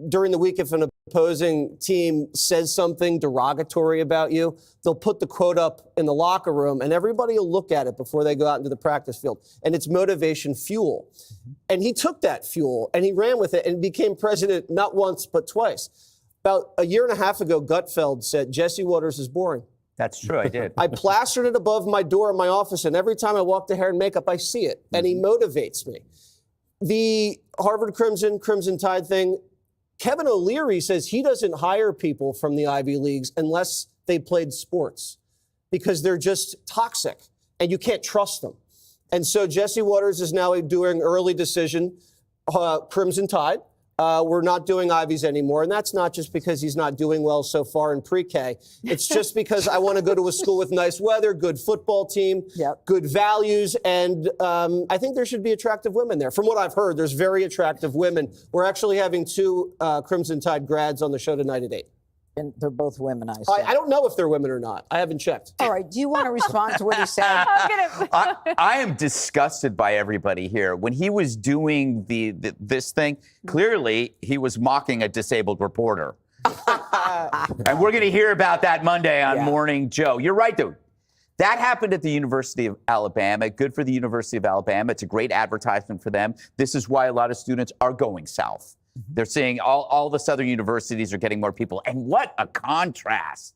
during the week, if an opposing team says something derogatory about you, they'll put the quote up in the locker room and everybody will look at it before they go out into the practice field. And it's motivation fuel. And he took that fuel and he ran with it and became president not once, but twice. About a year and a half ago, Gutfeld said, Jesse Waters is boring. That's true, I did. I plastered it above my door in my office, and every time I walk to hair and makeup, I see it, and he motivates me. The Harvard Crimson Tide thing, Kevin O'Leary says he doesn't hire people from the Ivy Leagues unless they played sports because they're just toxic, and you can't trust them. And so Jesse Waters is now doing early decision, Crimson Tide. We're not doing Ivies anymore. And that's not just because he's not doing well so far in pre-K. It's just because I want to go to a school with nice weather, good football team, good values. And I think there should be attractive women there. From what I've heard, there's very attractive women. We're actually having 2 Crimson Tide grads on the show tonight at 8. And they're both women, I say. I don't know if they're women or not. I haven't checked. All right. Do you want to respond to what he said? I am disgusted by everybody here. When he was doing this thing, clearly he was mocking a disabled reporter. And we're going to hear about that Monday on Morning Joe. You're right, though. That happened at the University of Alabama. Good for the University of Alabama. It's a great advertisement for them. This is why a lot of students are going south. They're seeing all the Southern universities are getting more people. And what a contrast.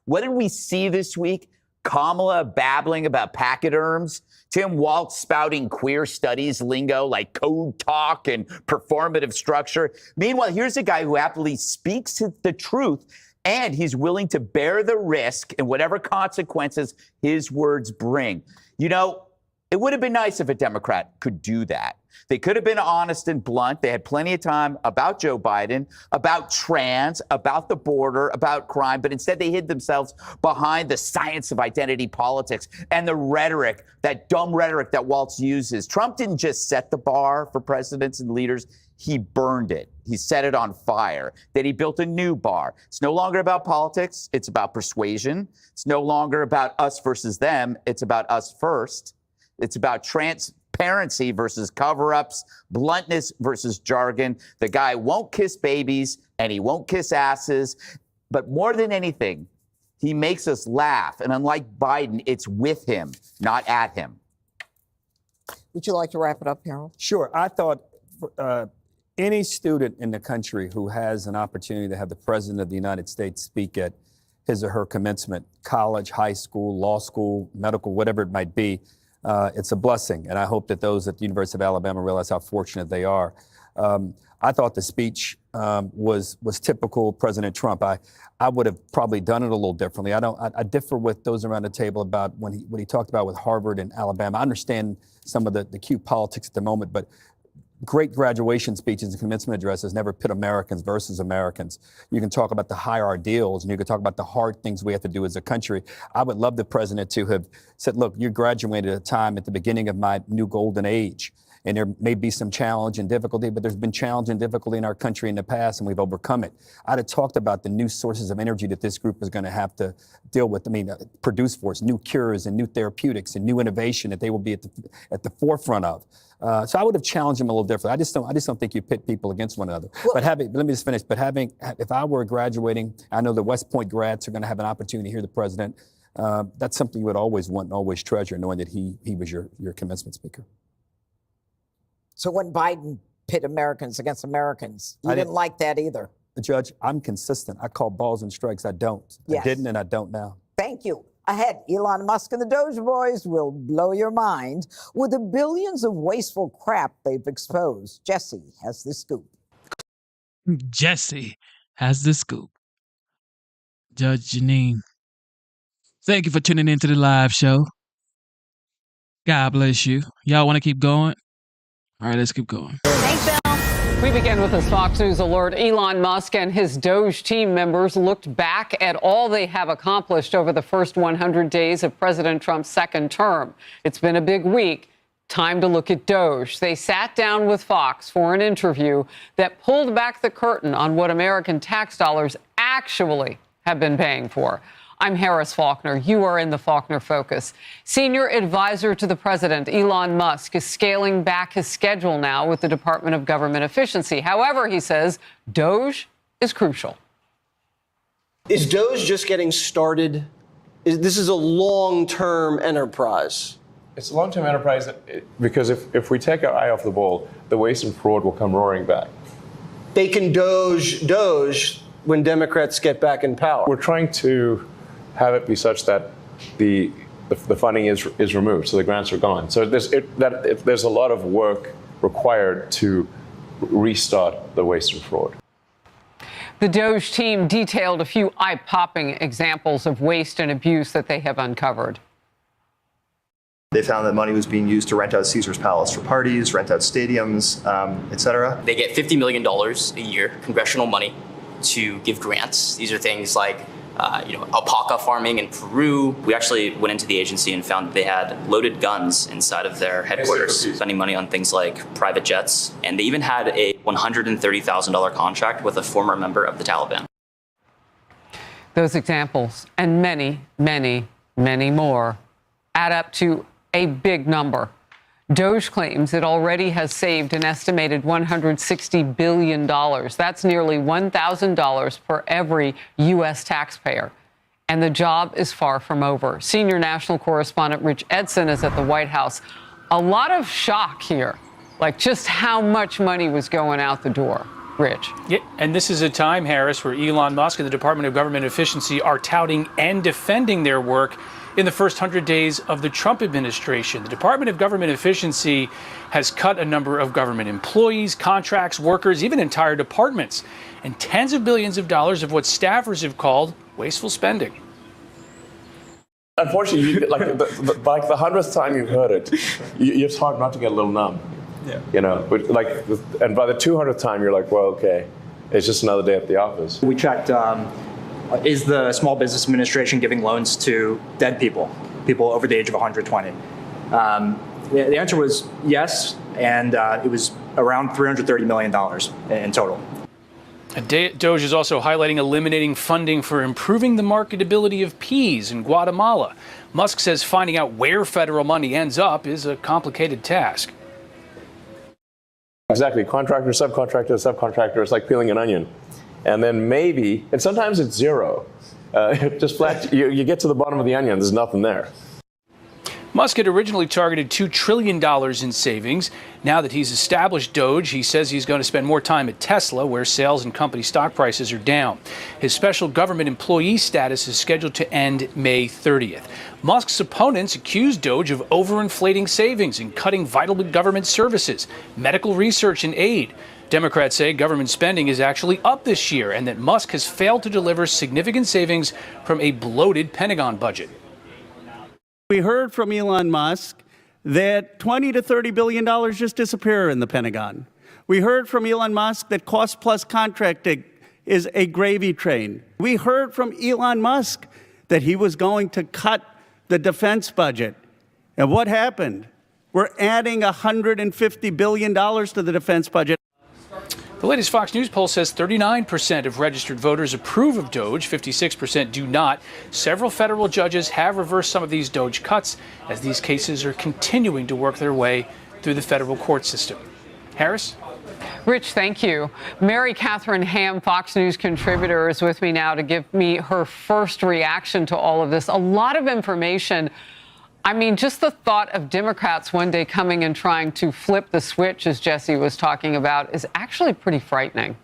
What did we see this week? Kamala babbling about pachyderms, Tim Walz spouting queer studies lingo like code talk and performative structure. Meanwhile, here's a guy who happily speaks the truth, and he's willing to bear the risk and whatever consequences his words bring. You know, it would have been nice if a Democrat could do that. They could have been honest and blunt. They had plenty of time about Joe Biden, about trans, about the border, about crime, but instead they hid themselves behind the science of identity politics and the rhetoric, that dumb rhetoric that Walz uses. Trump didn't just set the bar for presidents and leaders. He burned it. He set it on fire. Then he built a new bar. It's no longer about politics. It's about persuasion. It's no longer about us versus them. It's about us first. It's about transparency versus cover-ups, bluntness versus jargon. The guy won't kiss babies and he won't kiss asses. But more than anything, he makes us laugh. And unlike Biden, it's with him, not at him. Would you like to wrap it up, Harold? Sure. I thought any student in the country who has an opportunity to have the President of the United States speak at his or her commencement, college, high school, law school, medical, whatever it might be, it's a blessing, and I hope that those at the University of Alabama realize how fortunate they are. I thought the speech was typical President Trump. I would have probably done it a little differently. I differ with those around the table about what he talked about with Harvard and Alabama. I understand some of the cute politics at the moment, but great graduation speeches and commencement addresses never pit Americans versus Americans. You can talk about the higher ideals, and you can talk about the hard things we have to do as a country. I would love the president to have said, look, you graduated at a time at the beginning of my new golden age, and there may be some challenge and difficulty, but there's been challenge and difficulty in our country in the past, and we've overcome it. I'd have talked about the new sources of energy that this group is going to have to deal with. Produce for us new cures and new therapeutics and new innovation that they will be at the forefront of. So I would have challenged him a little differently. I just don't think you pit people against one another. Well, let me just finish. But if I were graduating, I know the West Point grads are going to have an opportunity to hear the president. That's something you would always want and always treasure, knowing that he was your commencement speaker. So when Biden pit Americans against Americans, you didn't like that either. Judge, I'm consistent. I call balls and strikes. I don't. Yes. I didn't, and I don't now. Thank you. Ahead, Elon Musk and the Doge Boys will blow your mind with the billions of wasteful crap they've exposed. Jesse has the scoop. Jesse has the scoop. Judge Jeanine, thank you for tuning into the live show. God bless you. Y'all want to keep going? All right, let's keep going. Thanks, Bill. We begin with this Fox News alert. Elon Musk and his Doge team members looked back at all they have accomplished over the first 100 days of President Trump's second term. It's been a big week. Time to look at Doge. They sat down with Fox for an interview that pulled back the curtain on what American tax dollars actually have been paying for. I'm Harris Faulkner. You are in the Faulkner Focus. Senior advisor to the president, Elon Musk, is scaling back his schedule now with the Department of Government Efficiency. However, he says DOGE is crucial. Is DOGE just getting started? This is a long-term enterprise. It's a long-term enterprise because if we take our eye off the ball, the waste and fraud will come roaring back. They can Doge when Democrats get back in power. We're trying to have it be such that the funding is removed, so the grants are gone. So there's a lot of work required to restart the waste and fraud. The DOGE team detailed a few eye-popping examples of waste and abuse that they have uncovered. They found that money was being used to rent out Caesar's Palace for parties, rent out stadiums, etc. They get $50 million a year, congressional money, to give grants. These are things like alpaca farming in Peru. We actually went into the agency and found that they had loaded guns inside of their headquarters, spending money on things like private jets. And they even had a $130,000 contract with a former member of the Taliban. Those examples and many, many, many more add up to a big number. DOGE claims it already has saved an estimated $160 billion. That's nearly $1,000 per every U.S. taxpayer. And the job is far from over. Senior national correspondent Rich Edson is at the White House. A lot of shock here, like just how much money was going out the door. Rich. Yeah, and this is a time, Harris, where Elon Musk and the Department of Government Efficiency are touting and defending their work in the first 100 days of the Trump administration. The Department of Government Efficiency has cut a number of government employees, contracts, workers, even entire departments, and tens of billions of dollars of what staffers have called wasteful spending. Unfortunately, like the 100th time you've heard it, it's hard not to get a little numb. Yeah. You know, but and by the 200th time, you're like, well, okay, it's just another day at the office. We checked, is the Small Business Administration giving loans to dead people over the age of 120? The answer was yes, and it was around $330 million in total. DOGE is also highlighting eliminating funding for improving the marketability of peas in Guatemala. Musk says finding out where federal money ends up is a complicated task. Exactly. Contractor, subcontractor, it's like peeling an onion. And then maybe, and sometimes it's zero. Just flat, you get to the bottom of the onion, there's nothing there. Musk had originally targeted $2 trillion in savings. Now that he's established DOGE, he says he's going to spend more time at Tesla, where sales and company stock prices are down. His special government employee status is scheduled to end May 30th. Musk's opponents accuse DOGE of overinflating savings and cutting vital government services, medical research and aid. Democrats say government spending is actually up this year and that Musk has failed to deliver significant savings from a bloated Pentagon budget. We heard from Elon Musk that $20 to $30 billion just disappear in the Pentagon. We heard from Elon Musk that cost plus contracting is a gravy train. We heard from Elon Musk that he was going to cut the defense budget. And what happened? We're adding $150 billion to the defense budget. The latest Fox News poll says 39% of registered voters approve of DOGE, 56% do not. Several federal judges have reversed some of these DOGE cuts as these cases are continuing to work their way through the federal court system. Harris? Rich, thank you. Mary Catherine Ham, Fox News contributor, is with me now to give me her first reaction to all of this. A lot of information. I mean, just the thought of Democrats one day coming and trying to flip the switch, as Jesse was talking about, is actually pretty frightening.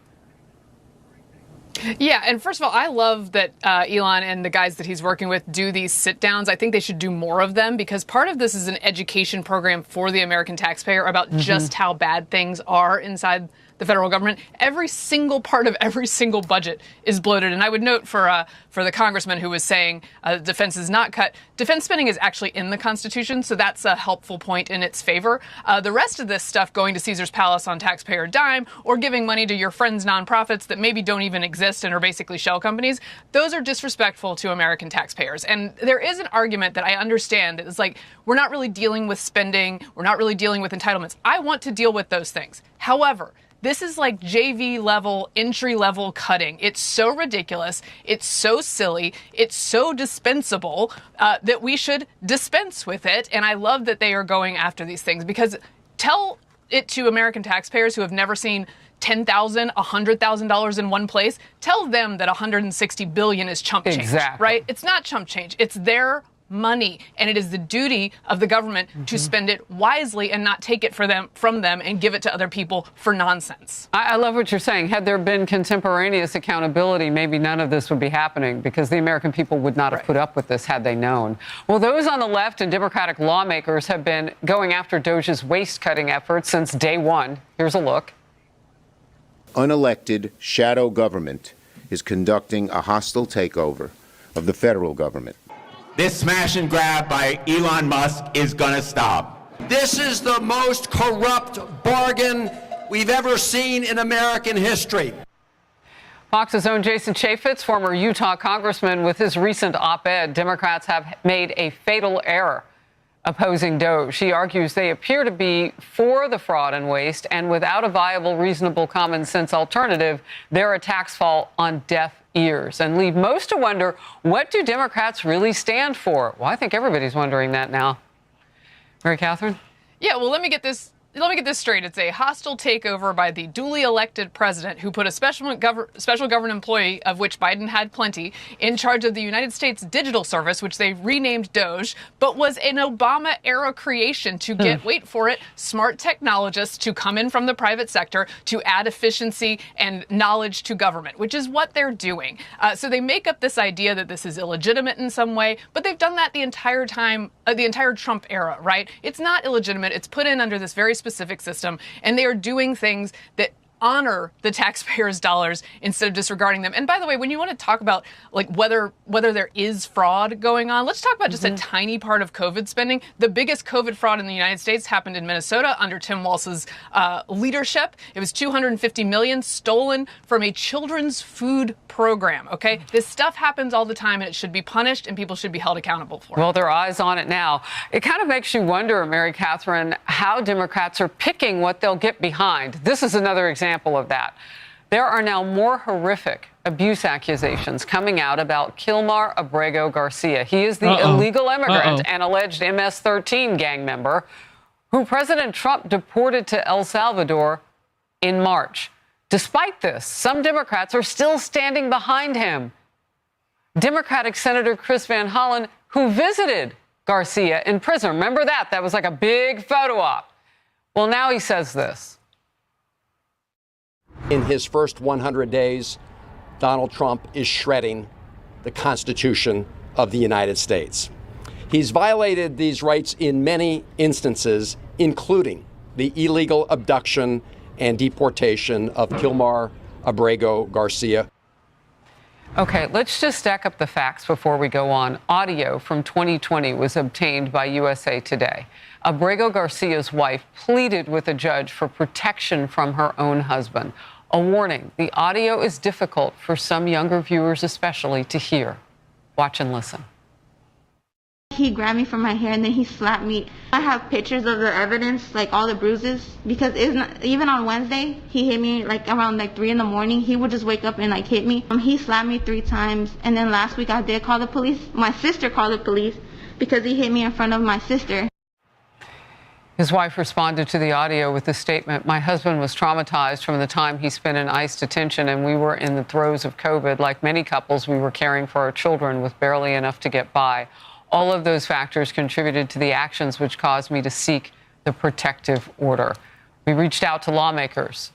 Yeah, and first of all, I love that Elon and the guys that he's working with do these sit-downs. I think they should do more of them because part of this is an education program for the American taxpayer about just how bad things are inside the federal government. Every single part of every single budget is bloated. And I would note for the congressman who was saying defense is not cut, defense spending is actually in the Constitution, so that's a helpful point in its favor. The rest of this stuff going to Caesar's Palace on taxpayer dime or giving money to your friends' nonprofits that maybe don't even exist and are basically shell companies, those are disrespectful to American taxpayers. And there is an argument that I understand that is like, we're not really dealing with spending, we're not really dealing with entitlements. I want to deal with those things. However, This is like JV level, entry level cutting. It's so ridiculous. It's so silly. It's so dispensable that we should dispense with it. And I love that they are going after these things, because tell it to American taxpayers who have never seen $10,000, $100,000 in one place. Tell them that $160 billion is chump change, right? It's not chump change. It's their money, and it is the duty of the government to spend it wisely and not take it from them and give it to other people for nonsense. I love what you're saying. Had there been contemporaneous accountability, maybe none of this would be happening, because the American people would not have put up with this had they known. Well, those on the left and Democratic lawmakers have been going after Doge's waste-cutting efforts since day one. Here's a look. Unelected shadow government is conducting a hostile takeover of the federal government. This smash and grab by Elon Musk is going to stop. This is the most corrupt bargain we've ever seen in American history. Fox's own Jason Chaffetz, former Utah congressman, with his recent op-ed, Democrats have made a fatal error opposing Doge. He argues they appear to be for the fraud and waste, and without a viable, reasonable, common sense alternative, their attacks fall on deaf ears and leave most to wonder, what do Democrats really stand for? Well, I think everybody's wondering that now. Mary Catherine? Yeah, well, let me get this straight. It's a hostile takeover by the duly elected president who put a special government employee, of which Biden had plenty, in charge of the United States Digital Service, which they renamed Doge, but was an Obama-era creation to get, wait for it, smart technologists to come in from the private sector to add efficiency and knowledge to government, which is what they're doing. So they make up this idea that this is illegitimate in some way, but they've done that the entire time, the entire Trump era, right? It's not illegitimate. It's put in under this very specific system, and they are doing things that honor the taxpayers' dollars instead of disregarding them. And by the way, when you want to talk about like whether there is fraud going on, let's talk about just a tiny part of COVID spending. The biggest COVID fraud in the United States happened in Minnesota under Tim Walz's leadership. It was $250 million stolen from a children's food program. Okay, this stuff happens all the time, and it should be punished, and people should be held accountable for it. Well, there are eyes on it now. It kind of makes you wonder, Mary Catherine, how Democrats are picking what they'll get behind. This is another example of that. There are now more horrific abuse accusations coming out about Kilmar Abrego Garcia. He is the illegal immigrant and alleged MS-13 gang member who President Trump deported to El Salvador in March. Despite this, some Democrats are still standing behind him. Democratic Senator Chris Van Hollen, who visited Garcia in prison. Remember that? That was like a big photo op. Well, now he says this. In his first 100 days, Donald Trump is shredding the Constitution of the United States. He's violated these rights in many instances, including the illegal abduction and deportation of Kilmar Abrego Garcia. Okay, let's just stack up the facts before we go on. Audio from 2020 was obtained by USA Today. Abrego Garcia's wife pleaded with a judge for protection from her own husband. A warning, the audio is difficult for some younger viewers especially to hear. Watch and listen. He grabbed me from my hair and then he slapped me. I have pictures of the evidence, like all the bruises, because even on Wednesday, he hit me like around 3 in the morning. He would just wake up and hit me. He slapped me 3 times. And then last week I did call the police. My sister called the police because he hit me in front of my sister. His wife responded to the audio with the statement, "My husband was traumatized from the time he spent in ICE detention, and we were in the throes of COVID. Like many couples, we were caring for our children with barely enough to get by. All of those factors contributed to the actions which caused me to seek the protective order." We reached out to lawmakers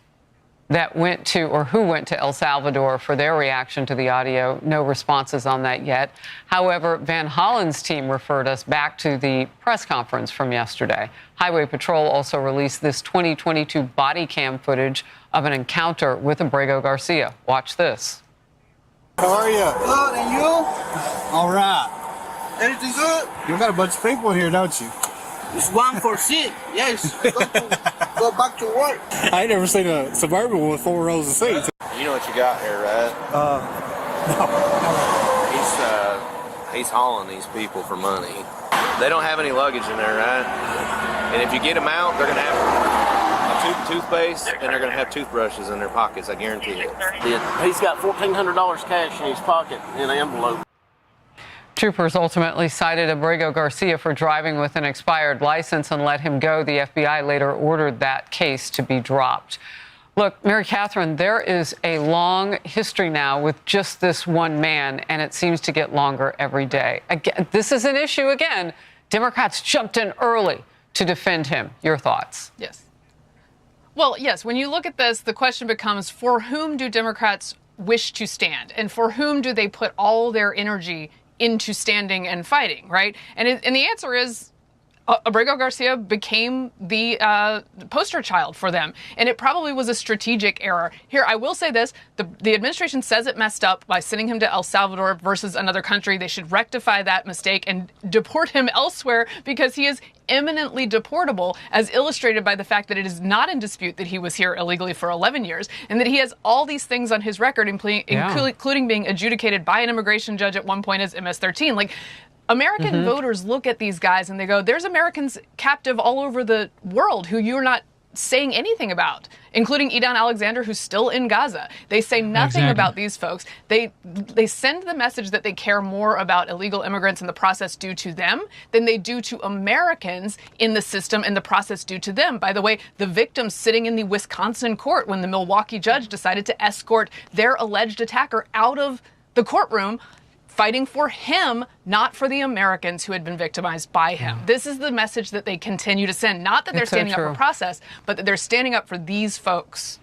that who went to El Salvador for their reaction to the audio. No responses on that yet. However, Van Hollen's team referred us back to the press conference from yesterday. Highway Patrol also released this 2022 body cam footage of an encounter with Abrego Garcia. Watch this. How are you? Good, and you? All right. Everything good? You got a bunch of people here, don't you? It's 1 for shit. Yes. Go back to work. I ain't never seen a Suburban with 4 rows of seats. You know what you got here, right? No. He's hauling these people for money. They don't have any luggage in there, right? And if you get them out, they're gonna have a toothpaste, and they're going to have toothbrushes in their pockets. I guarantee it. He's got $1,400 cash in his pocket in an envelope. Troopers ultimately cited Abrego Garcia for driving with an expired license and let him go. The FBI later ordered that case to be dropped. Look, Mary Catherine, there is a long history now with just this one man, and it seems to get longer every day. Again, this is an issue again. Democrats jumped in early to defend him. Your thoughts? Yes. Well, yes, when you look at this, the question becomes, for whom do Democrats wish to stand? And for whom do they put all their energy into standing and fighting, right? And the answer is Abrego Garcia became the poster child for them. And it probably was a strategic error. Here, I will say this. The administration says it messed up by sending him to El Salvador versus another country. They should rectify that mistake and deport him elsewhere because he is eminently deportable, as illustrated by the fact that it is not in dispute that he was here illegally for 11 years and that he has all these things on his record, including being adjudicated by an immigration judge at one point as MS-13. Like, American voters look at these guys and they go, there's Americans captive all over the world who you're not saying anything about, including Idan Alexander, who's still in Gaza. They say nothing about these folks. They send the message that they care more about illegal immigrants and the process due to them than they do to Americans in the system and the process due to them. By the way, the victims sitting in the Wisconsin court when the Milwaukee judge decided to escort their alleged attacker out of the courtroom, fighting for him, not for the Americans who had been victimized by him. This is the message that they continue to send. Not that they're standing up for process, but that they're standing up for these folks.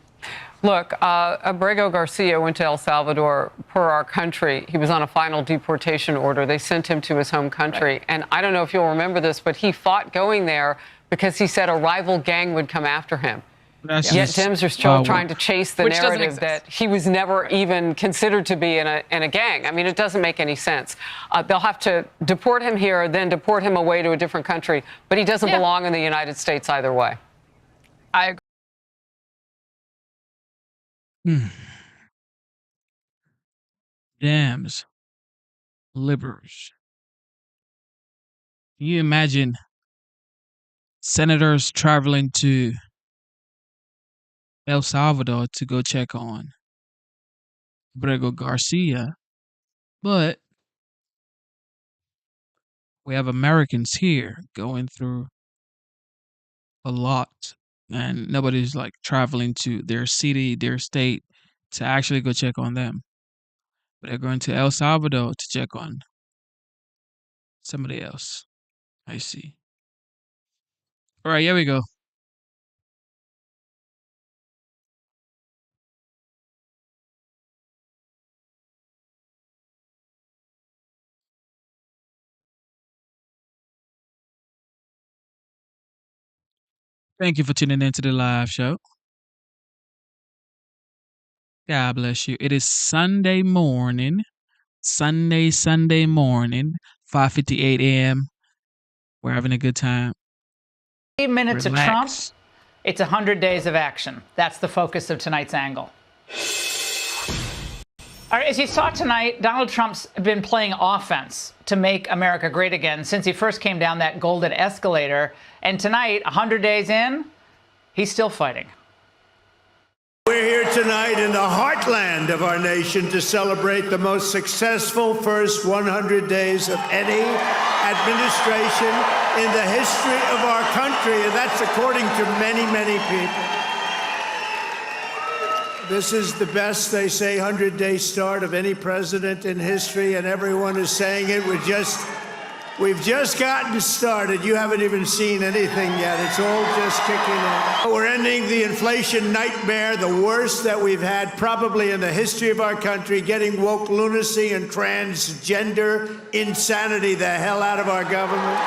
Look, Abrego Garcia went to El Salvador per our country. He was on a final deportation order. They sent him to his home country. Right. And I don't know if you'll remember this, but he fought going there because he said a rival gang would come after him. Yet Dems are still trying to chase the narrative that he was never even considered to be in a gang. I mean, it doesn't make any sense. They'll have to deport him here, then deport him away to a different country. But he doesn't belong in the United States either way. I agree. Dems, liberals. Can you imagine senators traveling to El Salvador to go check on Abrego Garcia, but we have Americans here going through a lot, and nobody's like traveling to their city, their state to actually go check on them. But they're going to El Salvador to check on somebody else. I see. All right, here we go. Thank you for tuning in to the live show. God bless you. It is Sunday morning, 5:58 a.m. We're having a good time. 8 minutes Relax. of Trump. It's 100 days of action. That's the focus of tonight's angle. All right, as you saw tonight, Donald Trump's been playing offense to make America great again since he first came down that golden escalator. And tonight, 100 days in, he's still fighting. We're here tonight in the heartland of our nation to celebrate the most successful first 100 days of any administration in the history of our country, and that's according to many, many people. This is the best, they say, 100-day start of any president in history, and everyone is saying it. We've just gotten started. You haven't even seen anything yet. It's all just kicking in. We're ending the inflation nightmare, the worst that we've had probably in the history of our country, getting woke lunacy and transgender insanity the hell out of our government.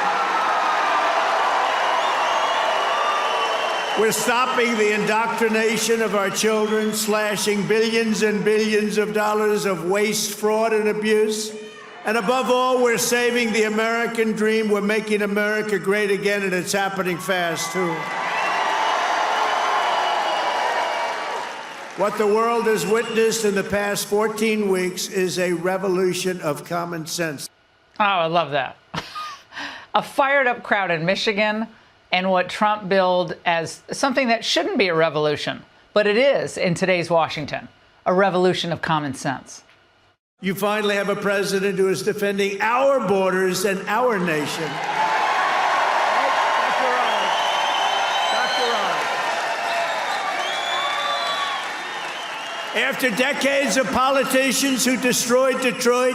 We're stopping the indoctrination of our children, slashing billions and billions of dollars of waste, fraud, and abuse. And above all, we're saving the American dream. We're making America great again, and it's happening fast, too. What the world has witnessed in the past 14 weeks is a revolution of common sense. Oh, I love that. A fired up crowd in Michigan and what Trump billed as something that shouldn't be a revolution, but it is in today's Washington, a revolution of common sense. You finally have a president who is defending our borders and our nation. After decades of politicians who destroyed Detroit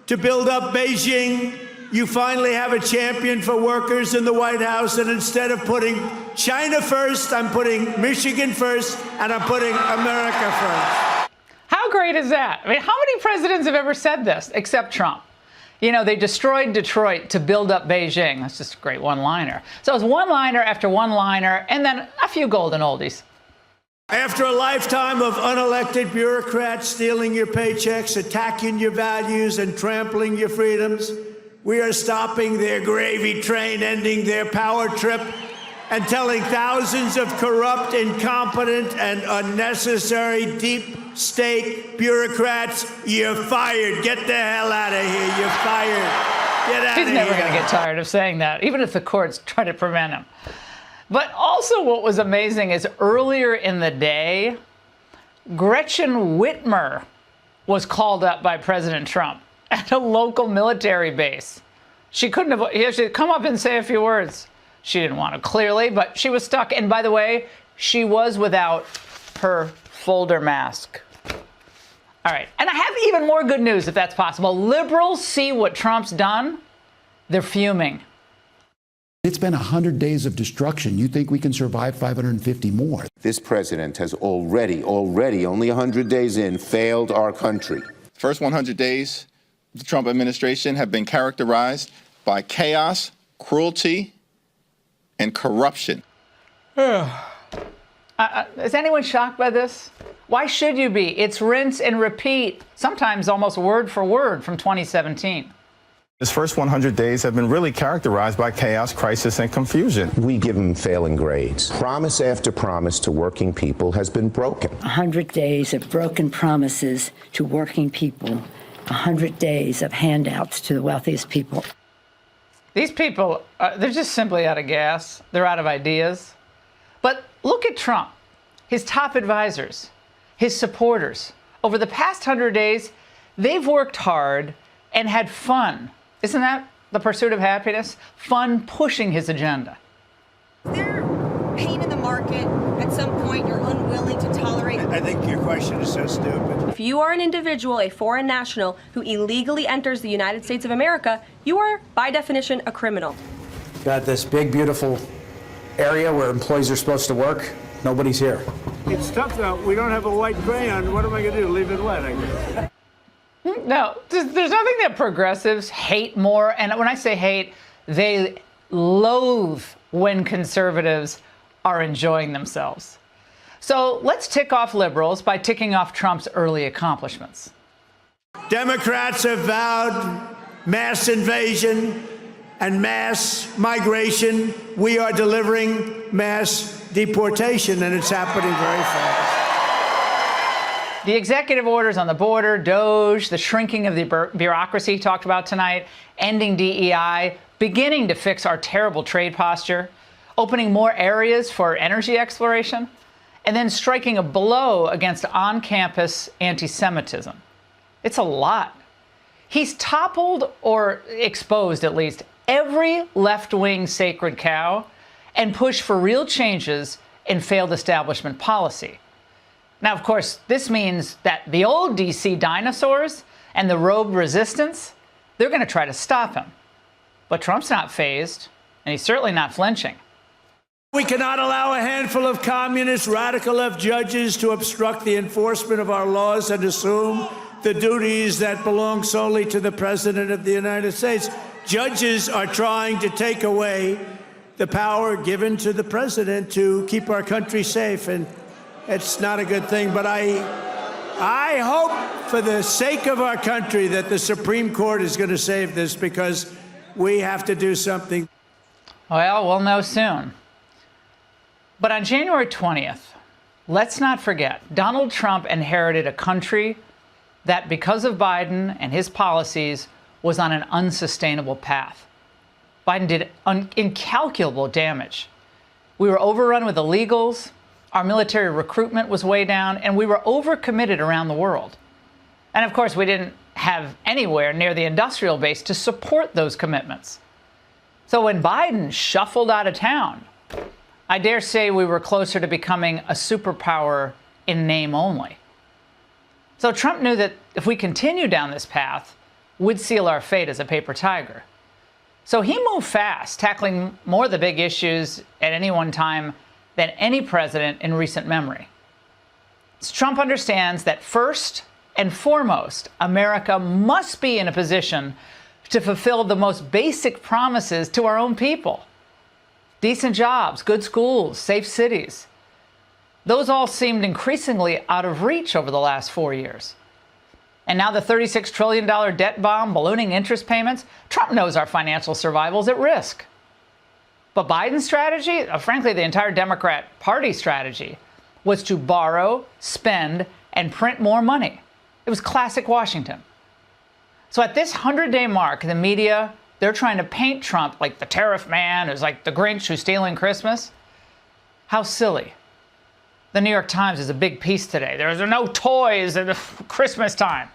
to build up Beijing, you finally have a champion for workers in the White House. And instead of putting China first, I'm putting Michigan first, and I'm putting America first. How great is that? I mean, how many presidents have ever said this except Trump? You know, they destroyed Detroit to build up Beijing. That's just a great one-liner. So it's one-liner after one-liner, and then a few golden oldies. After a lifetime of unelected bureaucrats stealing your paychecks, attacking your values, and trampling your freedoms, we are stopping their gravy train, ending their power trip, and telling thousands of corrupt, incompetent, and unnecessary deep state bureaucrats, you're fired. Get the hell out of here. You're fired. Get out of here. He's never going to get tired of saying that, even if the courts try to prevent him. But also what was amazing is earlier in the day, Gretchen Whitmer was called up by President Trump at a local military base. She couldn't have, he should come up and say a few words. She didn't want to, clearly, but she was stuck. And by the way, she was without her folder mask. All right. And I have even more good news, if that's possible. Liberals see what Trump's done. They're fuming. It's been 100 days of destruction. You think we can survive 550 more? This president has already, only 100 days in, failed our country. First 100 days, the Trump administration have been characterized by chaos, cruelty, and corruption. Is anyone shocked by this? Why should you be? It's rinse and repeat, sometimes almost word for word from 2017. His first 100 days have been really characterized by chaos, crisis, and confusion. We give him failing grades. Promise after promise to working people has been broken. 100 days of broken promises to working people. 100 days of handouts to the wealthiest people. These people, they're just simply out of gas. They're out of ideas. But look at Trump, his top advisors, his supporters. Over the past 100 days, they've worked hard and had fun. Isn't that the pursuit of happiness? Fun pushing his agenda. Is there pain in the market at some point you're unwilling to tolerate? I think your question is so stupid. If you are an individual, a foreign national, who illegally enters the United States of America, you are, by definition, a criminal. Got this big, beautiful area where employees are supposed to work. Nobody's here. It's tough, though. We don't have a white crayon. What am I going to do? Leave it wet, I guess. No, there's nothing that progressives hate more. And when I say hate, they loathe when conservatives are enjoying themselves. So let's tick off liberals by ticking off Trump's early accomplishments. Democrats have vowed mass invasion and mass migration. We are delivering mass deportation, and it's happening very fast. The executive orders on the border, DOGE, the shrinking of the bureaucracy talked about tonight, ending DEI, beginning to fix our terrible trade posture, opening more areas for energy exploration, and then striking a blow against on-campus anti-Semitism. It's a lot. He's toppled, or exposed at least, every left-wing sacred cow and pushed for real changes in failed establishment policy. Now, of course, this means that the old D.C. dinosaurs and the robed resistance, they're going to try to stop him. But Trump's not fazed, and he's certainly not flinching. We cannot allow a handful of communist radical left judges to obstruct the enforcement of our laws and assume the duties that belong solely to the President of the United States. Judges are trying to take away the power given to the President to keep our country safe, and it's not a good thing, but I hope for the sake of our country that the Supreme Court is going to save this, because we have to do something. Well, we'll know soon. But on January 20th, let's not forget, Donald Trump inherited a country that, because of Biden and his policies, was on an unsustainable path. Biden did incalculable damage. We were overrun with illegals, our military recruitment was way down, and we were overcommitted around the world. And of course, we didn't have anywhere near the industrial base to support those commitments. So when Biden shuffled out of town, I dare say we were closer to becoming a superpower in name only. So Trump knew that if we continue down this path, we'd seal our fate as a paper tiger. So he moved fast, tackling more of the big issues at any one time than any president in recent memory. So Trump understands that first and foremost, America must be in a position to fulfill the most basic promises to our own people. Decent jobs, good schools, safe cities. Those all seemed increasingly out of reach over the last 4 years. And now the $36 trillion debt bomb, ballooning interest payments, Trump knows our financial survival is at risk. But Biden's strategy, frankly, the entire Democrat Party strategy, was to borrow, spend, and print more money. It was classic Washington. So at this 100-day mark, the media, they're trying to paint Trump like the tariff man, who's like the Grinch who's stealing Christmas. How silly. The New York Times is a big piece today. There's no toys at Christmas time.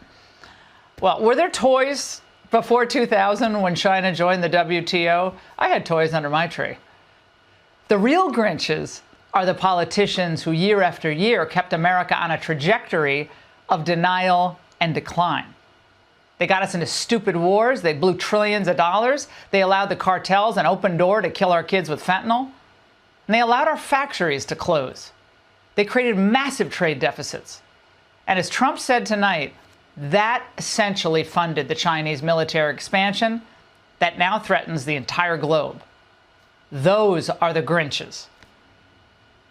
Well, were there toys before 2000 when China joined the WTO? I had toys under my tree. The real Grinches are the politicians who year after year kept America on a trajectory of denial and decline. They got us into stupid wars. They blew trillions of dollars. They allowed the cartels an open door to kill our kids with fentanyl. And they allowed our factories to close. They created massive trade deficits. And as Trump said tonight, that essentially funded the Chinese military expansion that now threatens the entire globe. Those are the Grinches.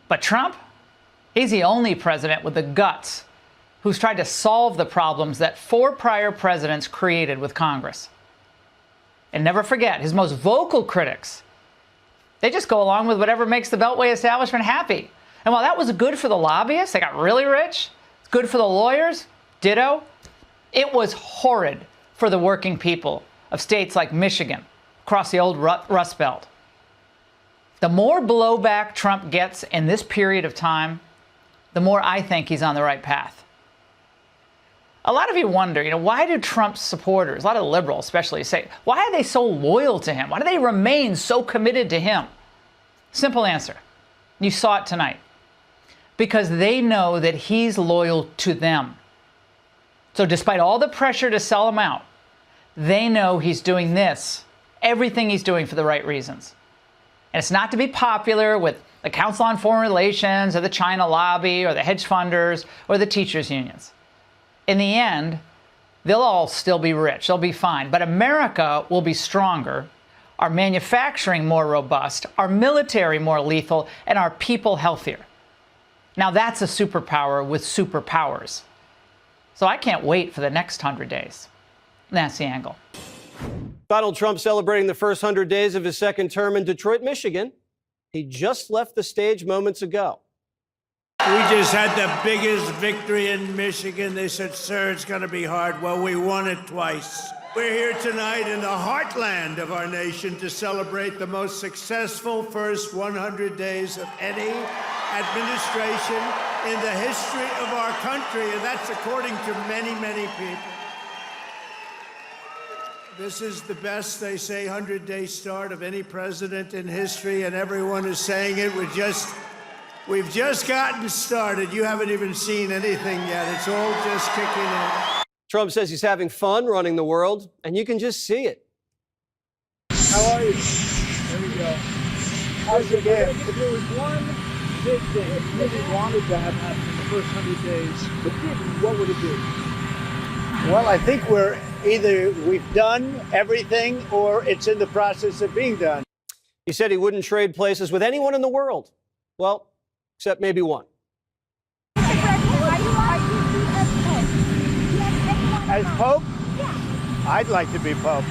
But Trump, he's the only president with the guts who's tried to solve the problems that 4 prior presidents created with Congress. And never forget, his most vocal critics, they just go along with whatever makes the Beltway establishment happy. And while that was good for the lobbyists, they got really rich, it's good for the lawyers, ditto, it was horrid for the working people of states like Michigan, across the old Rust Belt. The more blowback Trump gets in this period of time, the more I think he's on the right path. A lot of you wonder, why do Trump's supporters, a lot of liberals especially, say, why are they so loyal to him? Why do they remain so committed to him? Simple answer. You saw it tonight. Because they know that he's loyal to them. So despite all the pressure to sell him out, they know he's doing this, everything he's doing for the right reasons. And it's not to be popular with the Council on Foreign Relations or the China lobby or the hedge funders or the teachers' unions. In the end, they'll all still be rich. They'll be fine. But America will be stronger, our manufacturing more robust, our military more lethal, and our people healthier. Now that's a superpower with superpowers. So I can't wait for the next 100 days. That's the angle. Donald Trump celebrating the first 100 days of his second term in Detroit, Michigan. He just left the stage moments ago. We just had the biggest victory in Michigan. They said, sir, it's going to be hard. Well, we won it twice. We're here tonight in the heartland of our nation to celebrate the most successful first 100 days of any administration in the history of our country, and that's according to many, many people. This is the best, they say, 100-day start of any president in history, and everyone is saying it. We've just gotten started. You haven't even seen anything yet. It's all just kicking in. Trump says he's having fun running the world, and you can just see it. How are you? There we go. How's your day? If there was one big thing that you wanted to have happen in the first 100 days, but didn't, what would it be? Well, I think we've done everything or it's in the process of being done. He said he wouldn't trade places with anyone in the world. Well, except maybe one. As Pope? I'd like to be Pope.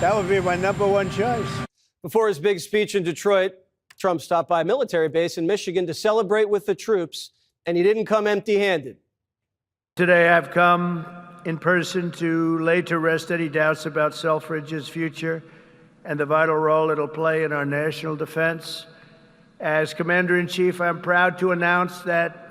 That would be my #1 choice. Before his big speech in Detroit, Trump stopped by a military base in Michigan to celebrate with the troops, and he didn't come empty-handed. Today I've come in person to lay to rest any doubts about Selfridge's future and the vital role it'll play in our national defense. As Commander-in-Chief, I'm proud to announce that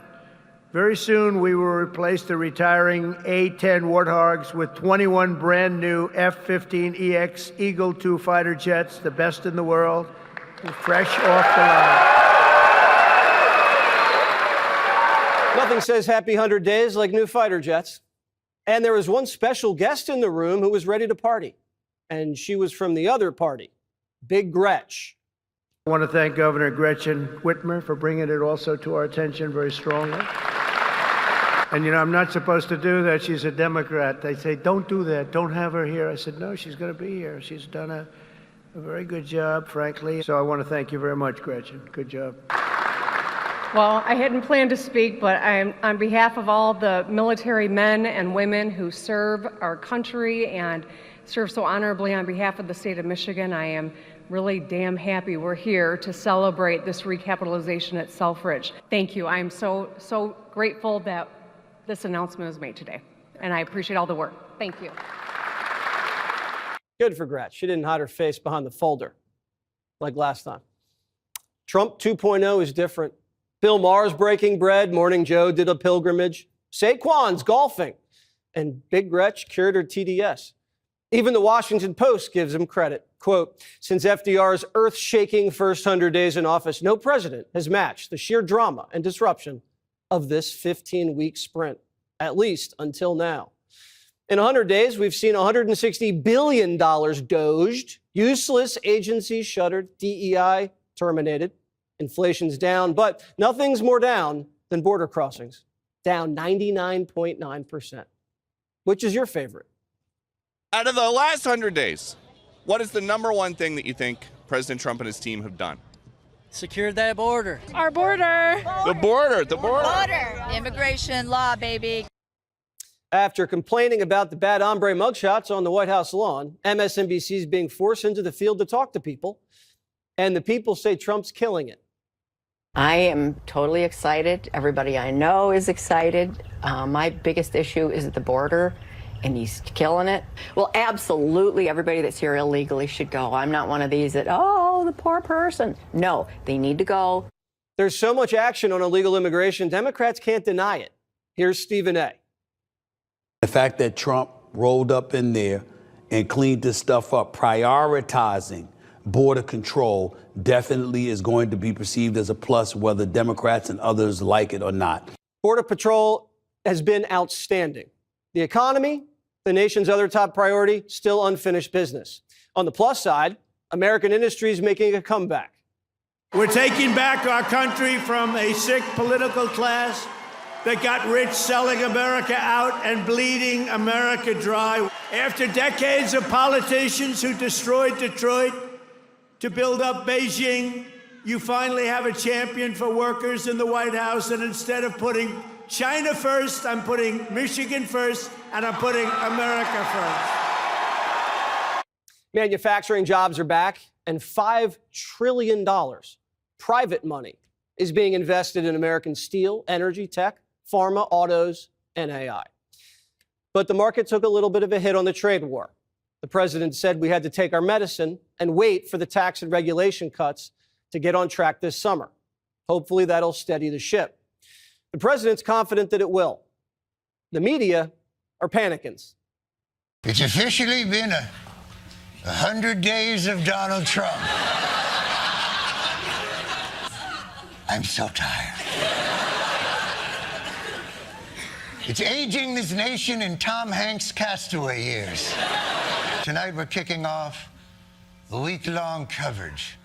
very soon we will replace the retiring A-10 Warthogs with 21 brand new F-15EX Eagle II fighter jets, the best in the world, fresh off the line. Nothing says happy 100 days like new fighter jets. And there was one special guest in the room who was ready to party. And she was from the other party, Big Gretch. I want to thank Governor Gretchen Whitmer for bringing it also to our attention very strongly. And, you know, I'm not supposed to do that. She's a Democrat. They say, don't do that. Don't have her here. I said, no, she's going to be here. She's done a very good job, frankly. So I want to thank you very much, Gretchen. Good job. Well, I hadn't planned to speak, but on behalf of all the military men and women who serve our country and serve so honorably on behalf of the state of Michigan, I am really damn happy we're here to celebrate this recapitalization at Selfridge. Thank you. I'm so grateful that this announcement was made today, and I appreciate all the work. Thank you. Good for Gretch. She didn't hide her face behind the folder like last time. Trump 2.0 is different. Bill Maher's breaking bread. Morning Joe did a pilgrimage. Saquon's golfing. And Big Gretch cured her TDS. Even the Washington Post gives him credit. Quote, since FDR's earth-shaking first 100 days in office, no president has matched the sheer drama and disruption of this 15-week sprint, at least until now. In 100 days, we've seen $160 billion doged, useless agencies shuttered, DEI terminated, inflation's down, but nothing's more down than border crossings, down 99.9%. Which is your favorite? Out of the last 100 days, what is the number one thing that you think President Trump and his team have done? Secured that border. Our border. The border. Immigration law, baby. After complaining about the bad hombre mugshots on the White House lawn, MSNBC is being forced into the field to talk to people, and the people say Trump's killing it. I am totally excited. Everybody I know is excited. My biggest issue is at the border, and he's killing it. Well, absolutely, everybody that's here illegally should go. I'm not one of these that, oh, the poor person. No, they need to go. There's so much action on illegal immigration, Democrats can't deny it. Here's Stephen A. The fact that Trump rolled up in there and cleaned this stuff up, prioritizing border control, definitely is going to be perceived as a plus, whether Democrats and others like it or not. Border Patrol has been outstanding. The economy, the nation's other top priority, still unfinished business. On the plus side, American industry is making a comeback. We're taking back our country from a sick political class that got rich selling America out and bleeding America dry. After decades of politicians who destroyed Detroit to build up Beijing, you finally have a champion for workers in the White House, and instead of putting China first, I'm putting Michigan first, and I'm putting America first. Manufacturing jobs are back, and $5 trillion private money is being invested in American steel, energy, tech, pharma, autos, and AI. But the market took a little bit of a hit on the trade war. The president said we had to take our medicine and wait for the tax and regulation cuts to get on track this summer. Hopefully that'll steady the ship. The president's confident that it will. The media are panicking. It's officially been 100 days of Donald Trump. I'm so tired. It's aging this nation in Tom Hanks' Castaway years. Tonight we're kicking off a week-long coverage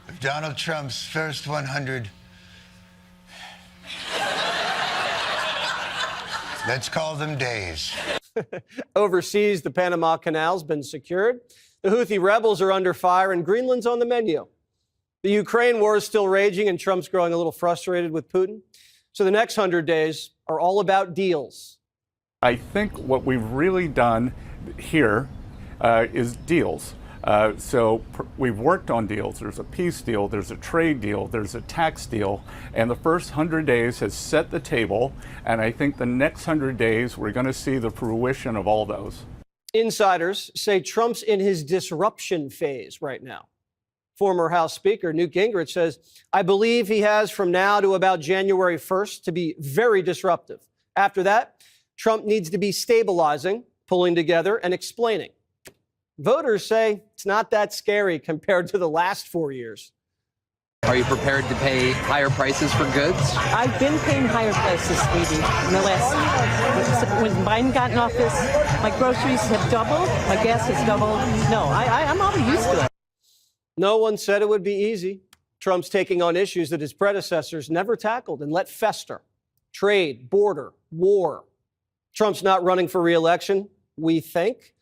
of Donald Trump's first 100. Let's call them days. Overseas, the Panama Canal's been secured. The Houthi rebels are under fire, and Greenland's on the menu. The Ukraine war is still raging, and Trump's growing a little frustrated with Putin. So the next 100 days are all about deals. I think what we've really done here is deals. We've worked on deals. There's a peace deal, there's a trade deal, there's a tax deal, and the first 100 days has set the table, and I think the next 100 days we're going to see the fruition of all those. Insiders say Trump's in his disruption phase right now. Former House Speaker Newt Gingrich says, I believe he has from now to about January 1st to be very disruptive. After that, Trump needs to be stabilizing, pulling together, and explaining. Voters say it's not that scary compared to the last 4 years. Are you prepared to pay higher prices for goods? I've been paying higher prices, sweetie, in the last. When Biden got in office, my groceries have doubled, my gas has doubled. No, I'm already used to it. No one said it would be easy. Trump's taking on issues that his predecessors never tackled and let fester. Trade, border, war. Trump's not running for re-election, we think.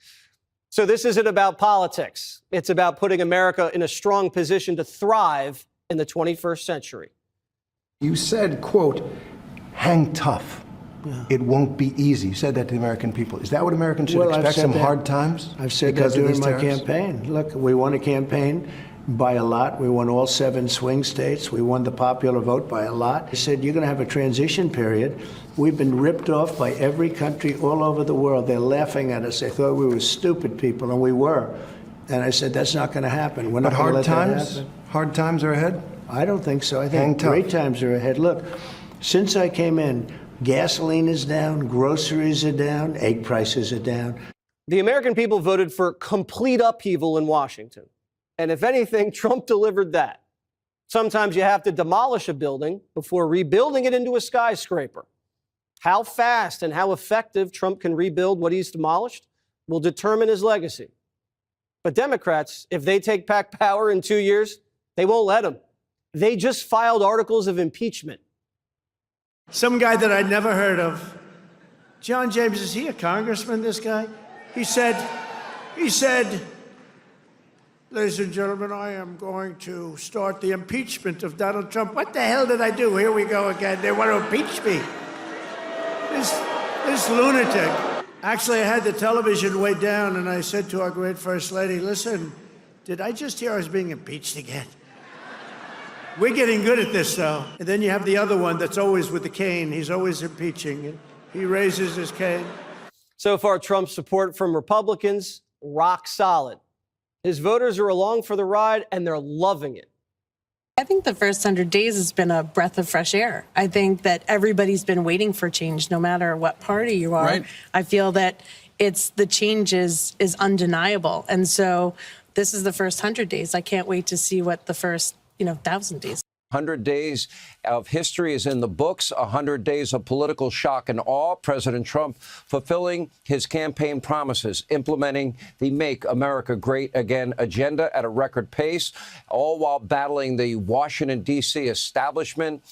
So this isn't about politics. It's about putting America in a strong position to thrive in the 21st century. You said, quote, hang tough. Yeah. It won't be easy. You said that to the American people. Is that what Americans should expect, some hard times? I've said that during my campaign. Look, we won a campaign by a lot. We won all 7 swing states. We won the popular vote by a lot. I said, you're going to have a transition period. We've been ripped off by every country all over the world. They're laughing at us. They thought we were stupid people, and we were. And I said, that's not going to happen. We're not going to let that happen. Hard times are ahead? I don't think so. I think great times are ahead. Look, since I came in, gasoline is down, groceries are down, egg prices are down. The American people voted for complete upheaval in Washington. And if anything, Trump delivered that. Sometimes you have to demolish a building before rebuilding it into a skyscraper. How fast and how effective Trump can rebuild what he's demolished will determine his legacy. But Democrats, if they take back power in 2 years, they won't let him. They just filed articles of impeachment. Some guy that I'd never heard of. John James, is he a congressman, this guy? He said, ladies and gentlemen, I am going to start the impeachment of Donald Trump. What the hell did I do? Here we go again. They want to impeach me. This lunatic. Actually, I had the television way down, and I said to our great First Lady, listen, did I just hear I was being impeached again? We're getting good at this, though. And then you have the other one that's always with the cane. He's always impeaching, and he raises his cane. So far, Trump's support from Republicans, rock solid. His voters are along for the ride, and they're loving it. I think the first 100 days has been a breath of fresh air. I think that everybody's been waiting for change, no matter what party you are. Right. I feel that the change is undeniable. And so this is the first 100 days. I can't wait to see what the first 1,000 days. 100 days of history is in the books, 100 days of political shock and awe. President Trump fulfilling his campaign promises, implementing the Make America Great Again agenda at a record pace, all while battling the Washington, D.C. establishment,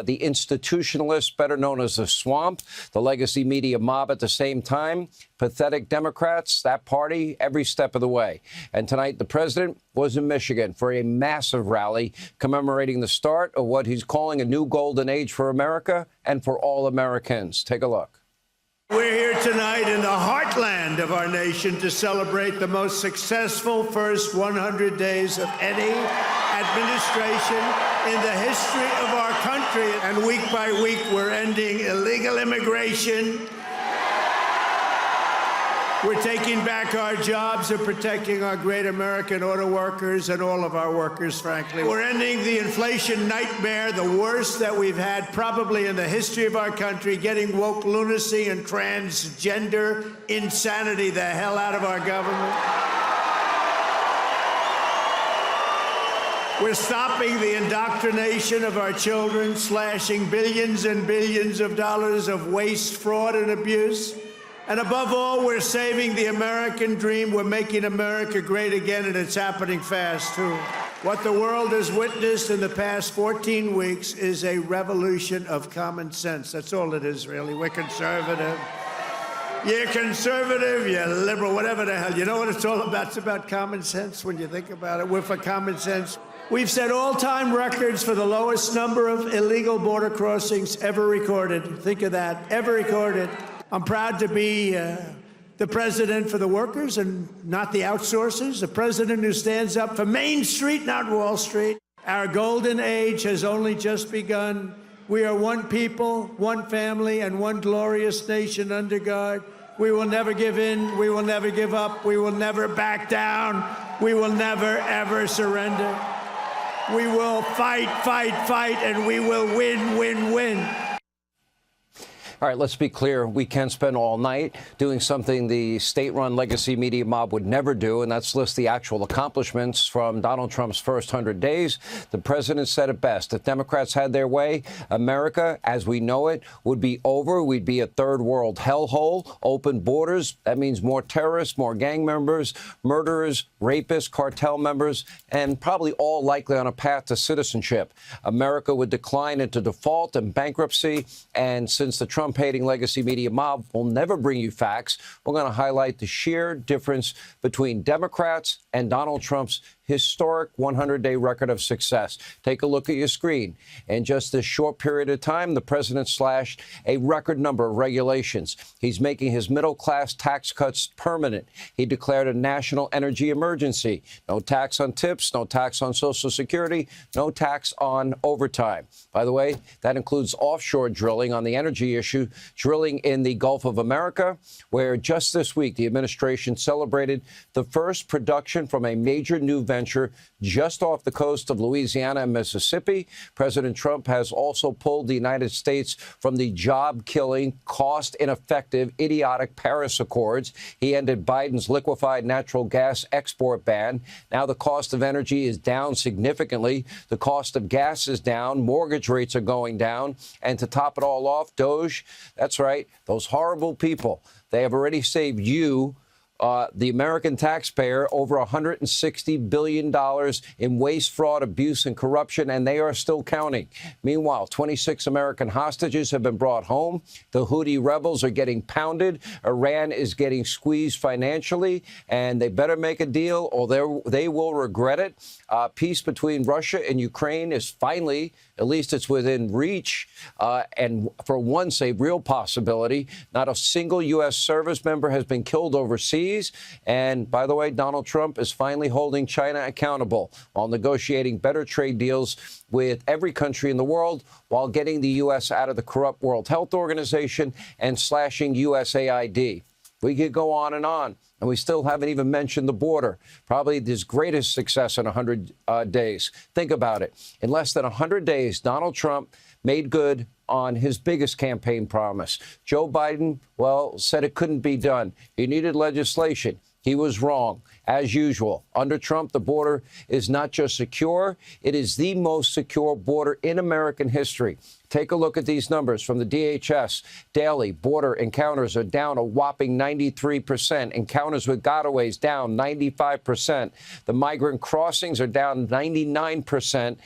the institutionalists, better known as the swamp, the legacy media mob at the same time. Pathetic Democrats, that party, every step of the way. And tonight, the president was in Michigan for a massive rally commemorating the start of what he's calling a new golden age for America and for all Americans. Take a look. We're here tonight in the heartland of our nation to celebrate the most successful first 100 days of any administration in the history of our country. And week by week, we're ending illegal immigration. We're taking back our jobs and protecting our great American auto workers and all of our workers, frankly. We're ending the inflation nightmare, the worst that we've had probably in the history of our country, getting woke lunacy and transgender insanity the hell out of our government. We're stopping the indoctrination of our children, slashing billions and billions of dollars of waste, fraud, and abuse. And above all, we're saving the American dream. We're making America great again, and it's happening fast, too. What the world has witnessed in the past 14 weeks is a revolution of common sense. That's all it is, really. We're conservative. You're conservative, you're liberal, whatever the hell. You know what it's all about? It's about common sense when you think about it. We're for common sense. We've set all-time records for the lowest number of illegal border crossings ever recorded. Think of that, ever recorded. I'm proud to be the president for the workers and not the outsourcers, the president who stands up for Main Street, not Wall Street. Our golden age has only just begun. We are one people, one family, and one glorious nation under God. We will never give in. We will never give up. We will never back down. We will never, ever surrender. We will fight, fight, fight, and we will win, win, win. All right, let's be clear. We can spend all night doing something the state-run legacy media mob would never do, and that's list the actual accomplishments from Donald Trump's first 100 days. The president said it best. If Democrats had their way, America, as we know it, would be over. We'd be a third world hellhole. Open borders. That means more terrorists, more gang members, murderers, rapists, cartel members, and probably all likely on a path to citizenship. America would decline into default and bankruptcy, and since the Trump-hating legacy media mob will never bring you facts, we're going to highlight the sheer difference between Democrats and Donald Trump's historic 100-day record of success. Take a look at your screen. In just this short period of time, the president slashed a record number of regulations. He's making his middle-class tax cuts permanent. He declared a national energy emergency. No tax on tips, no tax on Social Security, no tax on overtime. By the way, that includes offshore drilling on the energy issue, drilling in the Gulf of America, where just this week the administration celebrated the first production from a major new venture just off the coast of Louisiana and Mississippi. President Trump has also pulled the United States from the job-killing, cost-ineffective, idiotic Paris Accords. He ended Biden's liquefied natural gas export ban. Now the cost of energy is down significantly. The cost of gas is down. Mortgage rates are going down. And to top it all off, DOJ, that's right, those horrible people, they have already saved you, the American taxpayer, over $160 billion in waste, fraud, abuse, and corruption, and they are still counting. Meanwhile, 26 American hostages have been brought home. The Houthi rebels are getting pounded. Iran is getting squeezed financially, and they better make a deal or they will regret it. Peace between Russia and Ukraine is finally, at least it's within reach, and for once a real possibility. Not a single U.S. service member has been killed overseas. And by the way, Donald Trump is finally holding China accountable while negotiating better trade deals with every country in the world while getting the U.S. out of the corrupt World Health Organization and slashing USAID. We could go on, and we still haven't even mentioned the border, probably his greatest success in 100 days. Think about it. In less than 100 days, Donald Trump made good on his biggest campaign promise. Joe Biden, well, said it couldn't be done. He needed legislation. He was wrong, as usual. Under Trump, the border is not just secure, it is the most secure border in American history. Take a look at these numbers from the DHS. Daily border encounters are down a whopping 93%. Encounters with gotaways down 95%. The migrant crossings are down 99%.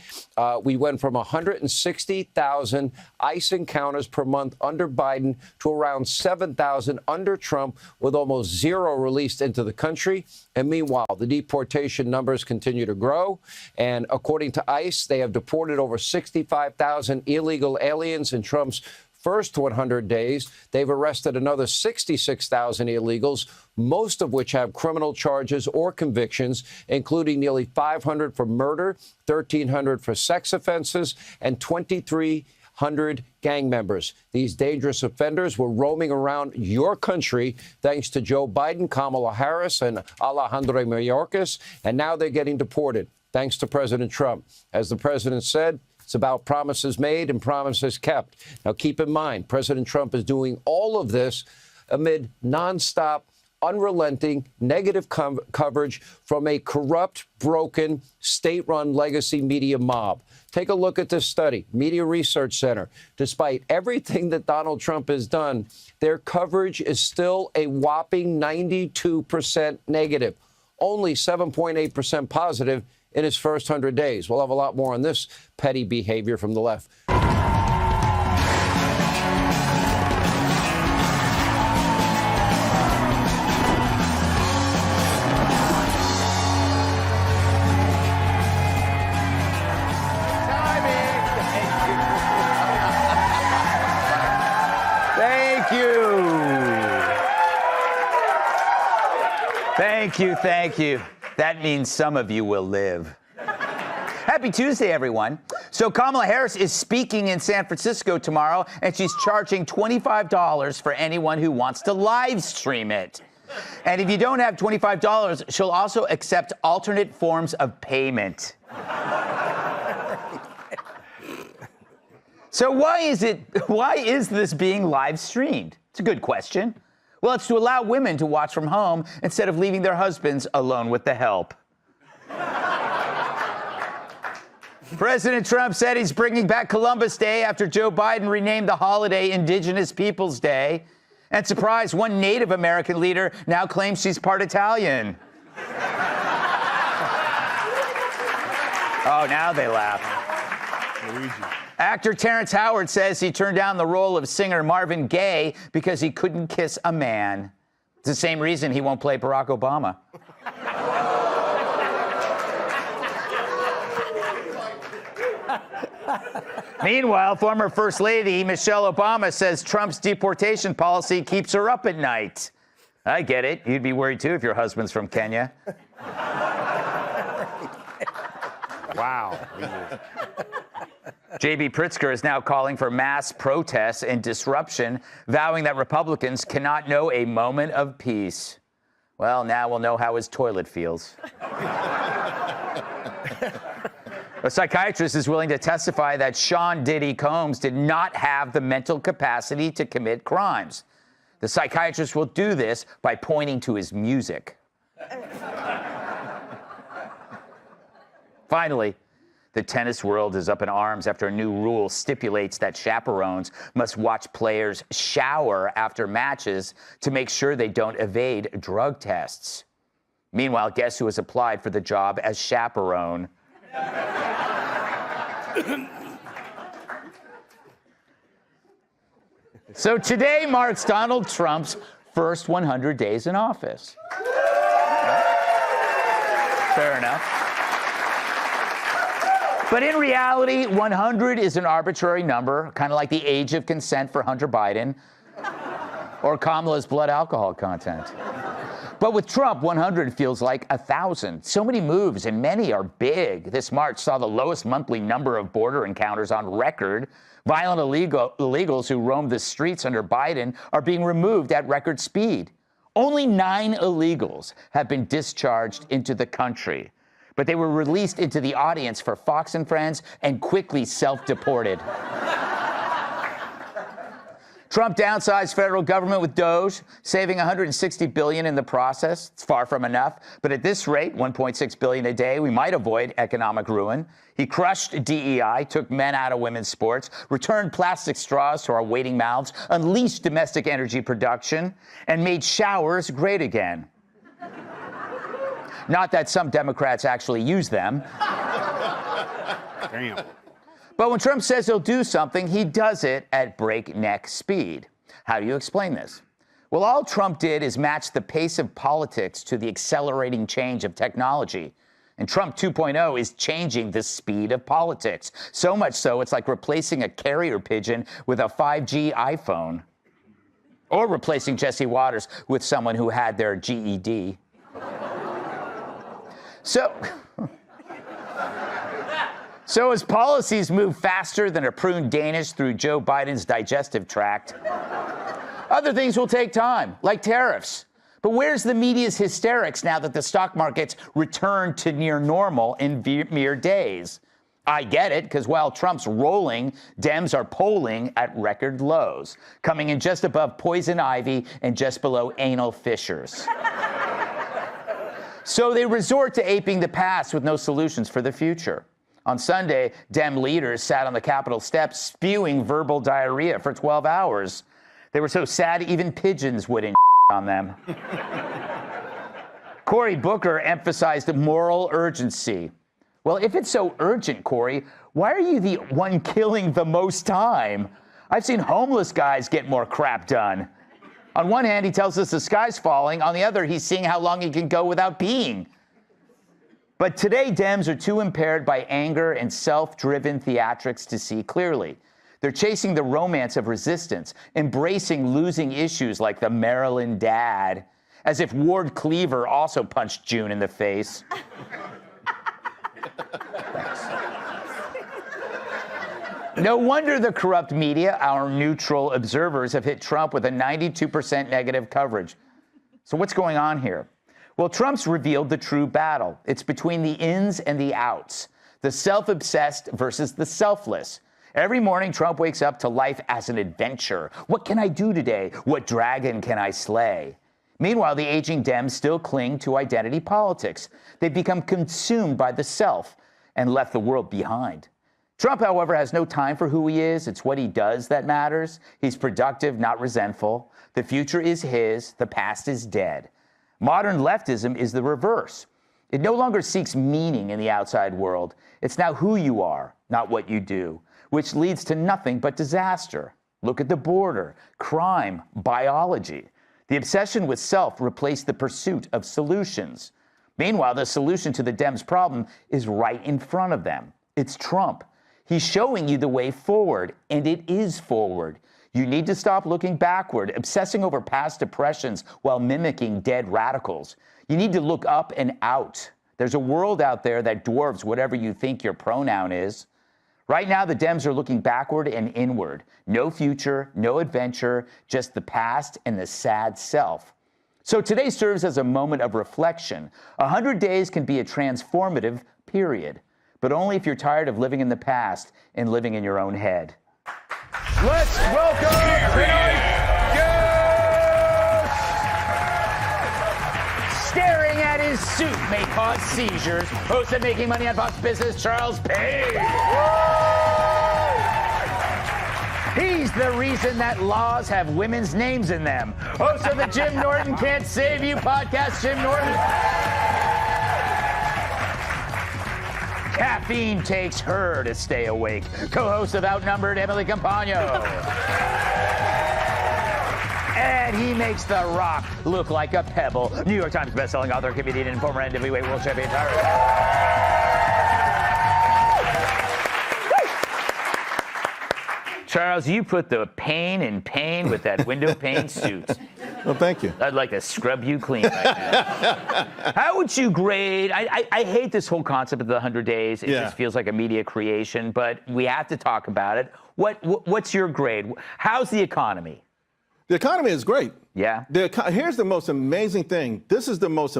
We went from 160,000 ICE encounters per month under Biden to around 7,000 under Trump, with almost zero released into the country. And meanwhile, the deportation numbers continue to grow. And according to ICE, they have deported over 65,000 illegal aliens in Trump's first 100 days. They've arrested another 66,000 illegals, most of which have criminal charges or convictions, including nearly 500 for murder, 1,300 for sex offenses, and 2,300 gang members. These dangerous offenders were roaming around your country thanks to Joe Biden, Kamala Harris, and Alejandro Mayorkas, and now they're getting deported thanks to President Trump. As the president said, it's about promises made and promises kept. Now, keep in mind, President Trump is doing all of this amid nonstop, unrelenting, negative coverage from a corrupt, broken, state-run legacy media mob. Take a look at this study, Media Research Center. Despite everything that Donald Trump has done, their coverage is still a whopping 92% negative, only 7.8% positive in his first 100 days. We'll have a lot more on this petty behavior from the left. Thank you. That means some of you will live. Happy Tuesday, everyone. So Kamala Harris is speaking in San Francisco tomorrow, and she's charging $25 for anyone who wants to live stream it. And if you don't have $25, she'll also accept alternate forms of payment. So why is this being live streamed? It's a good question. Well, it's to allow women to watch from home instead of leaving their husbands alone with the help. President Trump said he's bringing back Columbus Day after Joe Biden renamed the holiday Indigenous Peoples Day. And surprise, one Native American leader now claims she's part Italian. Oh, now they laugh. Luigi. Actor Terrence Howard says he turned down the role of singer Marvin Gaye because he couldn't kiss a man. It's the same reason he won't play Barack Obama. Meanwhile, former First Lady Michelle Obama says Trump's deportation policy keeps her up at night. I get it. You'd be worried, too, if your husband's from Kenya. Wow. J.B. Pritzker is now calling for mass protests and disruption, vowing that Republicans cannot know a moment of peace. Well, now we'll know how his toilet feels. A psychiatrist is willing to testify that Sean Diddy Combs did not have the mental capacity to commit crimes. The psychiatrist will do this by pointing to his music. Finally, the tennis world is up in arms after a new rule stipulates that chaperones must watch players shower after matches to make sure they don't evade drug tests. Meanwhile, guess who has applied for the job as chaperone? So today marks Donald Trump's first 100 days in office. Fair enough. But in reality, 100 is an arbitrary number, kind of like the age of consent for Hunter Biden or Kamala's blood alcohol content. But with Trump, 100 feels like 1,000. So many moves, and many are big. This March saw the lowest monthly number of border encounters on record. Violent illegals who roamed the streets under Biden are being removed at record speed. Only 9 illegals have been discharged into the country, but they were released into the audience for Fox and Friends and quickly self-deported. Trump downsized federal government with DOGE, saving $160 billion in the process. It's far from enough, but at this rate, $1.6 billion a day, we might avoid economic ruin. He crushed DEI, took men out of women's sports, returned plastic straws to our waiting mouths, unleashed domestic energy production, and made showers great again. Not that some Democrats actually use them. Damn. But when Trump says he'll do something, he does it at breakneck speed. How do you explain this? Well, all Trump did is match the pace of politics to the accelerating change of technology. And Trump 2.0 is changing the speed of politics. So much so, it's like replacing a carrier pigeon with a 5G iPhone. Or replacing Jesse Waters with someone who had their GED. So as policies move faster than a pruned Danish through Joe Biden's digestive tract, other things will take time, like tariffs. But where's the media's hysterics now that the stock market's returned to near normal in mere days? I get it, because while Trump's rolling, Dems are polling at record lows, coming in just above poison ivy and just below anal fissures. So they resort to aping the past with no solutions for the future. On Sunday, Dem leaders sat on the Capitol steps spewing verbal diarrhea for 12 hours. They were so sad even pigeons wouldn't on them. Cory Booker emphasized moral urgency. Well, if it's so urgent, Cory, why are you the one killing the most time? I've seen homeless guys get more crap done. On one hand, he tells us the sky's falling. On the other, he's seeing how long he can go without peeing. But today, Dems are too impaired by anger and self-driven theatrics to see clearly. They're chasing the romance of resistance, embracing losing issues like the Maryland dad, as if Ward Cleaver also punched June in the face. No wonder the corrupt media, our neutral observers, have hit Trump with a 92% negative coverage. So what's going on here? Well, Trump's revealed the true battle. It's between the ins and the outs, the self-obsessed versus the selfless. Every morning, Trump wakes up to life as an adventure. What can I do today? What dragon can I slay? Meanwhile, the aging Dems still cling to identity politics. They've become consumed by the self and left the world behind. Trump, however, has no time for who he is. It's what he does that matters. He's productive, not resentful. The future is his. The past is dead. Modern leftism is the reverse. It no longer seeks meaning in the outside world. It's now who you are, not what you do, which leads to nothing but disaster. Look at the border, crime, biology. The obsession with self replaced the pursuit of solutions. Meanwhile, the solution to the Dems' problem is right in front of them. It's Trump. He's showing you the way forward, and it is forward. You need to stop looking backward, obsessing over past depressions while mimicking dead radicals. You need to look up and out. There's a world out there that dwarfs whatever you think your pronoun is. Right now, the Dems are looking backward and inward. No future, no adventure, just the past and the sad self. So today serves as a moment of reflection. 100 days can be a transformative period, but only if you're tired of living in the past and living in your own head. Let's welcome tonight's guest! Staring at his suit may cause seizures. Host of Making Money on Fox Business, Charles Page. He's the reason that laws have women's names in them. Host of the Jim Norton Can't Save You podcast, Jim Norton. Caffeine takes her to stay awake. Co-host of Outnumbered, Emily Campagno. And he makes The Rock look like a pebble. New York Times bestselling author, comedian, and former NWA World Champion. Charles, you put the pain in pain with that window pane suit. Well, thank you. I'd like to scrub you clean right now. How would you grade? I hate this whole concept of the 100 days. It just feels like a media creation, but we have to talk about it. What's your grade? How's the economy? The economy is great. Yeah. Here's the most amazing thing. This is the most.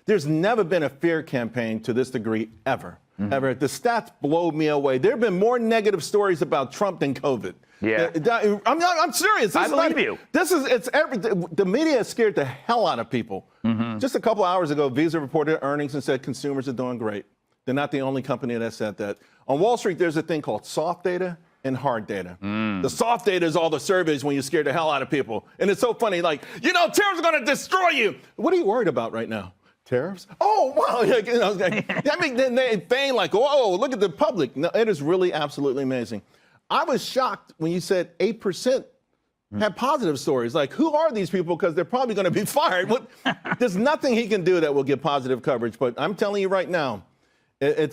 There's never been a fear campaign to this degree ever. Mm-hmm. Ever. The stats blow me away. There have been more negative stories about Trump than COVID. Yeah. I'm serious. I believe you. The media has scared the hell out of people. Mm-hmm. Just a couple hours ago, Visa reported earnings and said consumers are doing great. They're not the only company that said that. On Wall Street, there's a thing called soft data and hard data. The soft data is all the surveys when you scare the hell out of people. And it's so funny, like, tariffs are going to destroy you. What are you worried about right now? Tariffs? Oh, wow. I mean, then they feign like, oh, look at the public. No, it is really absolutely amazing. I was shocked when you said 8% had positive stories. Like, who are these people? Because they're probably going to be fired. There's nothing he can do that will get positive coverage. But I'm telling you right now, I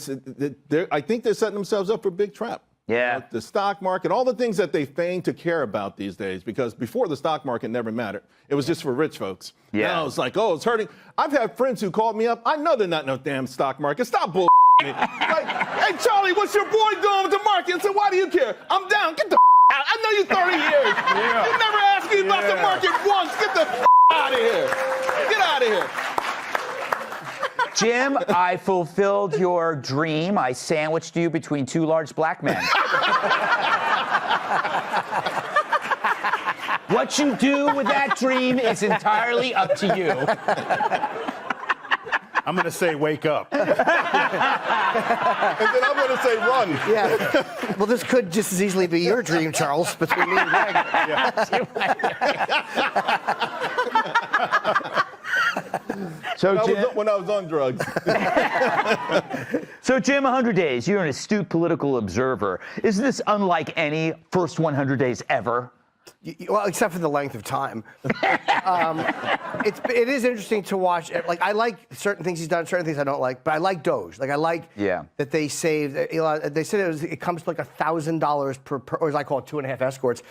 think they're setting themselves up for a big trap. Yeah. The stock market, all the things that they feign to care about these days, because before the stock market never mattered. It was just for rich folks. Yeah. Now it's like, oh, it's hurting. I've had friends who called me up. I know they're not in no damn stock market. Stop bull. Like, hey, Charlie, what's your boy doing with the market? I said, why do you care? I'm down. Get the out. I know you 30 years. Yeah. You never asked me about the market once. Get the out of here. Get out of here. Jim, I fulfilled your dream. I sandwiched you between two large black men. What you do with that dream is entirely up to you. I'm going to say wake up. And then I'm going to say run. Yeah. Well, this could just as easily be your dream, Charles, between me and Greg. So when I was on drugs. So, Jim, 100 days. You're an astute political observer. Isn't this unlike any first 100 days ever? Well, except for the length of time. It is interesting to watch. Like, I like certain things he's done, certain things I don't like. But I like Doge. Like, I like that they saved. They said it comes to like $1,000 per, or as I call it, 2.5 escorts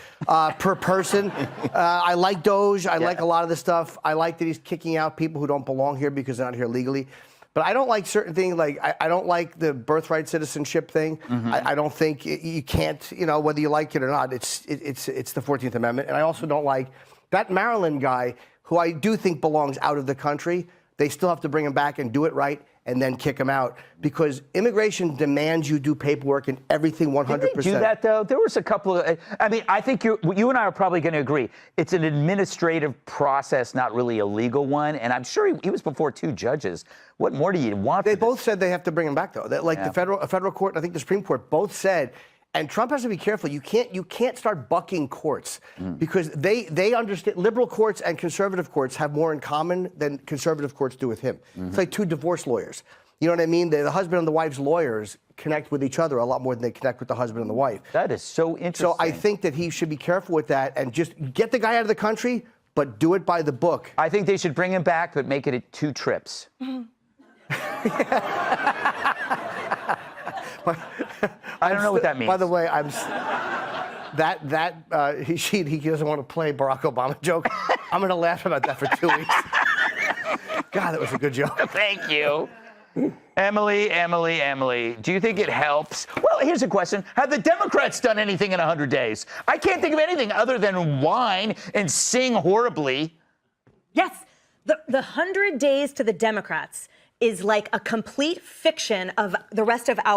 per person. I like Doge. I like a lot of the stuff. I like that he's kicking out people who don't belong here because they're not here legally. But I don't like certain things. Like I don't like the birthright citizenship thing. I don't think you can't. Whether you like it or not, it's the 14th Amendment. And I also don't like that Maryland guy, who I do think belongs out of the country. They still have to bring him back and do it right, and then kick him out, because immigration demands you do paperwork and everything 100%. Did they do that, though? There was a couple of, I think you and I are probably going to agree. It's an administrative process, not really a legal one. And I'm sure he was before 2 judges. What more do you want? They both said they have to bring him back, though. The federal court, and I think the Supreme Court both said, and Trump has to be careful. You can't start bucking courts, because they understand. Liberal courts and conservative courts have more in common than conservative courts do with him. It's like 2 divorce lawyers. You know what I mean? The husband and the wife's lawyers connect with each other a lot more than they connect with the husband and the wife. That is so interesting. So I think that he should be careful with that and just get the guy out of the country, but do it by the book. I think they should bring him back, but make it 2 trips. I don't know what that means. By the way, he doesn't want to play Barack Obama joke. I'm going to laugh about that for 2 weeks. God, that was a good joke. Thank you. Emily, do you think it helps? Well, here's a question. Have the Democrats done anything in 100 days? I can't think of anything other than whine and sing horribly. Yes, the 100 days to the Democrats is like a complete fiction of the rest of our